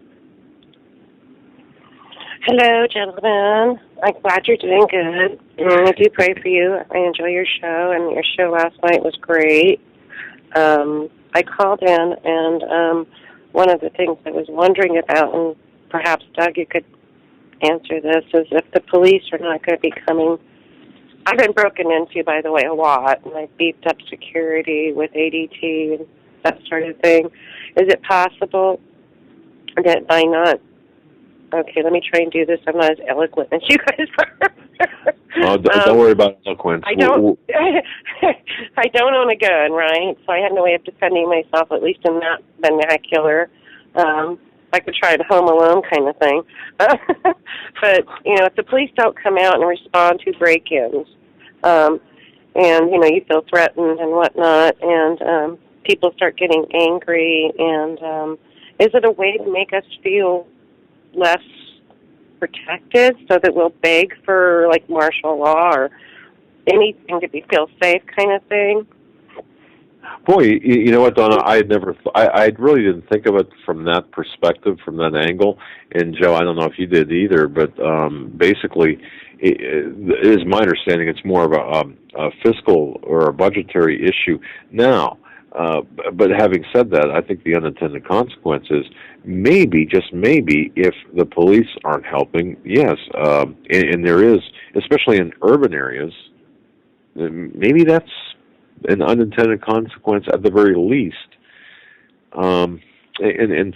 Hello, gentlemen. I'm glad you're doing good. I do pray for you. I enjoy your show, and your show last night was great. I called in, and one of the things I was wondering about, and perhaps, Doug, you could answer this, is if the police are not going to be coming. I've been broken into, by the way, a lot, and I beefed up security with ADT and that sort of thing. Is it possible that by not... Okay, let me try and do this. I'm not as eloquent as you guys are. Don't worry about eloquence. I don't own a gun, right? So I have no way of defending myself, at least in that vernacular. I could try the Home Alone kind of thing. But, if the police don't come out and respond to break-ins, and, you feel threatened and whatnot, and people start getting angry, and is it a way to make us feel less protected so that we'll beg for, like, martial law or anything to feel safe kind of thing? Boy, you know what, Donna? I really didn't think of it from that perspective, from that angle. And Joe, I don't know if you did either, but basically, it is my understanding it's more of a fiscal or a budgetary issue now. But having said that, I think the unintended consequence is maybe, just maybe, if the police aren't helping, yes, and there is, especially in urban areas, maybe that's an unintended consequence at the very least. And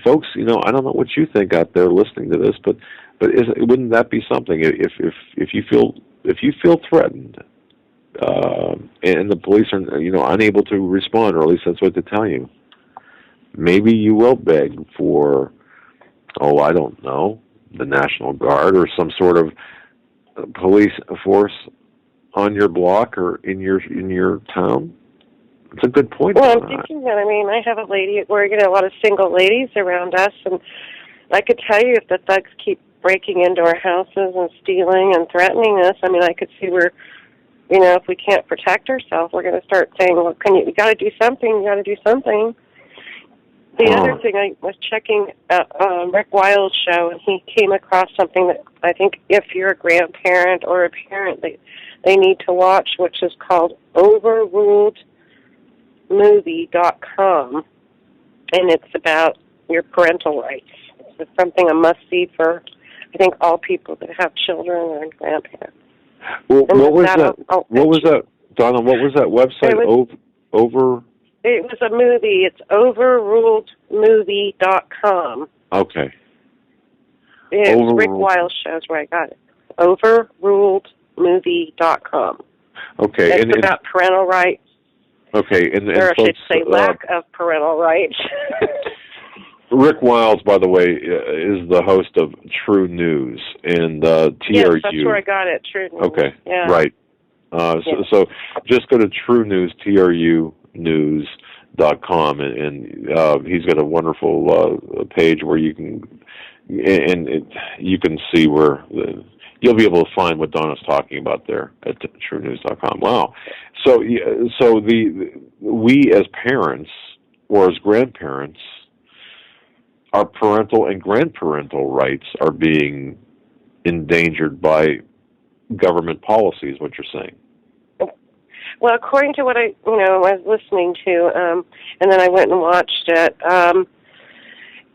folks, I don't know what you think out there listening to this, but wouldn't that be something if you feel threatened? And the police are, unable to respond, or at least that's what they tell you. Maybe you will beg for, I don't know, the National Guard or some sort of police force on your block or in your town. It's a good point. Well, I'm thinking that. I have a lady at work, a lot of single ladies around us, and I could tell you if the thugs keep breaking into our houses and stealing and threatening us, I could see where, if we can't protect ourselves, we're going to start saying, well, you got to do something, you got to do something. The other thing, I was checking Rick Wild's show, and he came across something that I think if you're a grandparent or a parent, they need to watch, which is called overruledmovie.com, and it's about your parental rights. It's something a must-see for, I think, all people that have children or grandparents. Well, what was that? What was that, Donna? What was that website? It was a movie. It's overruledmovie.com. Okay. It's Rick Wild's show is where I got it. Overruledmovie.com. Okay. It's about parental rights. Okay. And or I folks, should say lack of parental rights. Rick Wiles, by the way, is the host of True News, and TRU. Yes, that's where I got it, True News. Okay, yeah. Right. So just go to True News, TRUnews.com, and he's got a wonderful page where you can, you can see where you'll be able to find what Donna's talking about there at TrueNews.com. Wow. So we as parents or as grandparents, our parental and grandparental rights are being endangered by government policy, is what you're saying. Well, according to what I was listening to, and then I went and watched it,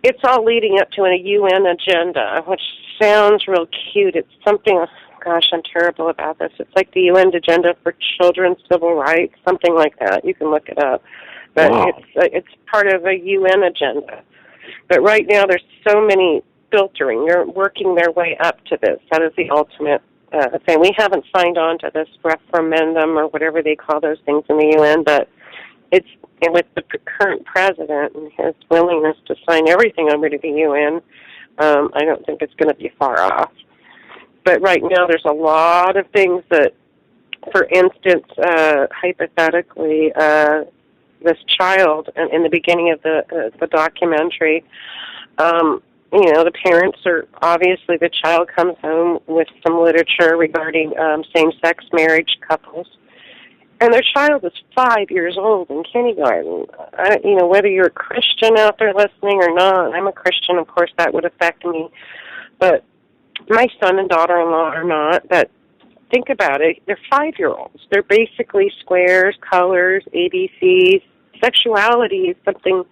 it's all leading up to a UN agenda, which sounds real cute. It's something gosh, I'm terrible about this. It's like the UN Agenda for Children's Civil Rights, something like that. You can look it up. But wow. it's part of a UN agenda. But right now there's so many filtering. They're working their way up to this. That is the ultimate thing. We haven't signed on to this referendum or whatever they call those things in the UN, but it's with the current president and his willingness to sign everything over to the UN, I don't think it's going to be far off. But right now there's a lot of things that, for instance, hypothetically, this child in the beginning of the documentary, the parents are, obviously the child comes home with some literature regarding same-sex marriage couples, and their child is 5 years old in kindergarten. Whether you're a Christian out there listening or not, I'm a Christian, of course that would affect me, but my son and daughter-in-law are not, but think about it, they're 5-year-olds. They're basically squares, colors, ABCs. Sexuality is something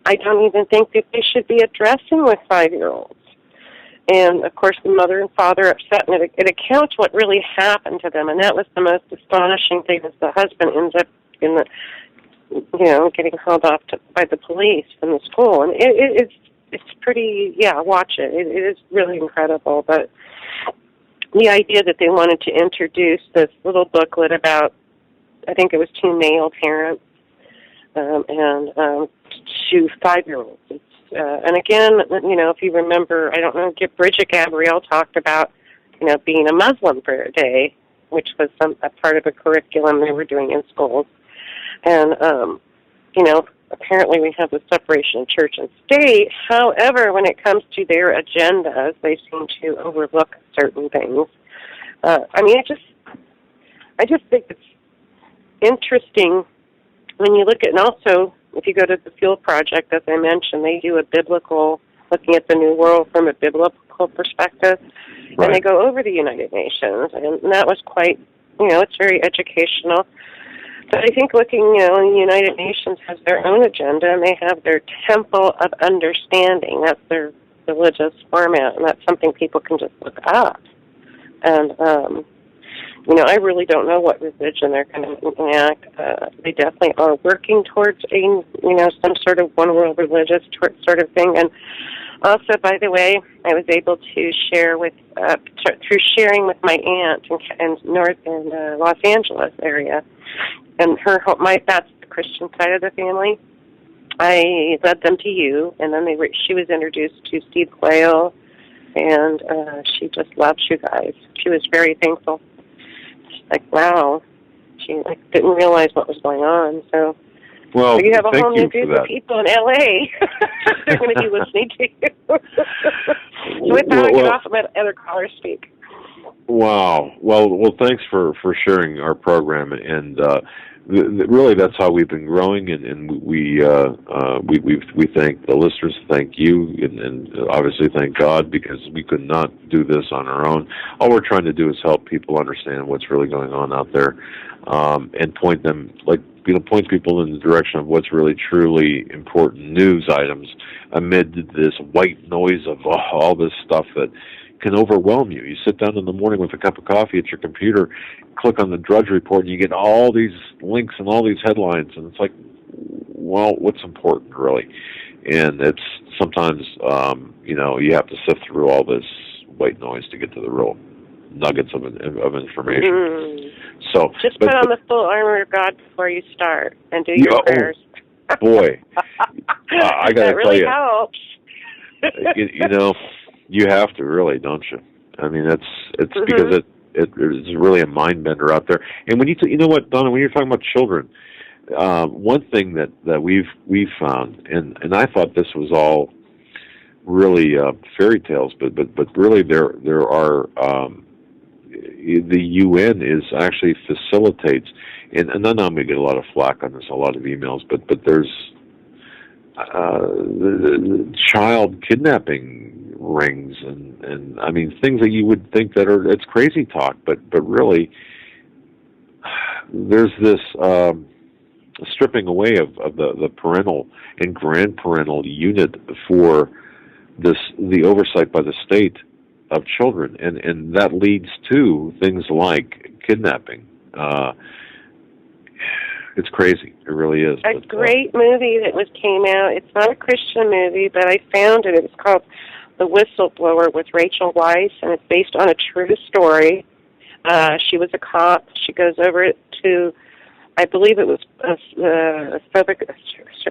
I don't even think that they should be addressing with 5-year-olds. And, of course, the mother and father are upset, and it accounts what really happened to them. And that was the most astonishing thing, is the husband ends up getting hauled off by the police from the school. And it's pretty, watch it. It is really incredible. But the idea that they wanted to introduce this little booklet about, I think it was 2 male parents, and 2 5-year-olds. And again, if you remember, I don't know, Bridget Gabrielle talked about, being a Muslim for a day, which was a part of a curriculum they were doing in schools. And, apparently we have the separation of church and state. However, when it comes to their agendas, they seem to overlook certain things. I just think it's interesting when you look at, and also, if you go to the Fuel Project, as I mentioned, they do looking at the New World from a biblical perspective, right. And they go over the United Nations, and that was quite, it's very educational. But I think looking, the United Nations has their own agenda, and they have their Temple of Understanding. That's their religious format, and that's something people can just look up. And, I really don't know what religion they're going to enact. They definitely are working towards some sort of one world religious sort of thing. And also, by the way, I was able to share through sharing with my aunt in Los Angeles area, and that's the Christian side of the family. I led them to you, and then she was introduced to Steve Quayle, and she just loves you guys. She was very thankful. Wow, she didn't realize what was going on. So you have a whole new group of people in L.A. They're going to be listening to you. So with that, I get off and let other callers speak. Wow. Well, thanks for sharing our program, and really that's how we've been growing, and we thank the listeners, thank you, and obviously thank God, because we could not do this on our own. All we're trying to do is help people understand what's really going on out there, and point people in the direction of what's really truly important news items amid this white noise of all this stuff that can overwhelm you. You sit down in the morning with a cup of coffee at your computer, click on the Drudge Report, and you get all these links and all these headlines, and it's like, well, what's important, really? And it's sometimes, you have to sift through all this white noise to get to the real nuggets of information. Mm. So just put on the full armor of God before you start, and do your prayers. Boy, I got to tell really you, helps. You have to, really, don't you? I mean, it's mm-hmm. because it's really a mind bender out there. And when you know what, Donna, when you're talking about children, one thing that we've found, and I thought this was all really fairy tales, but really there are the UN is actually facilitates, and I know I'm going to get a lot of flack on this, a lot of emails, but there's the child kidnapping rings and I mean things that you would think that it's crazy talk, but really there's this stripping away of the parental and grandparental unit for the oversight by the state of children, and that leads to things like kidnapping. It's crazy. It really is. A great movie that came out. It's not a Christian movie, but I found it. It was called The Whistleblower with Rachel Weisz, and it's based on a true story. She was a cop. She goes over to, I believe it was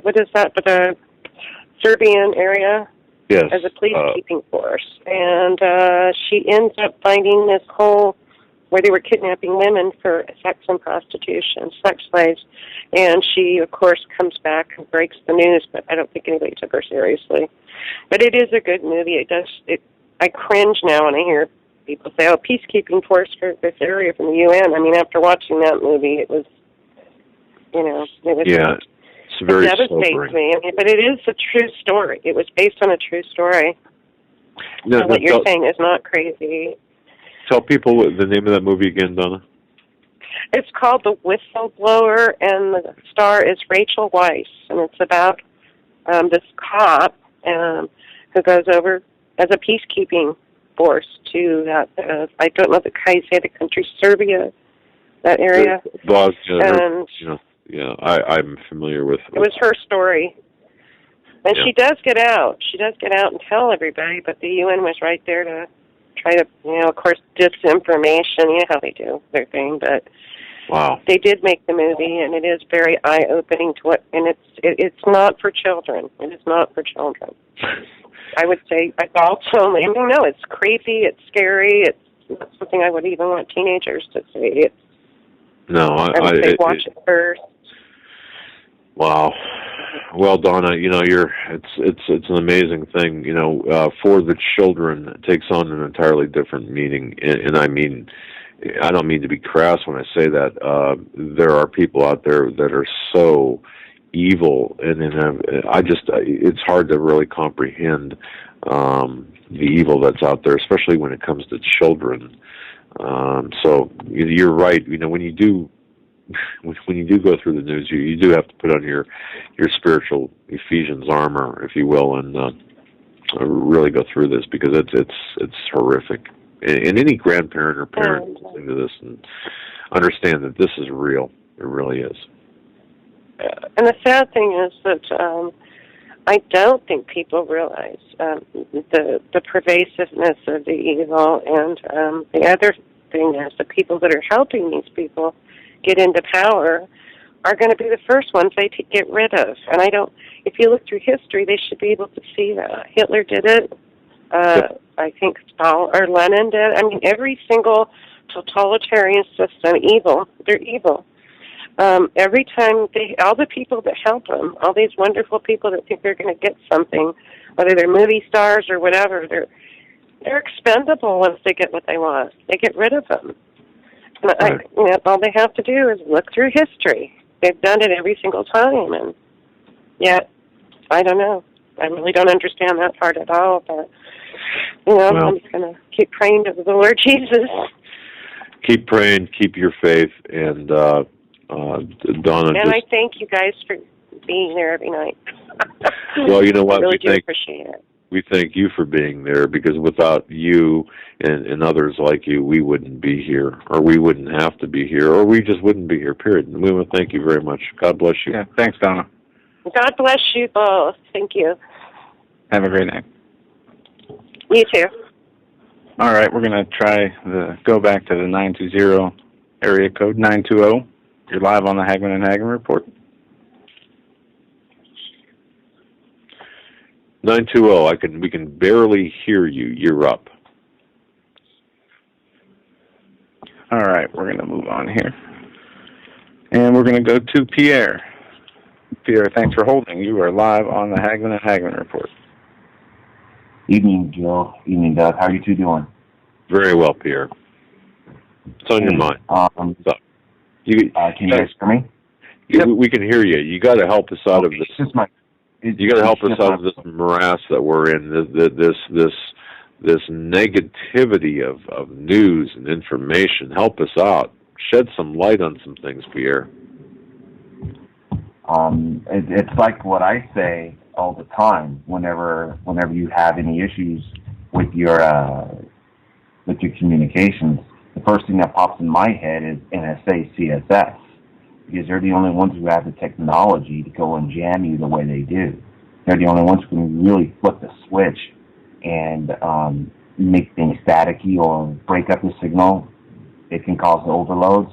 what is that? But a Serbian area. Yes. As a police-keeping force, and she ends up finding this whole where they were kidnapping women for sex and prostitution, sex slaves, and she, of course, comes back and breaks the news. But I don't think anybody took her seriously. But it is a good movie. I cringe now when I hear people say, "Oh, peacekeeping force for this area from the UN." I mean, after watching that movie, it was, it was. Yeah. It's very it devastates sobering. me. I mean, but it is a true story. It was based on a true story. No, what you're saying is not crazy. Tell people the name of that movie again, Donna. It's called The Whistleblower, and the star is Rachel Weisz, and it's about this cop who goes over as a peacekeeping force to that, I don't know the country, Serbia, that area. I'm familiar with it. Was her story. And yeah. She does get out. She does get out and tell everybody, but the UN was right there to try to, of course, disinformation. You know how they do their thing, but wow, they did make the movie, and it is very eye-opening to what. And it's not for children. It is not for children. I would say adults only. I mean, no, it's creepy. It's scary. It's not something I would even want teenagers to see. I would say watch it first. Wow. Well, Donna, it's an amazing thing. For the children, it takes on an entirely different meaning, and I don't mean to be crass when I say that. There are people out there that are so evil, and it's hard to really comprehend the evil that's out there, especially when it comes to children. So you're right. When you do go through the news, you do have to put on your spiritual Ephesians armor, if you will, and really go through this, because it's horrific. And any grandparent or parent listening to this and understand that this is real. It really is. And the sad thing is that I don't think people realize the pervasiveness of the evil, and the other thing is the people that are helping these people get into power are going to be the first ones they get rid of. And if you look through history, they should be able to see that. Hitler did it. I think Lenin did. I mean, every single totalitarian system, they're evil. Every time all the people that help them, all these wonderful people that think they're going to get something, whether they're movie stars or whatever, they're expendable once they get what they want. They get rid of them. And all they have to do is look through history. They've done it every single time, and yet, I don't know. I really don't understand that part at all, but, I'm just going to keep praying to the Lord Jesus. Keep praying, keep your faith, and Donna. And I thank you guys for being there every night. Well, you know what? I really do appreciate it. We thank you for being there, because without you and others like you, we wouldn't be here, or we wouldn't have to be here, or we just wouldn't be here, period. And we want to thank you very much. God bless you. Yeah, thanks, Donna. God bless you both. Thank you. Have a great night. You too. All right, we're going to go back to the 920 area code, 920. You're live on the Hagmann and Hagmann Report. 920, we can barely hear you. You're up. All right, we're going to move on here. And we're going to go to Pierre. Pierre, thanks for holding. You are live on the Hagmann and Hagmann Report. Evening, Joe. Evening, Doug. How are you two doing? Very well, Pierre. What's on your mind? Can you guys hear me? Yep. We can hear you. You got to help us out of this. You got to help us out of this morass that we're in. This negativity of news and information. Help us out. Shed some light on some things, Pierre. It's like what I say all the time. Whenever you have any issues with your with your communications, the first thing that pops in my head is NSA CSS, because they're the only ones who have the technology to go and jam you the way they do. They're the only ones who can really flip the switch and make things staticky or break up the signal. It can cause overloads.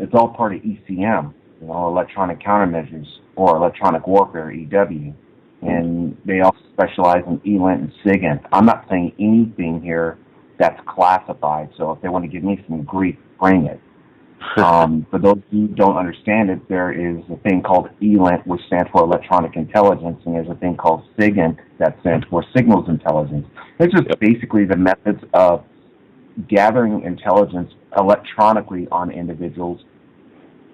It's all part of ECM, electronic countermeasures, or electronic warfare, EW. And they also specialize in ELINT and SIGINT. I'm not saying anything here that's classified, so if they want to give me some grief, bring it. For those who don't understand it, there is a thing called ELINT, which stands for Electronic Intelligence, and there's a thing called SIGINT that stands for Signals Intelligence. It's just basically the methods of gathering intelligence electronically on individuals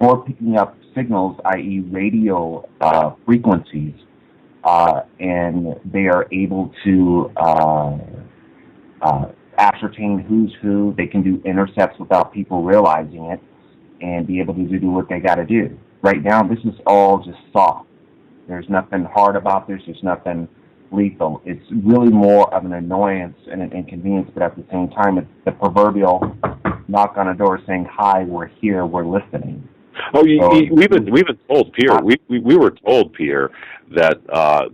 or picking up signals, i.e. radio frequencies, and they are able to ascertain who's who. They can do intercepts without people realizing it and be able to do what they got to do. Right now, this is all just soft. There's nothing hard about this. There's nothing lethal. It's really more of an annoyance and an inconvenience, but at the same time, it's the proverbial knock on a door saying, "Hi, we're here, we're listening." Oh, we've been told, Pierre. We were told, Pierre, that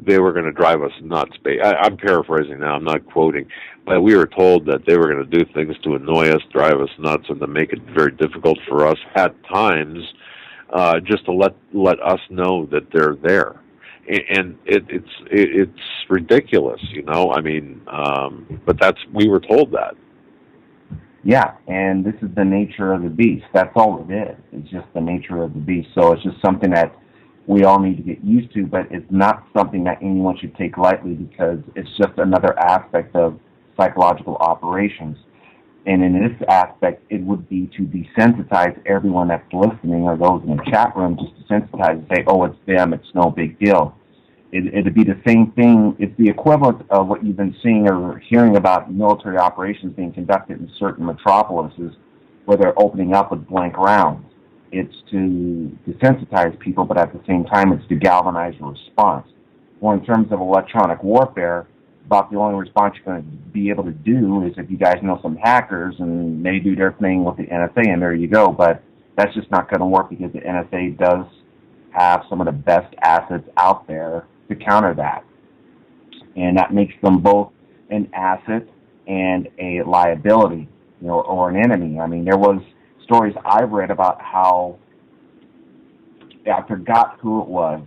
they were going to drive us nuts. I'm paraphrasing now. I'm not quoting, but we were told that they were going to do things to annoy us, drive us nuts, and to make it very difficult for us at times, just to let us know that they're there. And it's ridiculous, I mean, but we were told that. Yeah, and this is the nature of the beast. That's all it is. It's just the nature of the beast. So it's just something that we all need to get used to, but it's not something that anyone should take lightly, because it's just another aspect of psychological operations. And in this aspect, it would be to desensitize everyone that's listening, or those in the chat room, just desensitize and say, oh, it's them, it's no big deal. It'd be the same thing. It's the equivalent of what you've been seeing or hearing about military operations being conducted in certain metropolises where they're opening up with blank rounds. It's to desensitize people, but at the same time, it's to galvanize a response. Well, in terms of electronic warfare, about the only response you're going to be able to do is if you guys know some hackers and they do their thing with the NSA, and there you go. But that's just not going to work, because the NSA does have some of the best assets out there to counter that. And that makes them both an asset and a liability, or an enemy. I mean, there was stories I've read about how, I forgot who it was,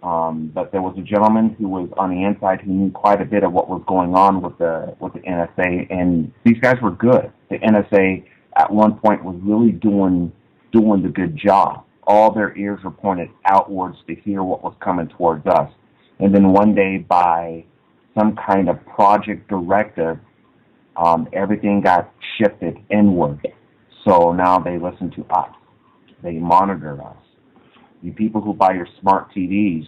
but there was a gentleman who was on the inside who knew quite a bit of what was going on with the NSA, and these guys were good. The NSA at one point was really doing the good job. All their ears were pointed outwards to hear what was coming towards us. And then one day, by some kind of project directive, everything got shifted inward. So now they listen to us. They monitor us. You people who buy your smart TVs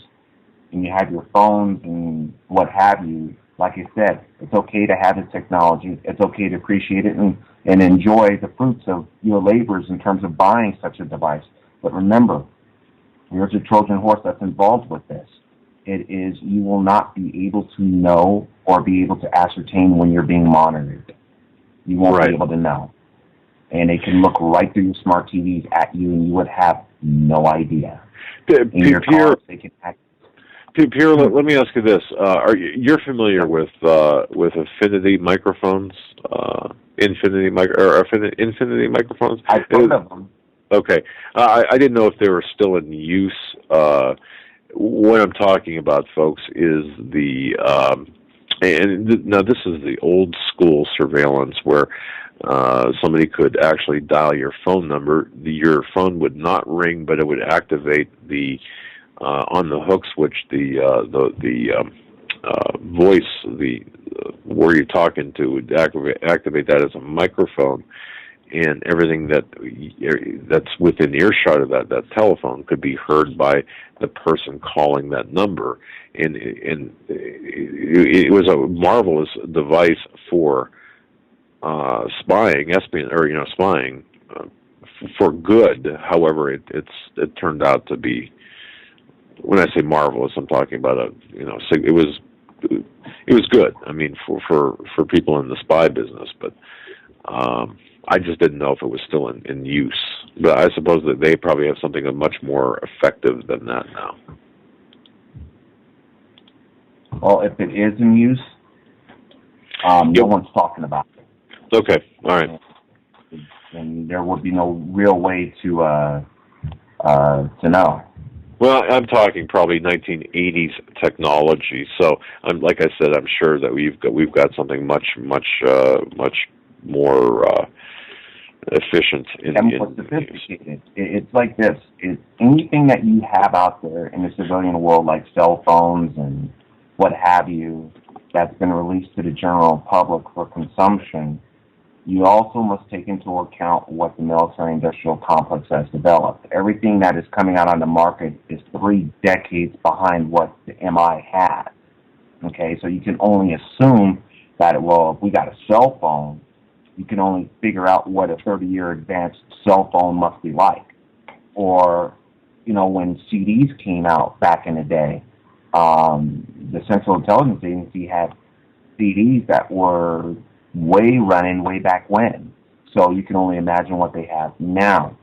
and you have your phones and what have you, like I said, it's okay to have the technology. It's okay to appreciate it and enjoy the fruits of your labors in terms of buying such a device. But remember, there's a Trojan horse that's involved with this. It is, you will not be able to know or be able to ascertain when you're being monitored. You won't be able to know. And they can look right through your smart TVs at you, and you would have no idea. Pierre, let me ask you this: you're familiar with Infinity microphones? Infinity microphones. I've heard of them. Okay, I didn't know if they were still in use. What I'm talking about, folks, is now this is the old school surveillance where somebody could actually dial your phone number. Your phone would not ring, but it would activate the on the hook switch the voice, where you're talking to, would activate that as a microphone. And everything that's within earshot of that telephone could be heard by the person calling that number. And it was a marvelous device for spying, spying for good. However, it turned out to be, when I say marvelous, I'm talking about it was it was good. I mean, for people in the spy business, but I just didn't know if it was still in use. But I suppose that they probably have something much more effective than that now. Well, if it is in use, no one's talking about it. Okay, all right. And there would be no real way to know. Well, I'm talking probably 1980s technology. So, like I said, I'm sure that we've got something much more efficient more sophisticated. It's like this: anything that you have out there in the civilian world, like cell phones and what have you, that's been released to the general public for consumption. You also must take into account what the military-industrial complex has developed. Everything that is coming out on the market is 3 decades behind what the MI had. Okay, so you can only assume that, well, if we got a cell phone, you can only figure out what a 30-year advanced cell phone must be like. Or, when CDs came out back in the day, the Central Intelligence Agency had CDs that were way back when. So you can only imagine what they have now.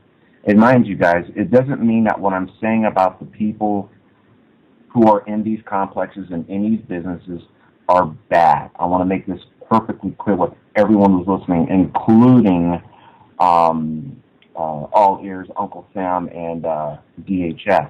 And mind you guys, it doesn't mean that what I'm saying about the people who are in these complexes and in these businesses are bad. I want to make this perfectly clear with everyone who's listening, including All Ears, Uncle Sam, and DHS.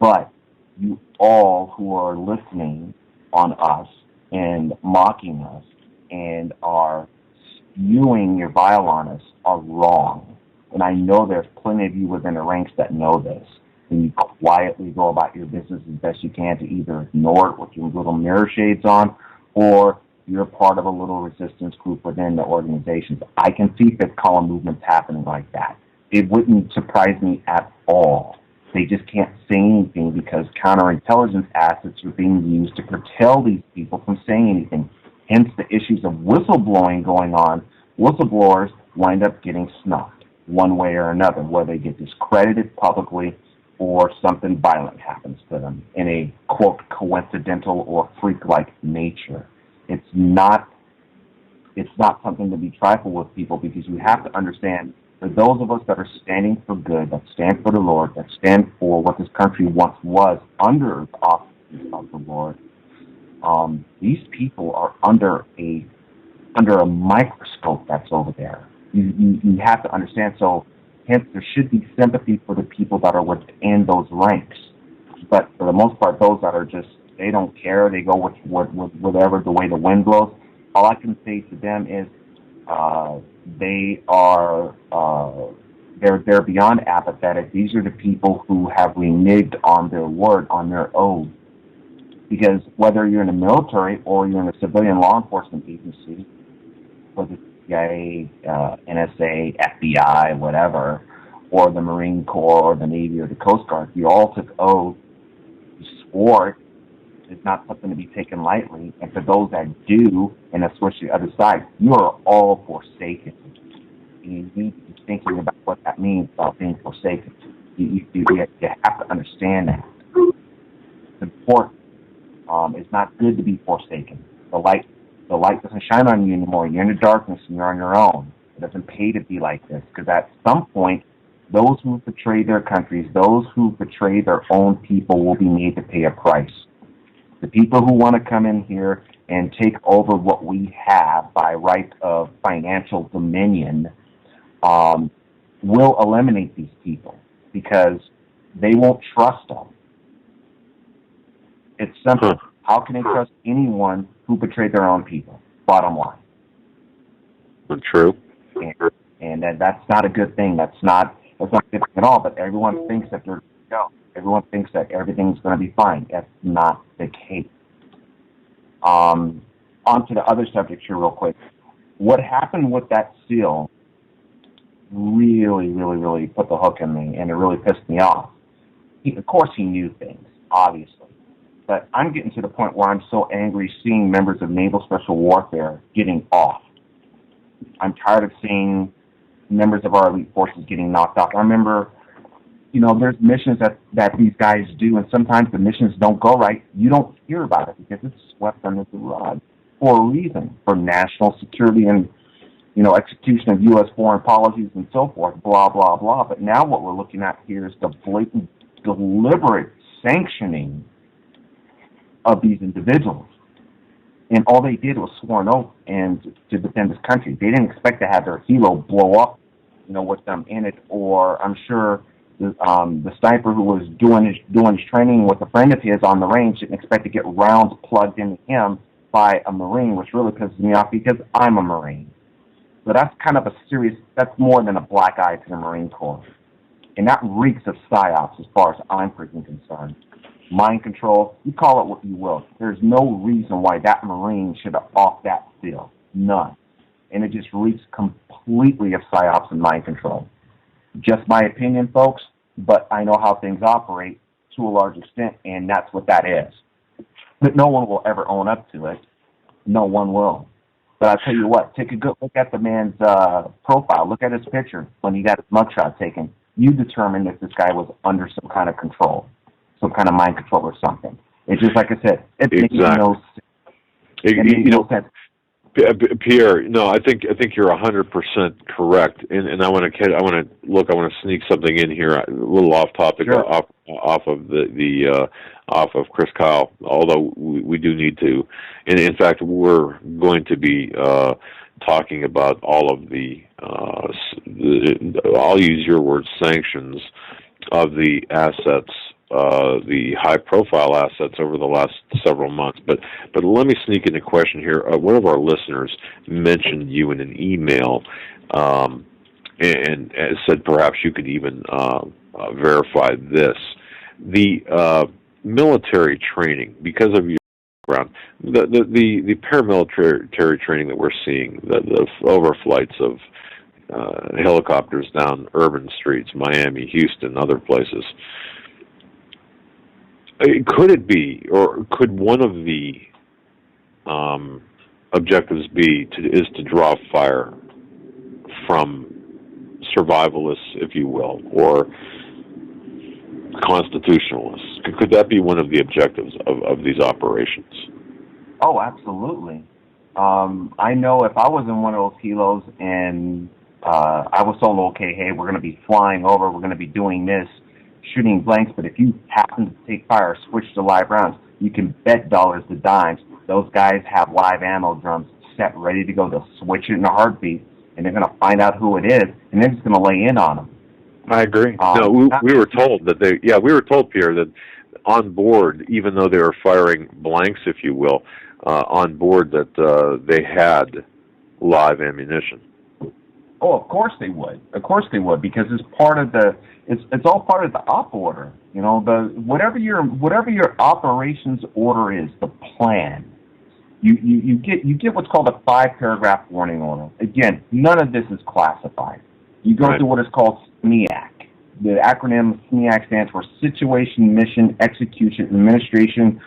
But you all who are listening on us and mocking us and are spewing your bile on us are wrong. And I know there's plenty of you within the ranks that know this. And you quietly go about your business as best you can to either ignore it with your little mirror shades on, or you're part of a little resistance group within the organizations. I can see fifth column movements happening like that. It wouldn't surprise me at all. They just can't say anything because counterintelligence assets are being used to curtail these people from saying anything. Hence the issues of whistleblowing going on. Whistleblowers wind up getting snuffed one way or another, where they get discredited publicly or something violent happens to them in a, quote, coincidental or freak-like nature. It's not something to be trifled with, people, because you have to understand, for those of us that are standing for good, that stand for the Lord, that stand for what this country once was under the auspices of the Lord, these people are under a microscope that's over there. You have to understand. So, hence, there should be sympathy for the people that are within those ranks. But for the most part, those that are just, they don't care. They go with whatever, the way the wind blows. All I can say to them is they're beyond apathetic. These are the people who have reneged on their word, on their oath. Because whether you're in the military or you're in a civilian law enforcement agency, whether it's CIA, NSA, FBI, whatever, or the Marine Corps or the Navy or the Coast Guard, you all took oath. You swore it's not something to be taken lightly. And for those that do, and that's switch to the other side, you are all forsaken. You need to be thinking about what that means about being forsaken. You have to understand that. It's important. It's not good to be forsaken. The light doesn't shine on you anymore. You're in the darkness and you're on your own. It doesn't pay to be like this, because at some point, those who betray their countries, those who betray their own people will be made to pay a price. The people who want to come in here and take over what we have by right of financial dominion will eliminate these people, because they won't trust them. It's simple. How can they trust anyone who betrayed their own people? Bottom line. True. And that's not a good thing. That's not a good thing at all. But everyone thinks that they're going to go. Everyone thinks that everything's going to be fine. That's not the case. On to the other subject here real quick. What happened with that SEAL really put the hook in me, and it really pissed me off. Of course he knew things, obviously. But I'm getting to the point where I'm so angry seeing members of Naval Special Warfare getting off. I'm tired of seeing members of our elite forces getting knocked off. I remember there's missions that these guys do, and sometimes the missions don't go right. You don't hear about it because it's swept under the rug for a reason, for national security and, execution of U.S. foreign policies and so forth, blah, blah, blah. But now what we're looking at here is the blatant, deliberate sanctioning of these individuals. And all they did was swore an oath and to defend this country. They didn't expect to have their helo blow up, with them in it. Or I'm sure the sniper who was doing his training with a friend of his on the range didn't expect to get rounds plugged into him by a Marine, which really pisses me off because I'm a Marine. So that's kind of that's more than a black eye to the Marine Corps. And that reeks of psyops as far as I'm freaking concerned. Mind control, you call it what you will. There's no reason why that Marine should have off that field. None. And it just reeks completely of psyops and mind control. Just my opinion, folks, but I know how things operate to a large extent, and that's what that is. But no one will ever own up to it. No one will. But I'll tell you what, take a good look at the man's profile. Look at his picture when he got his mugshot taken. You determine if this guy was under some kind of control, some kind of mind control or something. It's just like I said, it makes no sense. It makes no sense. Pierre, no, I think you're 100% correct, and I want to sneak something in here, a little off topic, sure. off of Chris Kyle. Although we do need to, and in fact, we're going to be talking about all of the I'll use your word, sanctions of the assets. The high-profile assets over the last several months. But let me sneak in a question here. One of our listeners mentioned you in an email and said perhaps you could even verify this. The military training, because of your background, the paramilitary training that we're seeing, the overflights of helicopters down urban streets, Miami, Houston, other places, could it be, or could one of the objectives be to draw fire from survivalists, if you will, or constitutionalists? Could that be one of the objectives of these operations? Oh, absolutely. I know if I was in one of those helos and I was told, okay, hey, we're going to be flying over, we're going to be doing this, shooting blanks, but if you happen to take fire or switch to live rounds, you can bet dollars to dimes those guys have live ammo drums set ready to go. They'll switch it in a heartbeat, and they're going to find out who it is, and they're just going to lay in on them. I agree. No, we were told that we were told, Pierre, that on board, even though they were firing blanks, if you will, on board that they had live ammunition. Oh, of course they would. Of course they would, because it's part of it's all part of the op order. Whatever your operations order is, the plan. You get what's called a 5-paragraph warning order. Again, none of this is classified. You go through what is called SMEAC. The acronym SMEAC stands for Situation, Mission, Execution, Administration,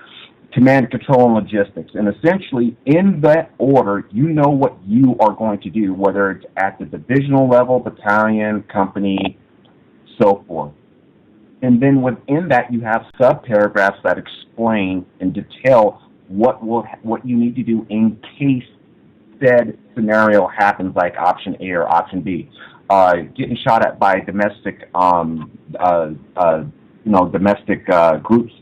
Command, Control, and Logistics. And essentially, in that order, you know what you are going to do, whether it's at the divisional level, battalion, company, so forth. And then within that, you have sub-paragraphs that explain and detail what you need to do in case said scenario happens, like option A or option B. Getting shot at by domestic groups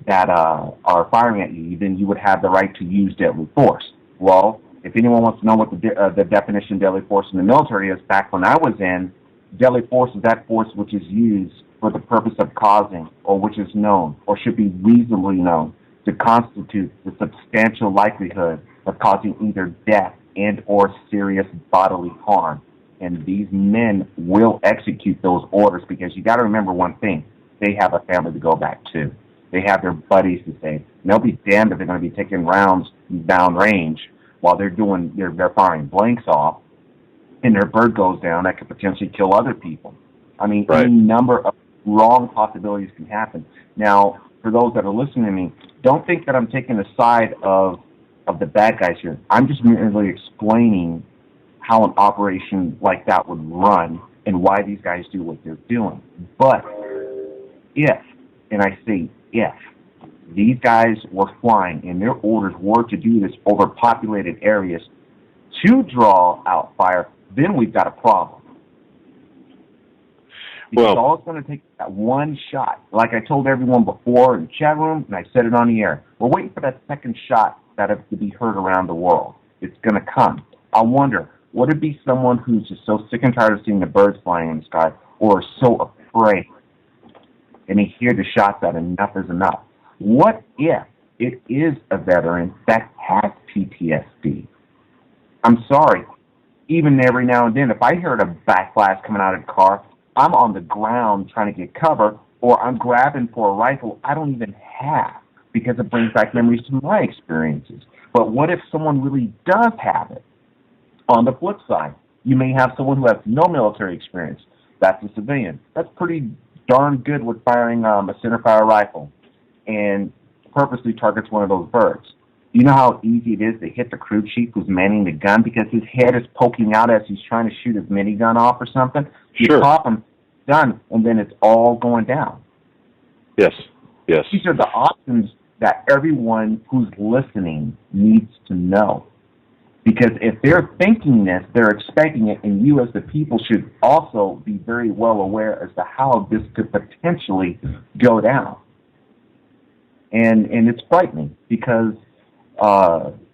that are firing at you, then you would have the right to use deadly force. Well, if anyone wants to know what the definition of deadly force in the military is, back when I was in, deadly force is that force which is used for the purpose of causing, or which is known, or should be reasonably known, to constitute the substantial likelihood of causing either death and or serious bodily harm. And these men will execute those orders, because you got to remember one thing: they have a family to go back to. They have their buddies to save. And they'll be damned if they're going to be taking rounds down range while they're firing blanks off, and their bird goes down that could potentially kill other people. I mean, any number of wrong possibilities can happen. Now, for those that are listening to me, don't think that I'm taking the side of the bad guys here. I'm just merely explaining how an operation like that would run and why these guys do what they're doing. But if, and I say if, these guys were flying and their orders were to do this over populated areas to draw out fire, then we've got a problem. Because all it's going to take is that one shot. Like I told everyone before in the chat room, and I said it on the air, we're waiting for that second shot that has to be heard around the world. It's going to come. I wonder, would it be someone who's just so sick and tired of seeing the birds flying in the sky, or so afraid, and they hear the shots that enough is enough? What if it is a veteran that has PTSD? I'm sorry. Even every now and then, if I heard a backblast coming out of the car, I'm on the ground trying to get cover, or I'm grabbing for a rifle I don't even have because it brings back memories to my experiences. But what if someone really does have it? On the flip side, you may have someone who has no military experience. That's a civilian. That's pretty darn good with firing a centerfire rifle and purposely targets one of those birds. You know how easy it is to hit the crew chief who's manning the gun because his head is poking out as he's trying to shoot his minigun off or something? You pop him, done, and then it's all going down. Yes, yes. These are the options that everyone who's listening needs to know. Because if they're thinking this, they're expecting it, and you as the people should also be very well aware as to how this could potentially go down. And it's frightening because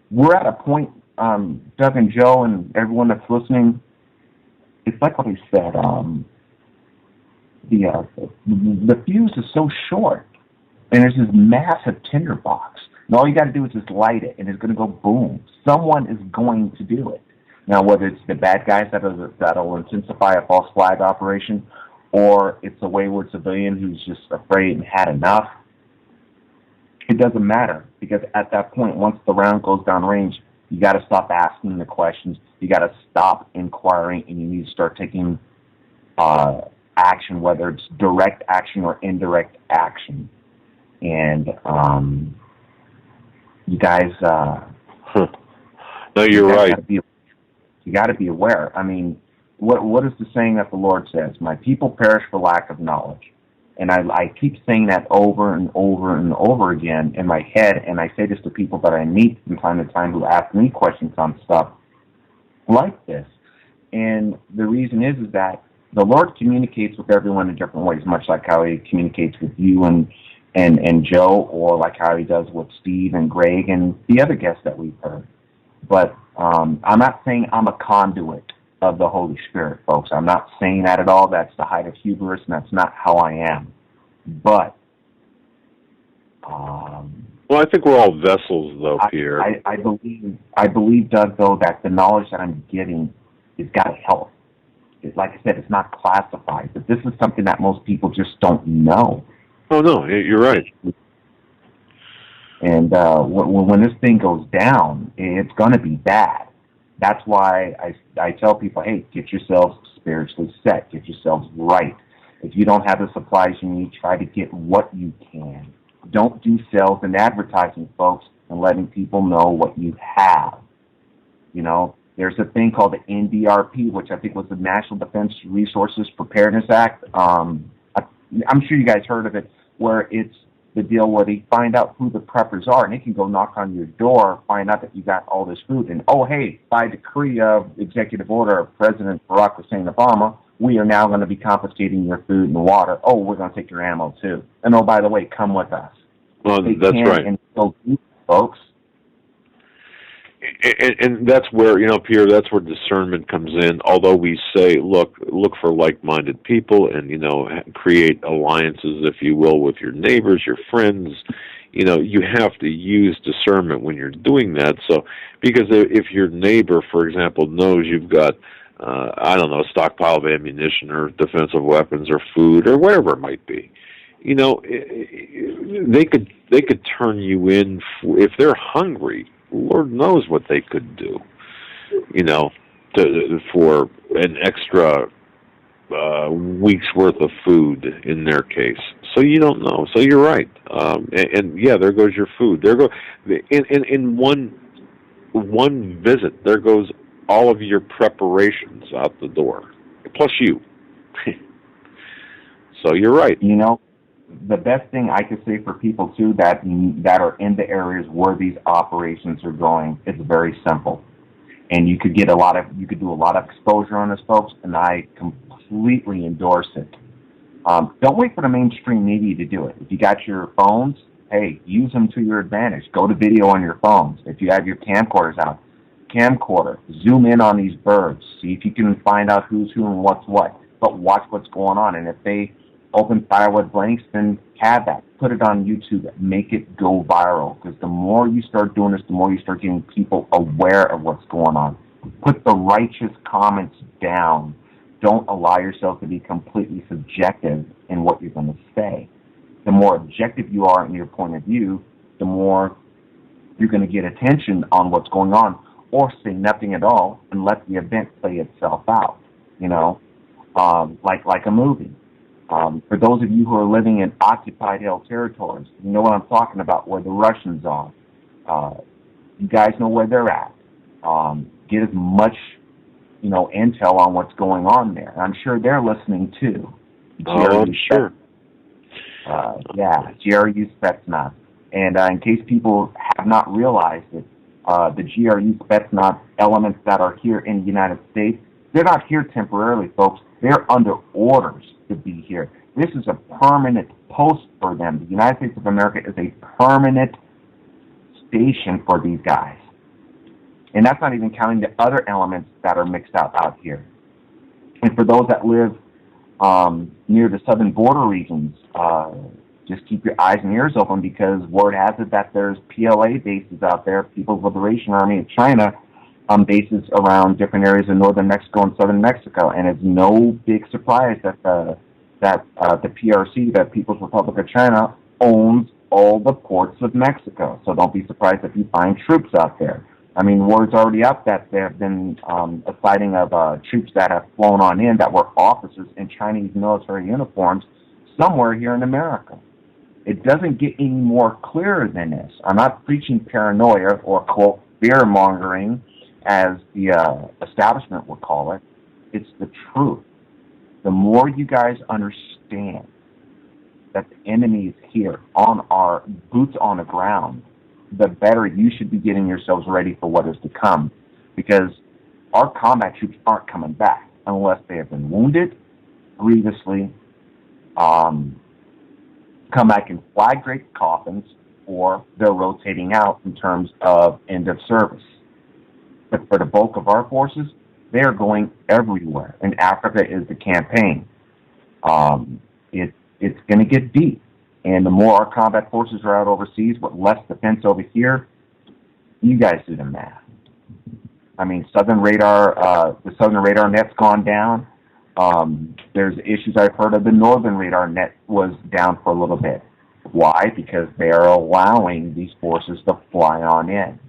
we're at a point, Doug and Joe and everyone that's listening, it's like what we said, the fuse is so short, and there's this massive tinderbox. And all you got to do is just light it, and it's going to go boom. Someone is going to do it. Now, whether it's the bad guys that'll intensify a false flag operation, or it's a wayward civilian who's just afraid and had enough, it doesn't matter. Because at that point, once the round goes down range, you got to stop asking the questions. You got to stop inquiring, and you need to start taking action, whether it's direct action or indirect action. And you guys, no, you're right. You got to be aware. I mean, what is the saying that the Lord says? My people perish for lack of knowledge. And I keep saying that over and over and over again in my head, and I say this to people that I meet from time to time who ask me questions on stuff like this. And the reason is that the Lord communicates with everyone in different ways, much like how He communicates with you and Joe, or like how He does with Steve and Greg and the other guests that we've heard. But I'm not saying I'm a conduit of the Holy Spirit, folks. I'm not saying that at all. That's the height of hubris, and that's not how I am. But well, I think we're all vessels, though, Pierre. I believe, Doug, though, that the knowledge that I'm getting has got to help. It's, like I said, it's not classified, but this is something that most people just don't know. Oh, no, you're right. And when this thing goes down, it's going to be bad. That's why I tell people, hey, get yourselves spiritually set. Get yourselves right. If you don't have the supplies you need, try to get what you can. Don't do sales and advertising, folks, and letting people know what you have. You know, there's a thing called the NDRP, which I think was the National Defense Resources Preparedness Act. I'm sure you guys heard of it, where it's the deal where they find out who the preppers are, and they can go knock on your door, find out that you got all this food, and, oh, hey, by decree of executive order of President Barack Hussein Obama, we are now going to be confiscating your food and water. Oh, we're going to take your ammo, too. And, oh, by the way, come with us. Well, that's right. And so, folks. And that's where, Pierre, that's where discernment comes in. Although we say, look for like-minded people and, create alliances, if you will, with your neighbors, your friends. You have to use discernment when you're doing that. So, because if your neighbor, for example, knows you've got, a stockpile of ammunition or defensive weapons or food or whatever it might be, they could turn you in if they're hungry. Lord knows what they could do, for an extra week's worth of food in their case. So you don't know. So you're right. And yeah, there goes your food. In one visit, there goes all of your preparations out the door, plus you. So you're right. the best thing I could say for people too that are in the areas where these operations are going, it's very simple, and you could do a lot of exposure on this, folks, and I completely endorse it. Don't wait for the mainstream media to do it. If you got your phones, hey, use them to your advantage. Go to video on your phones. If you have your camcorders out, zoom in on these birds. See if you can find out who's who and what's what. But watch what's going on. And if they open fire with blanks, then have that. Put it on YouTube. Make it go viral. Because the more you start doing this, the more you start getting people aware of what's going on. Put the righteous comments down. Don't allow yourself to be completely subjective in what you're going to say. The more objective you are in your point of view, the more you're going to get attention on what's going on, or say nothing at all and let the event play itself out, like a movie. For those of you who are living in occupied held territories, you know what I'm talking about, where the Russians are. You guys know where they're at. Get as much, intel on what's going on there. I'm sure they're listening too. Oh, I'm sure. GRU Spetsnaz. And in case people have not realized it, the GRU Spetsnaz elements that are here in the United States, they're not here temporarily, folks. They're under orders to be here. This is a permanent post for them. The United States of America is a permanent station for these guys. And that's not even counting the other elements that are mixed out here. And for those that live near the southern border regions, just keep your eyes and ears open, because word has it that there's PLA bases out there, People's Liberation Army of China, bases around different areas in northern Mexico and southern Mexico. And it's no big surprise that the PRC, the People's Republic of China, owns all the ports of Mexico. So don't be surprised if you find troops out there. I mean, word's already up that there have been a sighting of troops that have flown on in that were officers in Chinese military uniforms somewhere here in America. It doesn't get any more clearer than this. I'm not preaching paranoia or, quote, fear-mongering, as the establishment would call it. It's the truth. The more you guys understand that the enemy is here, on our boots on the ground, the better you should be getting yourselves ready for what is to come. Because our combat troops aren't coming back unless they have been wounded grievously, come back in flag-draped coffins, or they're rotating out in terms of end of service. But for the bulk of our forces, they are going everywhere. And Africa is the campaign. It's going to get deep. And the more our combat forces are out overseas with less defense over here, you guys do the math. I mean, the Southern Radar net's gone down. There's issues I've heard of the Northern Radar net was down for a little bit. Why? Because they're allowing these forces to fly on in.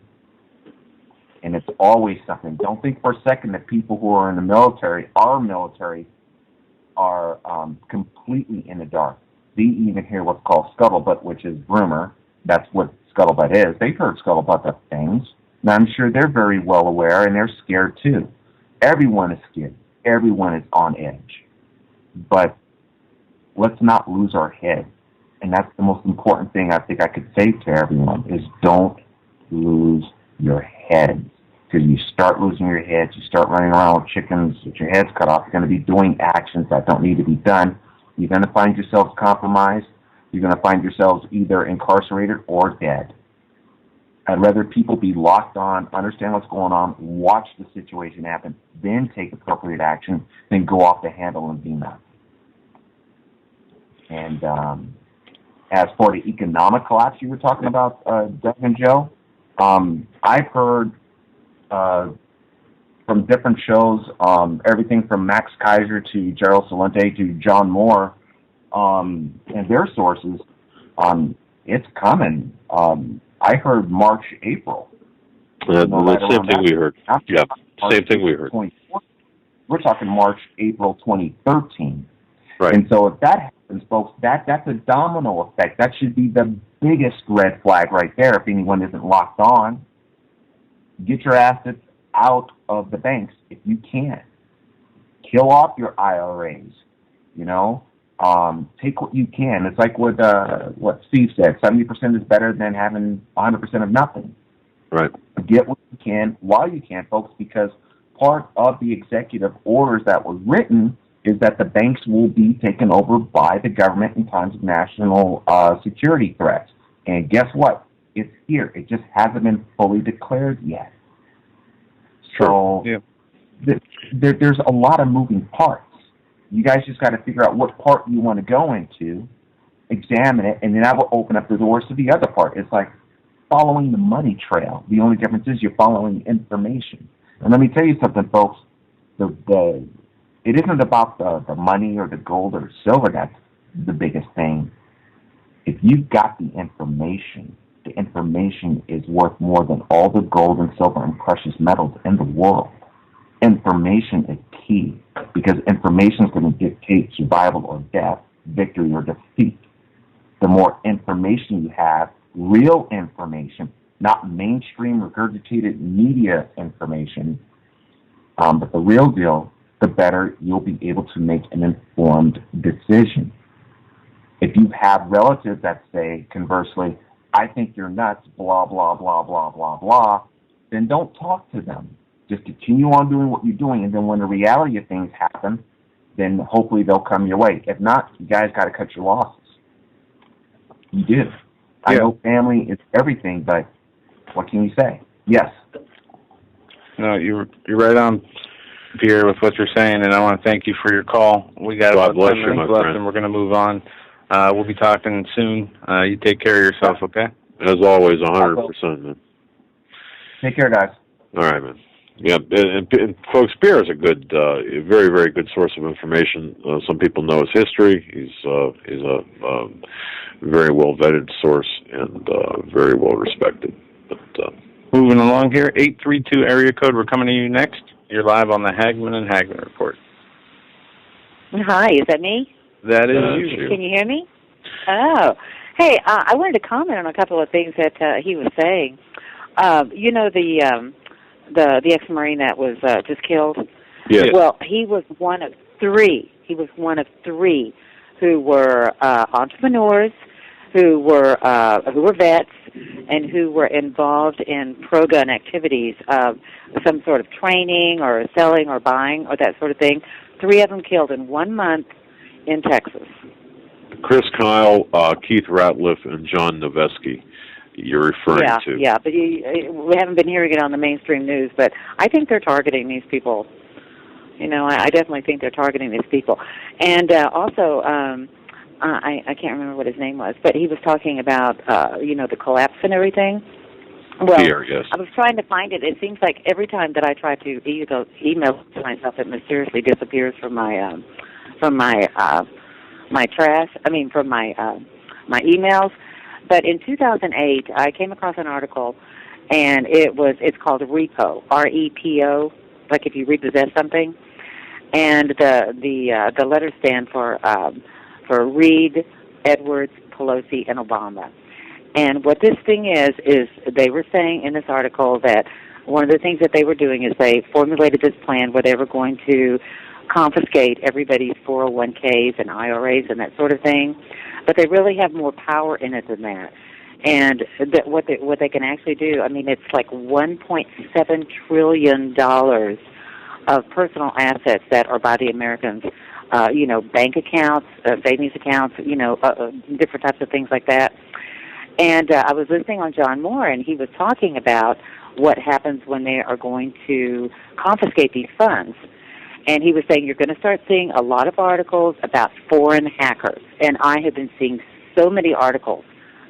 And it's always something. Don't think for a second that people who are in the military, our military, are completely in the dark. They even hear what's called scuttlebutt, which is rumor. That's what scuttlebutt is. They've heard scuttlebutt of things. And I'm sure they're very well aware, and they're scared too. Everyone is scared. Everyone is on edge. But let's not lose our head. And that's the most important thing I think I could say to everyone, is don't lose your heads. Because you start losing your heads, you start running around with chickens with your heads cut off, you're going to be doing actions that don't need to be done. You're going to find yourselves compromised. You're going to find yourselves either incarcerated or dead. I'd rather people be locked on, understand what's going on, watch the situation happen, then take appropriate action, than go off the handle and be nuts. And as for the economic collapse you were talking about, Doug and Joe, I've heard from different shows, everything from Max Kaiser to Gerald Celente to John Moore, and their sources, it's coming. I heard March, April. The same thing we heard. Yeah, same thing we heard. We're talking March, April 2013. Right. And so if that happens, folks, that's a domino effect. That should be the biggest red flag right there if anyone isn't locked on. Get your assets out of the banks if you can. Kill off your IRAs, Take what you can. It's like what Steve said. 70% is better than having 100% of nothing. Right. Get what you can while you can, folks, because part of the executive orders that were written is that the banks will be taken over by the government in times of national security threats. And guess what? It's here. It just hasn't been fully declared yet. So there's a lot of moving parts. You guys just got to figure out what part you want to go into, examine it, and then that will open up the doors to the other part. It's like following the money trail. The only difference is you're following information. And let me tell you something, folks. It isn't about the money or the gold or silver that's the biggest thing. If you've got the information is worth more than all the gold and silver and precious metals in the world. Information is key because information is going to dictate survival or death, victory or defeat. The more information you have, real information, not mainstream regurgitated media information, but the real deal, the better you'll be able to make an informed decision. If you have relatives that say, conversely, I think you're nuts, blah, blah, blah, blah, blah, blah, then don't talk to them. Just continue on doing what you're doing, and then when the reality of things happen, then hopefully they'll come your way. If not, you guys got to cut your losses. You do. I know family is everything, but what can you say? Yes. No, you're right on, Pierre, with what you're saying, and I want to thank you for your call. We got about 10 minutes left, and we're going to move on. We'll be talking soon. You take care of yourself, okay? As always, 100%, man. Take care, guys. All right, man. Yeah, and folks, Pierre is a good, very, very good source of information. Some people know his history. He's a very well vetted source and very well respected. But moving along here, 832 area code. We're coming to you next. You're live on the Hagmann and Hagmann Report. Hi, is that me? That is you. Can you hear me? Oh, hey, I wanted to comment on a couple of things that he was saying. You know the ex-Marine that was just killed? Yes. Well, he was one of three. He was one of three who were entrepreneurs, who were vets, and who were involved in pro-gun activities of some sort of training or selling or buying or that sort of thing. 3 of them killed in 1 month in Texas. Chris Kyle, Keith Ratliff, and John Noveski. You're referring to. Yeah, but we haven't been hearing it on the mainstream news, but I think they're targeting these people. You know, I definitely think they're targeting these people. And also, I can't remember what his name was, but he was talking about, the collapse and everything. Well, Pierre, yes. I was trying to find it. It seems like every time that I try to email to myself, it mysteriously disappears from my trash. From my emails. But in 2008, I came across an article, and it's called Repo, R-E-P-O, like if you repossess something, and the letters stand for Reed, Edwards, Pelosi, and Obama. And what this thing is they were saying in this article that one of the things that they were doing is they formulated this plan where they were going to confiscate everybody's 401ks and IRAs and that sort of thing. But they really have more power in it than that. And what they can actually do, it's like $1.7 trillion of personal assets that are by the Americans, bank accounts, savings accounts, different types of things like that. And I was listening on John Moore, and he was talking about what happens when they are going to confiscate these funds. And he was saying you're going to start seeing a lot of articles about foreign hackers. And I have been seeing so many articles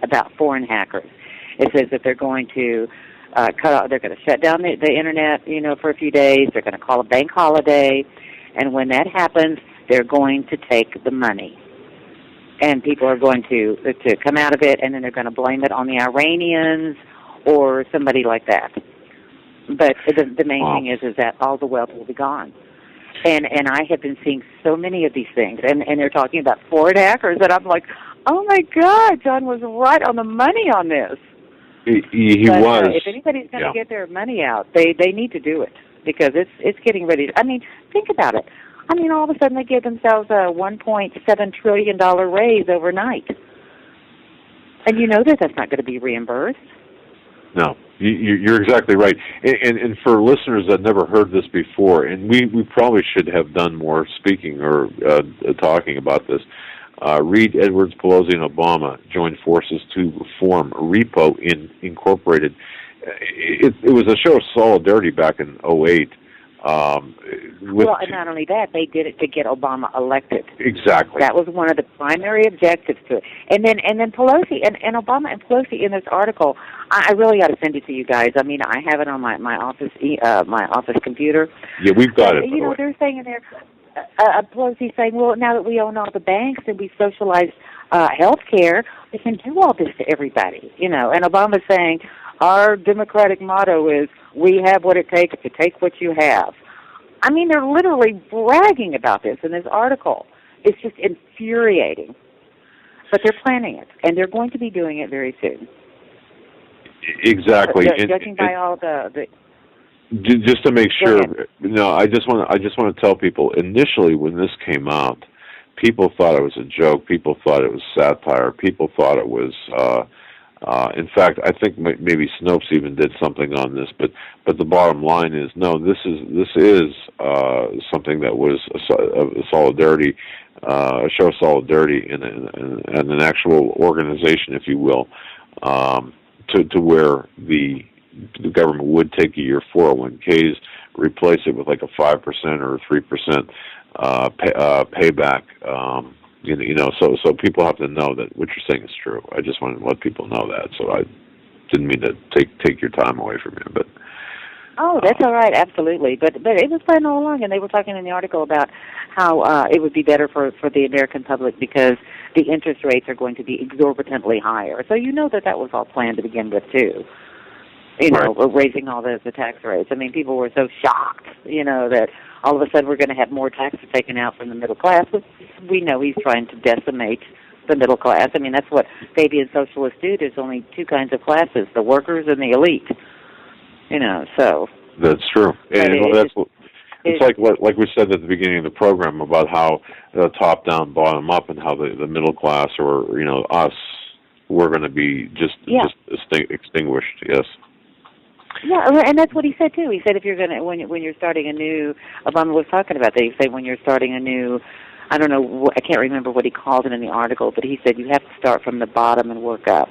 about foreign hackers. It says that they're going to they're going to shut down the internet, for a few days. They're going to call a bank holiday. And when that happens, they're going to take the money. And people are going to come out of it, and then they're going to blame it on the Iranians or somebody like that. But the main thing is that all the wealth will be gone. And I have been seeing so many of these things, and they're talking about foreign hackers, and I'm like, oh my God, John was right on the money on this. He was. If anybody's going to get their money out, they need to do it because it's getting ready. Think about it. I mean, all of a sudden they give themselves a $1.7 trillion raise overnight. And you know that that's not going to be reimbursed. No, you're exactly right. And for listeners that never heard this before, and we probably should have done more speaking or talking about this, Reed, Edwards, Pelosi, and Obama joined forces to form Repo Incorporated. It was a show of solidarity back in '08. Well, and not only that, they did it to get Obama elected. Exactly. That was one of the primary objectives to it. And then Pelosi and Obama and Pelosi in this article, I really ought to send it to you guys. I mean, I have it on my office computer. Yeah, we've got it. You know, they're saying in there, Pelosi saying, well, now that we own all the banks and we socialized health care, we can do all this to everybody. You know, and Obama's saying, our Democratic motto is, we have what it takes to take what you have. I mean, they're literally bragging about this in this article. It's just infuriating. But they're planning it, and they're going to be doing it very soon. Exactly. Judging by all the just to make sure, no, I just want to tell people, initially when this came out, people thought it was a joke. People thought it was satire. People thought it was... in fact, I think maybe Snopes even did something on this, but the bottom line is, no, this is something that was a solidarity, a show of solidarity and an actual organization, if you will, to where the government would take your 401ks, replace it with like a 5% or a 3% payback. You know, so people have to know that what you're saying is true. I just wanted to let people know that. So I didn't mean to take your time away from you, but. Oh, that's all right, absolutely. But it was planned all along, and they were talking in the article about how it would be better for the American public because the interest rates are going to be exorbitantly higher. So you know that was all planned to begin with too. You know, raising all the tax rates. I mean, people were so shocked, you know, that all of a sudden we're going to have more taxes taken out from the middle class. We know he's trying to decimate the middle class. I mean, that's what Fabian socialists do. There's only two kinds of classes, the workers and the elite. You know, so. That's true. And it's like we said at the beginning of the program about how top down, bottom up, and how the middle class or, you know, us, we're going to be just extinguished, yes. Yeah, and that's what he said too. He said if you're gonna when you're starting a new, Obama was talking about that. He said when you're starting a new, I don't know, I can't remember what he called it in the article, but he said you have to start from the bottom and work up.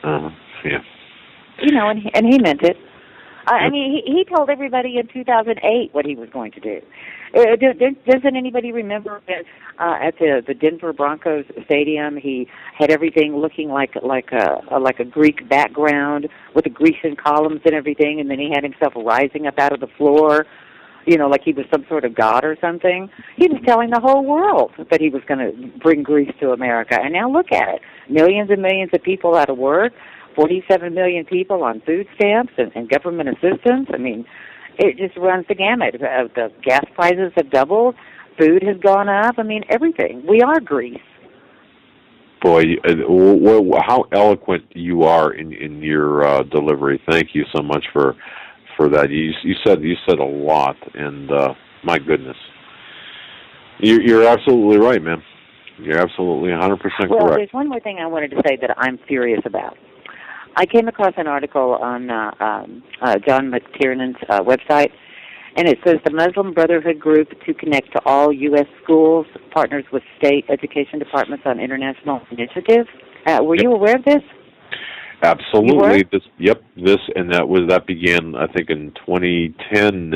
Yeah. You know, and he meant it. I mean, he told everybody in 2008 what he was going to do. Doesn't anybody remember that at the Denver Broncos stadium, he had everything looking like a Greek background with the Grecian columns and everything, and then he had himself rising up out of the floor, you know, like he was some sort of god or something. He was telling the whole world that he was going to bring Greece to America, and now look at it. Millions and millions of people out of work, 47 million people on food stamps and government assistance. I mean, it just runs the gamut. The gas prices have doubled. Food has gone up. I mean, everything. We are Greece. Boy, how eloquent you are in your delivery. Thank you so much for that. You said a lot, and my goodness, you're absolutely right, man. You're absolutely 100% correct. Well, there's one more thing I wanted to say that I'm furious about. I came across an article on John McTiernan's website, and it says the Muslim Brotherhood Group to connect to all U.S. schools partners with state education departments on international initiatives. Were you aware of this? Absolutely. That began, I think, in 2010.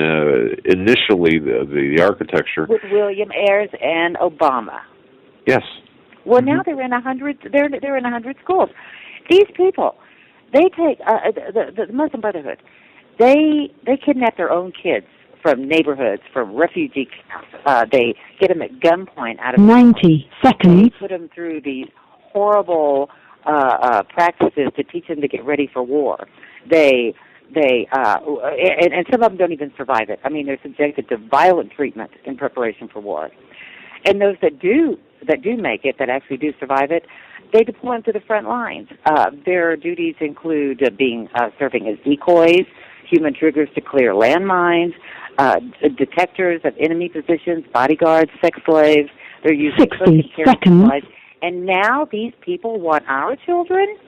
Initially, the architecture with William Ayers and Obama. Yes. Well, now they're in 100. They're in 100 schools. These people, they take the Muslim Brotherhood. They kidnap their own kids from neighborhoods, from refugee camps. They get them at gunpoint out of 90 seconds. They put them through these horrible practices to teach them to get ready for war. And some of them don't even survive it. I mean, they're subjected to violent treatment in preparation for war. And those that do make it, that actually do survive it, they deploy them to the front lines. Their duties include serving as decoys, human triggers to clear landmines, detectors of enemy positions, bodyguards, sex slaves. They're using 60 seconds. supplies. And now these people want our children?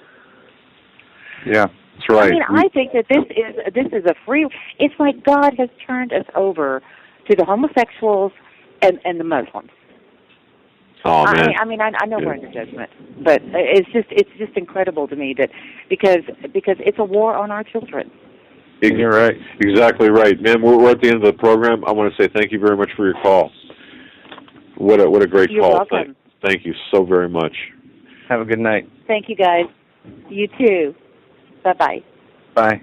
Yeah, that's right. I mean, I think that this is a free. It's like God has turned us over to the homosexuals and the Muslims. Oh man! I know we're under judgment, but it's just incredible to me that because it's a war on our children. You're right. Exactly right, man. We're at the end of the program. I want to say thank you very much for your call. What a great You're call! welcome. Thank you so very much. Have a good night. Thank you, guys. You too. Bye-bye. Bye.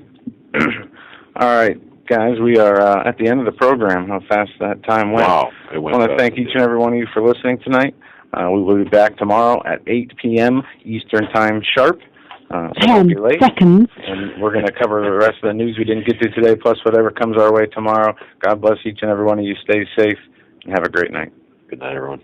All right, guys, we are at the end of the program. How fast that time went. Wow, it went I want to fast. thank each and every one of you for listening tonight. We will be back tomorrow at 8 p.m. Eastern Time sharp. So 10 don't be late. seconds. And we're going to cover the rest of the news we didn't get to today, plus whatever comes our way tomorrow. God bless each and every one of you. Stay safe and have a great night. Good night, everyone.